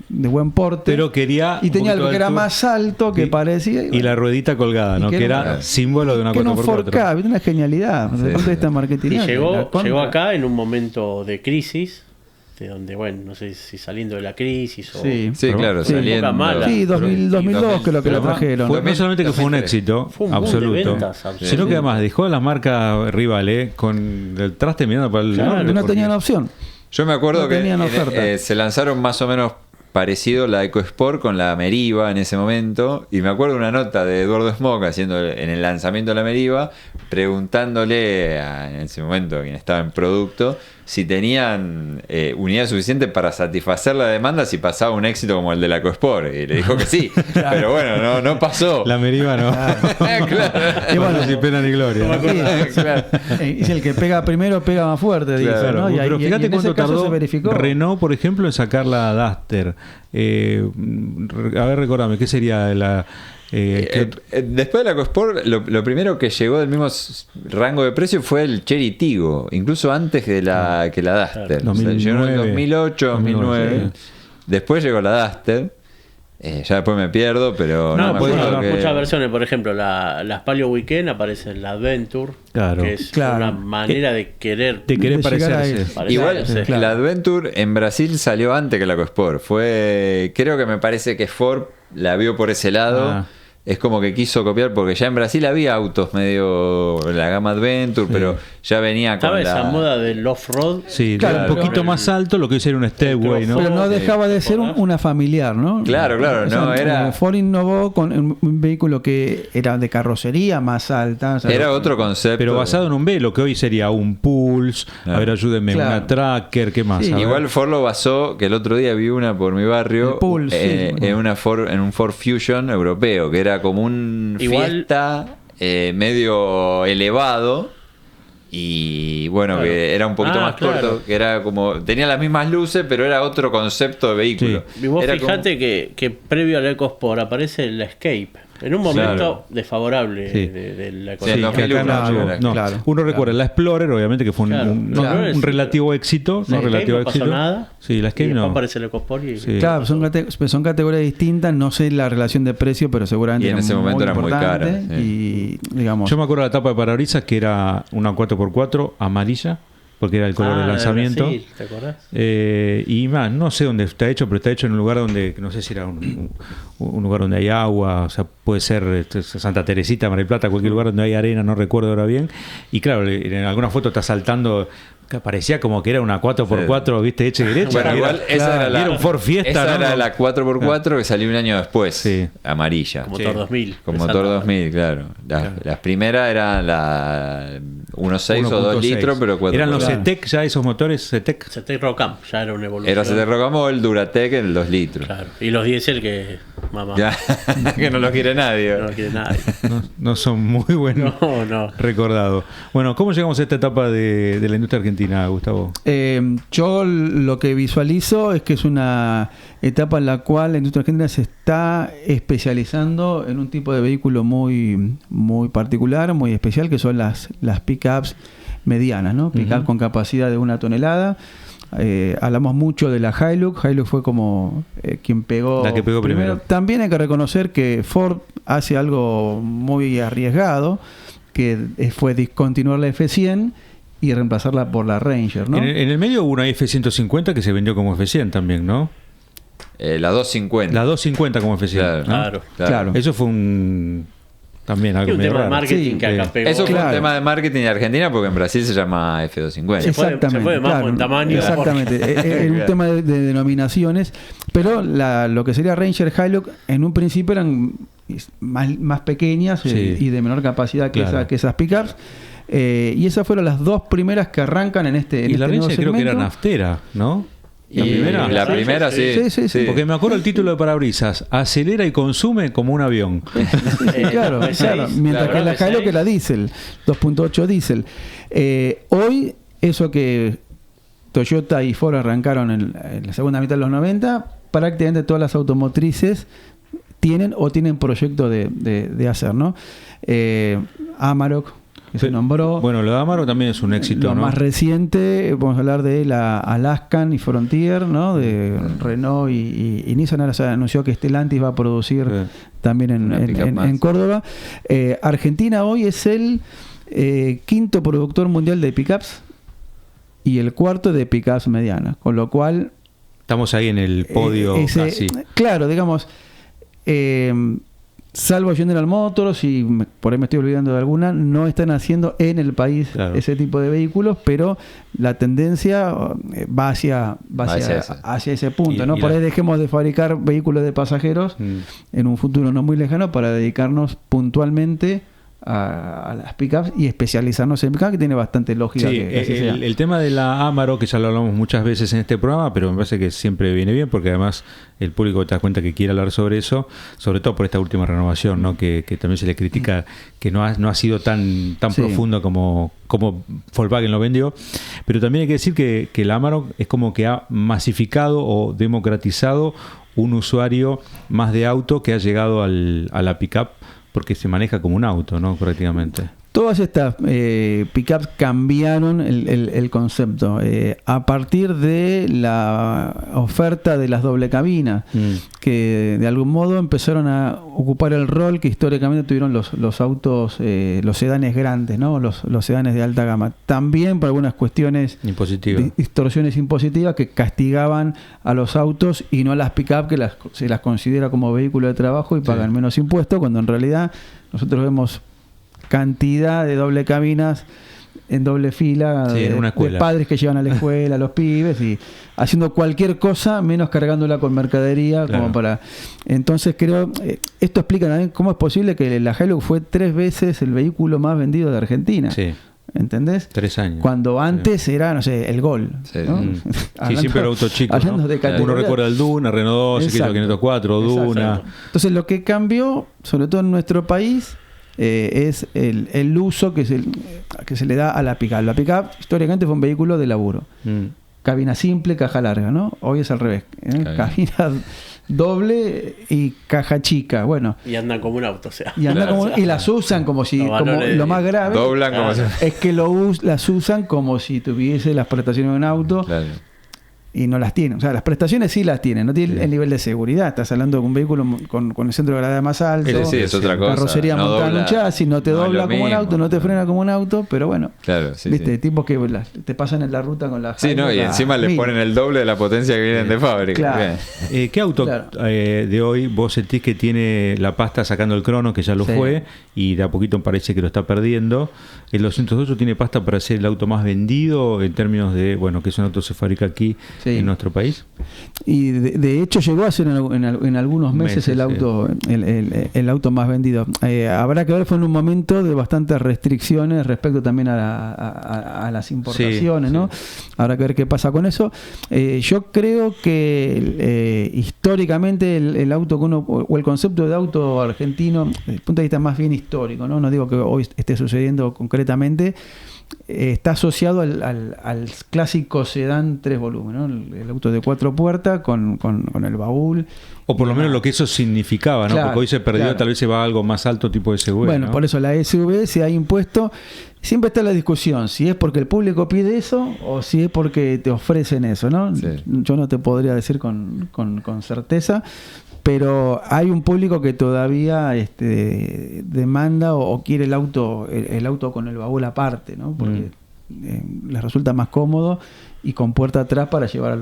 de buen porte. Pero quería y un tenía poquito algo de que era altura. más alto que Y- parecía. Y la ruedita colgada, ¿no? Y que Que era era una- símbolo de una que era un 4x4. 4K, ¿viste? Una genialidad desde el punto de vista marketing. Y llegó acá en un momento de crisis, de donde, bueno, no sé si saliendo de la crisis o... Sí. Sí, claro, Sí. saliendo. Época mala. Sí, 2002 creo que lo trajeron. Fue no solamente que fue un 2003. éxito Fue un boom de absoluto, ventas, absoluto. sino que además dejó a la marca rival con el traste mirando para el Claro, norte, no porque- tenían opción. Yo me acuerdo No que tenían oferta. se lanzaron más o menos parecido la EcoSport con la Meriva en ese momento, y me acuerdo una nota de Eduardo Smock haciendo en el lanzamiento de la Meriva, preguntándole en ese momento a quien estaba en producto si tenían unidad suficiente para satisfacer la demanda si pasaba un éxito como el de la EcoSport, y le dijo que sí, pero bueno, no pasó. La Meriva no. Claro. Y bueno, Sin pena ni gloria. ¿no? Claro. Es el que pega primero, pega más fuerte, dice, Claro, ¿no? Y, Pero y fíjate en ese cuánto caso tardó se verificó. Renault, por ejemplo, en sacar la Duster. A ver, recordame, ¿qué sería la...? Después de la EcoSport, lo primero que llegó del mismo rango de precio fue el Chery Tiggo, incluso antes que la Duster. Claro. O sea, llegó en el 2008, 2009. 2009. Después llegó la Duster. Ya después me pierdo, pero No, me pues acuerdo hay que... muchas versiones, por ejemplo, las Palio Weekend aparece en la Adventure, Claro. que es Claro. una manera de querer... Te querés de llegar a parecerse. eso. Igual, Sí, claro. la Adventure en Brasil salió antes que la EcoSport. Creo que me parece que Ford la vio por ese lado. Ah. Es como que quiso copiar, porque ya en Brasil había autos medio la gama Adventure, pero ya venía con ¿Estaba esa la... moda del off-road? Sí, Claro, un poquito pero- más alto, lo que hoy sería un Stepway, ¿no? Pero no Sí. dejaba de ser una familiar, ¿no? Claro, claro, no, era- Ford innovó con un vehículo que era de carrocería más alta. O sea, Era otro concepto. Pero basado en un B, lo que hoy sería un Pulse, Claro. a ver, ayúdenme, Claro. una Tracker, ¿qué más? Sí, A ver. Igual Ford lo basó, que el otro día vi una por mi barrio, El Pulse, sí. en un Ford Fusion europeo, que era como un Igual- Fiesta medio elevado. Y bueno, Claro. que era un poquito más claro. corto, que era como, tenía las mismas luces, pero era otro concepto de vehículo. Y vos Era como- fijate que previo a la EcoSport aparece la Escape, en un momento Claro. desfavorable Sí. de la Sí, en Sí, economía. que acá 2001 no, llegó la- no. claro. Uno recuerda la Explorer, obviamente, que fue Claro, un sí. relativo éxito. La No Escape relativo no pasó éxito. nada. Sí, la Y Escape después no. aparece la EcoSport y... Sí. Claro, son categorías distintas, no sé la relación de precio, pero seguramente Y en ese momento era muy importante. cara, sí. Y digamos, Yo me acuerdo de la tapa de parabrisas que era una 4x4 amarilla, porque era el color de lanzamiento. Brasil, ¿te acordás? Y más, no sé dónde está hecho, pero está hecho en un lugar donde, no sé si era un lugar donde hay agua, o sea, puede ser Santa Teresita, Mar del Plata, cualquier lugar donde hay arena, no recuerdo ahora bien. Y claro, en alguna foto está saltando, que parecía como que era una 4x4, viste, hecha y derecha. Bueno, y igual esa era la, era un Ford Fiesta, esa ¿no? era la 4x4 que salió un año después, Sí. amarilla. Como Sí. motor 2000. Con de motor Santa 2000, claro. Las primeras eran la 1.6 o 2 1.6. litros, pero 4x4. Eran los Claro. CETEC, ya esos motores CETEC. CT Rocam, ya era una evolución. Era CT Rocamol, Duratec en el 2 litros. Claro. Y los diésel que... Mamá, Ya, que no lo quiere nadie. no lo quiere nadie. No son muy buenos No. recordados. Bueno, ¿cómo llegamos a esta etapa de la industria argentina, Gustavo? yo lo que visualizo es que es una etapa en la cual la industria argentina se está especializando en un tipo de vehículo muy, muy particular, muy especial, que son las pickups medianas, ¿no? Pickup con capacidad de 1 tonelada. Hablamos mucho de la Hilux. Hilux fue como quien pegó, la que pegó primero. También hay que reconocer que Ford hace algo muy arriesgado, que fue discontinuar la F100 y reemplazarla por la Ranger, ¿no? En el medio hubo una F-150 que se vendió como F100 también, ¿no? La 250. La 250 como F100. Claro. Eso fue también algo un medio tema de raro. marketing que acá pegó. Eso fue un tema de marketing en Argentina porque en Brasil se llama F250. Se fue de más en tamaño. Exactamente. Es un tema de denominaciones. Pero lo que sería Ranger Hilux en un principio eran más pequeñas y de menor capacidad que esas pickups. Y esas fueron las dos primeras que arrancan en este y la nuevo Ranger creo que era naftera, ¿no? La primera, sí. Porque me acuerdo el título de parabrisas: acelera y consume como un avión. Claro. Mientras que la Hilux era diésel, 2.8 diésel. Hoy, eso que Toyota y Ford arrancaron en la segunda mitad de los 90, prácticamente todas las automotrices tienen proyecto de hacer, ¿no? Amarok, que se nombró. Bueno, lo de Amarok también es un éxito, lo ¿no? más reciente, podemos hablar de la Alaskan y Frontier, ¿no? De Renault y Nissan. Ahora se anunció que Stellantis va a producir también en Córdoba. Argentina hoy es el quinto productor mundial de pickups y el cuarto de pickups medianas, con lo cual estamos ahí en el podio casi. Claro, digamos, salvo General Motors, y por ahí me estoy olvidando de alguna, no están haciendo en el país ese tipo de vehículos, pero la tendencia va hacia ese punto, ¿no? Por ahí dejemos de fabricar vehículos de pasajeros en un futuro no muy lejano para dedicarnos puntualmente a las pickups y especializarnos en pickups, que tiene bastante lógica. El tema de la Amarok, que ya lo hablamos muchas veces en este programa, pero me parece que siempre viene bien, porque además el público te das cuenta que quiere hablar sobre eso, sobre todo por esta última renovación, ¿no? Que también se le critica que no ha sido tan profundo como Volkswagen lo vendió. Pero también hay que decir que la Amarok es como que ha masificado o democratizado un usuario más de auto que ha llegado a la pickup, porque se maneja como un auto, ¿no? Prácticamente. Todas estas pickups cambiaron el concepto a partir de la oferta de las doble cabinas, que de algún modo empezaron a ocupar el rol que históricamente tuvieron los autos, los sedanes grandes, ¿no? Los sedanes de alta gama. También por algunas cuestiones de distorsiones impositivas que castigaban a los autos y no a las pickups, que se las considera como vehículo de trabajo y pagan menos impuestos, cuando en realidad nosotros vemos cantidad de doble cabinas en doble fila de padres que llevan a la escuela a los pibes y haciendo cualquier cosa menos cargándola con mercadería como para. Entonces creo esto explica también cómo es posible que la Hilux fue 3 veces el vehículo más vendido de Argentina. ¿Entendés? 3 años. Cuando antes era, no sé, el Gol. ¿no? Siempre era auto chico, ¿no? Uno recuerda el Duna, Renault 12, 504, Duna. Entonces lo que cambió, sobre todo en nuestro país, es el uso que se le da a la pickup. La pickup históricamente fue un vehículo de laburo. Cabina simple, caja larga, ¿no? Hoy es al revés. Cabina doble y caja chica. Bueno. Y andan como un auto, o sea. Y las usan como si, lo más grave doblan como es que las usan como si tuviese las prestaciones de un auto. Y no las tienen. O sea, las prestaciones sí las tienen. No tiene el nivel de seguridad. Estás hablando de un vehículo con el centro de gravedad más alto. Es otra cosa. Carrocería montada en un chasis. No te dobla como un auto, no te frena como un auto. Pero bueno. ¿Viste? Tipos que te pasan en la ruta con la... y encima le ponen el doble de la potencia que vienen de fábrica. ¿Qué auto de hoy vos sentís que tiene la pasta sacando el Crono, que ya lo fue, y de a poquito parece que lo está perdiendo? ¿El 208 tiene pasta para ser el auto más vendido en términos de, que ese auto se fabrica aquí en nuestro país? Y de hecho llegó a ser en algunos meses el auto el auto más vendido. Habrá que ver, fue en un momento de bastantes restricciones respecto también a las importaciones, ¿no? Habrá que ver qué pasa con eso. Yo creo que históricamente el auto que o el concepto de auto argentino, desde el punto de vista más bien histórico, no digo que hoy esté sucediendo concretamente, está asociado al clásico sedán 3 volúmenes, ¿no? El auto de 4 puertas con el baúl. O por lo menos lo que eso significaba, ¿no? Porque hoy se perdió, tal vez se va a algo más alto, tipo SUV. Bueno, ¿no? Por eso la SUV se ha impuesto. siempre está la discusión, si es porque el público pide eso o si es porque te ofrecen eso, ¿no? Sí. Yo no te podría decir con certeza, pero hay un público que todavía demanda o quiere el auto con el baúl aparte, ¿no? Porque les resulta más cómodo y con puerta atrás para llevar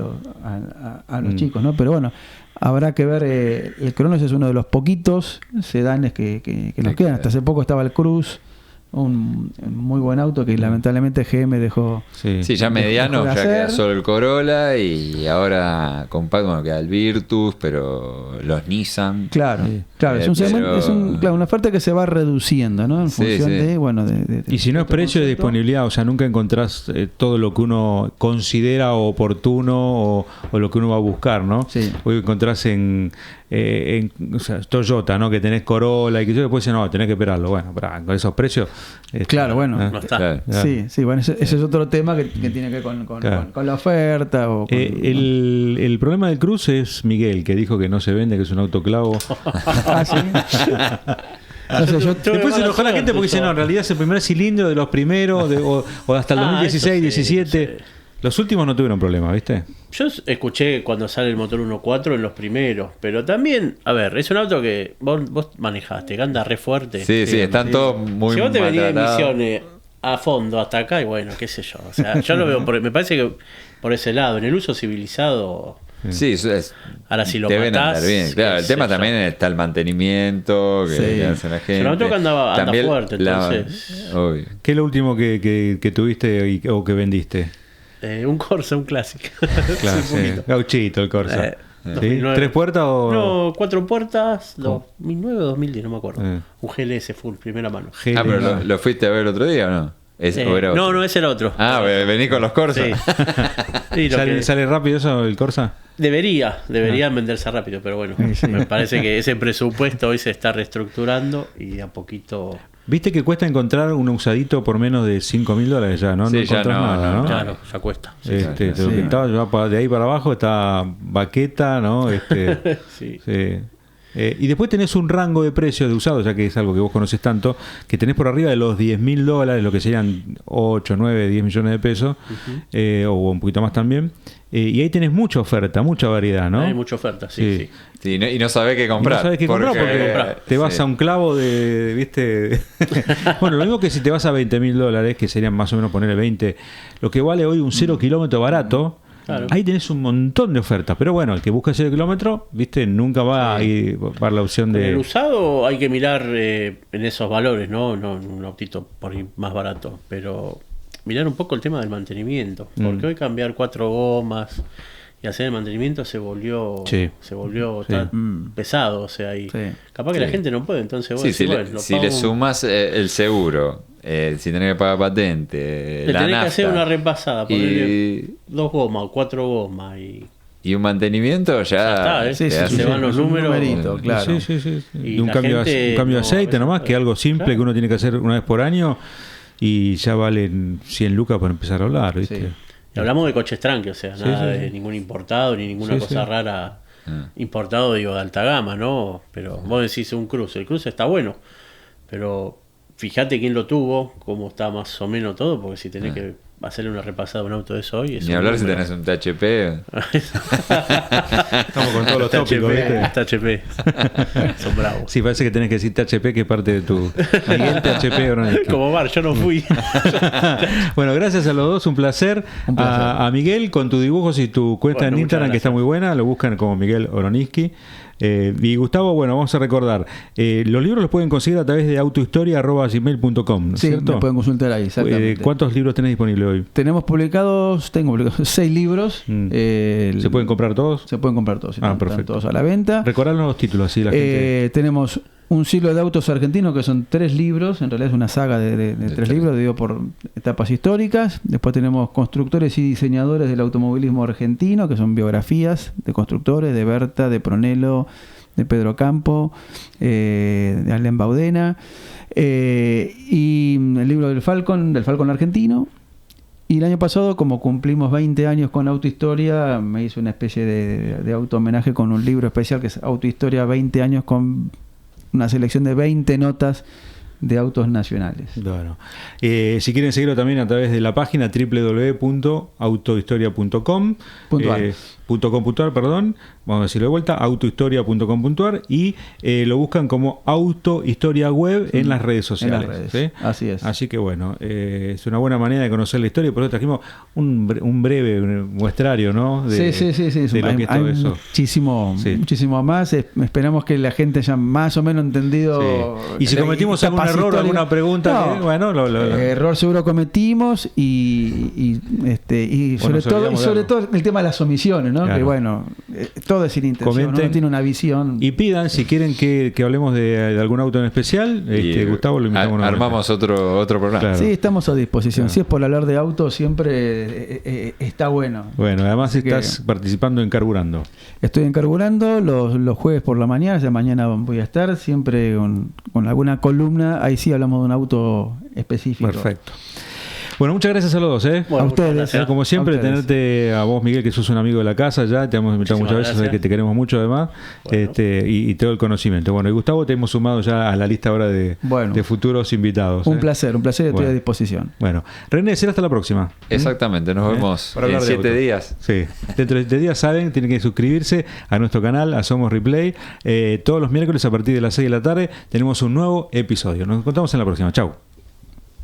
a los chicos, ¿no? Pero bueno, habrá que ver. El Cronos es uno de los poquitos sedanes que nos quedan. Hasta hace poco estaba el Cruz, un muy buen auto que lamentablemente GM dejó. Sí, ya mediano, ya queda solo el Corolla y ahora compacto, bueno, queda el Virtus, pero los Nissan. Claro, claro, es un segmento, una oferta que se va reduciendo, ¿no? En función de, bueno, y si no es precio, es disponibilidad, o sea, nunca encontrás todo lo que uno considera oportuno o lo que uno va a buscar, ¿no? Sí. Hoy encontrás en o sea, Toyota, ¿no? Que tenés Corolla y que yo después no, tenés que esperarlo. Bueno, con esos precios. Claro, bueno. No está. Claro. Sí, bueno, ese es otro tema que tiene que ver con la oferta. El problema del Cruz es Miguel, que dijo que no se vende, que es un autoclavo. Ah, sí. No sé, Después se enojó la gente porque dice, no, en realidad es el primer cilindro de los primeros, o hasta el 2016, 17. Sí. Los últimos no tuvieron problema, ¿viste? Yo escuché cuando sale el motor 1.4 en los primeros, pero también, a ver, es un auto que vos manejaste, que anda re fuerte. Sí, están todos muy si vos te venís de Misiones a fondo hasta acá, y bueno, qué sé yo. O sea, yo lo veo, me parece que por ese lado, en el uso civilizado. Sí, eso es. Ahora si lo deben matás, andar bien. Claro, el tema también está el mantenimiento que hace la gente. Pero un auto que anda fuerte, entonces. Obvio. ¿Qué es lo último que tuviste o que vendiste? Un Corsa, un clásico. Claro, sí. Gauchito el Corsa. ¿Sí? ¿3 puertas o...? No, 4 puertas, 2009 o 2010, no me acuerdo. Un GLS full, primera mano. Pero ¿lo fuiste a ver otro día o no? No, ese era otro. Vení con los Corsa. Sí. ¿Sale rápido eso, el Corsa? Deberían venderse rápido, pero bueno, me parece que ese presupuesto hoy se está reestructurando y a poquito... Viste que cuesta encontrar un usadito por menos de $5.000 ya, ¿no? Sí, no encontrás nada, ¿no? Claro, ya cuesta. De ahí para abajo está baqueta, ¿no? Sí. Y después tenés un rango de precios de usados, ya que es algo que vos conoces tanto, que tenés por arriba de los $10.000, lo que serían 8, 9, 10 millones de pesos, o un poquito más también. Y ahí tenés mucha oferta, mucha variedad, ¿no? Hay mucha oferta, sí. Y no sabés qué comprar. No sabés qué comprar porque te vas a un clavo ¿viste? Bueno, lo mismo que si te vas a $20.000, que serían más o menos ponerle 20, lo que vale hoy un 0 kilómetro barato. Claro. Ahí tenés un montón de ofertas, pero bueno, el que busca 0 kilómetros, ¿viste? Nunca va a ir para la opción de... El usado hay que mirar en esos valores, ¿no? No un autito por ahí más barato, pero mirar un poco el tema del mantenimiento, porque hoy cambiar 4 gomas y hacer el mantenimiento se volvió pesado, o sea, y capaz que la gente no puede, entonces vos decís, si le sumas el seguro, si tenés que pagar patente, le la tenés nafta, que hacer una repasada, ponerle 2 gomas o 4 gomas y un mantenimiento ya está, se van los números, claro. Y un cambio de aceite nomás, que es algo simple que uno tiene que hacer una vez por año y ya valen 100 lucas para empezar a hablar, ¿viste? Y hablamos de coches tranqui, o sea, nada de ningún importado ni ninguna cosa rara. Importado, digo, de alta gama, ¿no? Pero vos decís un Cruz, el Cruz está bueno, pero fíjate quién lo tuvo, cómo está más o menos todo, porque si tenés que hacerle una repasada a un auto de eso hoy... Ni hablar si tenés un THP. Estamos con todos los tópicos, ¿viste? THP. Son bravos. Sí, parece que tenés que decir THP, que es parte de tu... Miguel THP Oronisky. Como Bar, yo no fui. Bueno, gracias a los dos, un placer. A Miguel, con tus dibujos y tu cuenta en Instagram, que está muy buena, lo buscan como Miguel Oronisky. Y Gustavo, bueno, vamos a recordar, los libros los pueden conseguir a través de autohistoria@gmail.com, ¿no es cierto? Sí, pueden consultar ahí, exactamente. ¿Cuántos libros tenés disponibles hoy? Tengo publicados 6 libros. ¿Se pueden comprar todos? Se pueden comprar todos, perfecto. Están todos a la venta. Recordadnos los títulos, así la gente... Tenemos un siglo de autos argentinos, que son 3 libros, en realidad es una saga de 3 libros, dividido por etapas históricas. Después tenemos constructores y diseñadores del automovilismo argentino, que son biografías de constructores, de Berta, de Pronello, de Pedro Campo, de Alem Baudena, y el libro del Falcon argentino. Y el año pasado, como cumplimos 20 años con Autohistoria, me hice una especie de auto homenaje con un libro especial que es Autohistoria 20 años, con una selección de 20 notas de autos nacionales. Bueno, si quieren seguirlo también a través de la página www.autohistoria.com. .com.ar, perdón, vamos a decirlo de vuelta, autohistoria.com.ar, y lo buscan como Autohistoria Web en las redes sociales. En las redes. ¿Sí? Así es. Así que bueno, es una buena manera de conocer la historia, y por eso trajimos un breve muestrario, ¿no? De lo que es todo eso. Muchísimo más. Esperamos que la gente haya más o menos entendido. Sí. Y si cometimos algún error o alguna pregunta, error seguro cometimos, y sobre todo el tema de las omisiones, ¿no? Claro. Que bueno, todo es sin intención, uno tiene una visión. Y pidan si quieren que hablemos de algún auto en especial. Gustavo, lo invitamos. Armamos otro programa. Claro. Sí, estamos a disposición. Claro. Si es por hablar de autos, siempre está bueno. Bueno, además estás participando en Carburando. Estoy en Carburando los jueves por la mañana. Ya mañana voy a estar siempre con alguna columna. Ahí sí hablamos de un auto específico. Perfecto. Bueno, muchas gracias a los dos. Bueno, a ustedes. Como siempre, tenerte a vos, Miguel, que sos un amigo de la casa ya. Te hemos invitado muchas veces, que te queremos mucho además. Bueno. Y todo el conocimiento. Bueno, y Gustavo, te hemos sumado ya a la lista ahora de futuros invitados. Un placer, estoy a disposición. Bueno, René, será hasta la próxima. Exactamente, nos vemos en 7 días. Sí, dentro de 7 días, saben, tienen que suscribirse a nuestro canal, a Somos Replay. Todos los miércoles a partir de las 6 de la tarde tenemos un nuevo episodio. Nos encontramos en la próxima. Chau.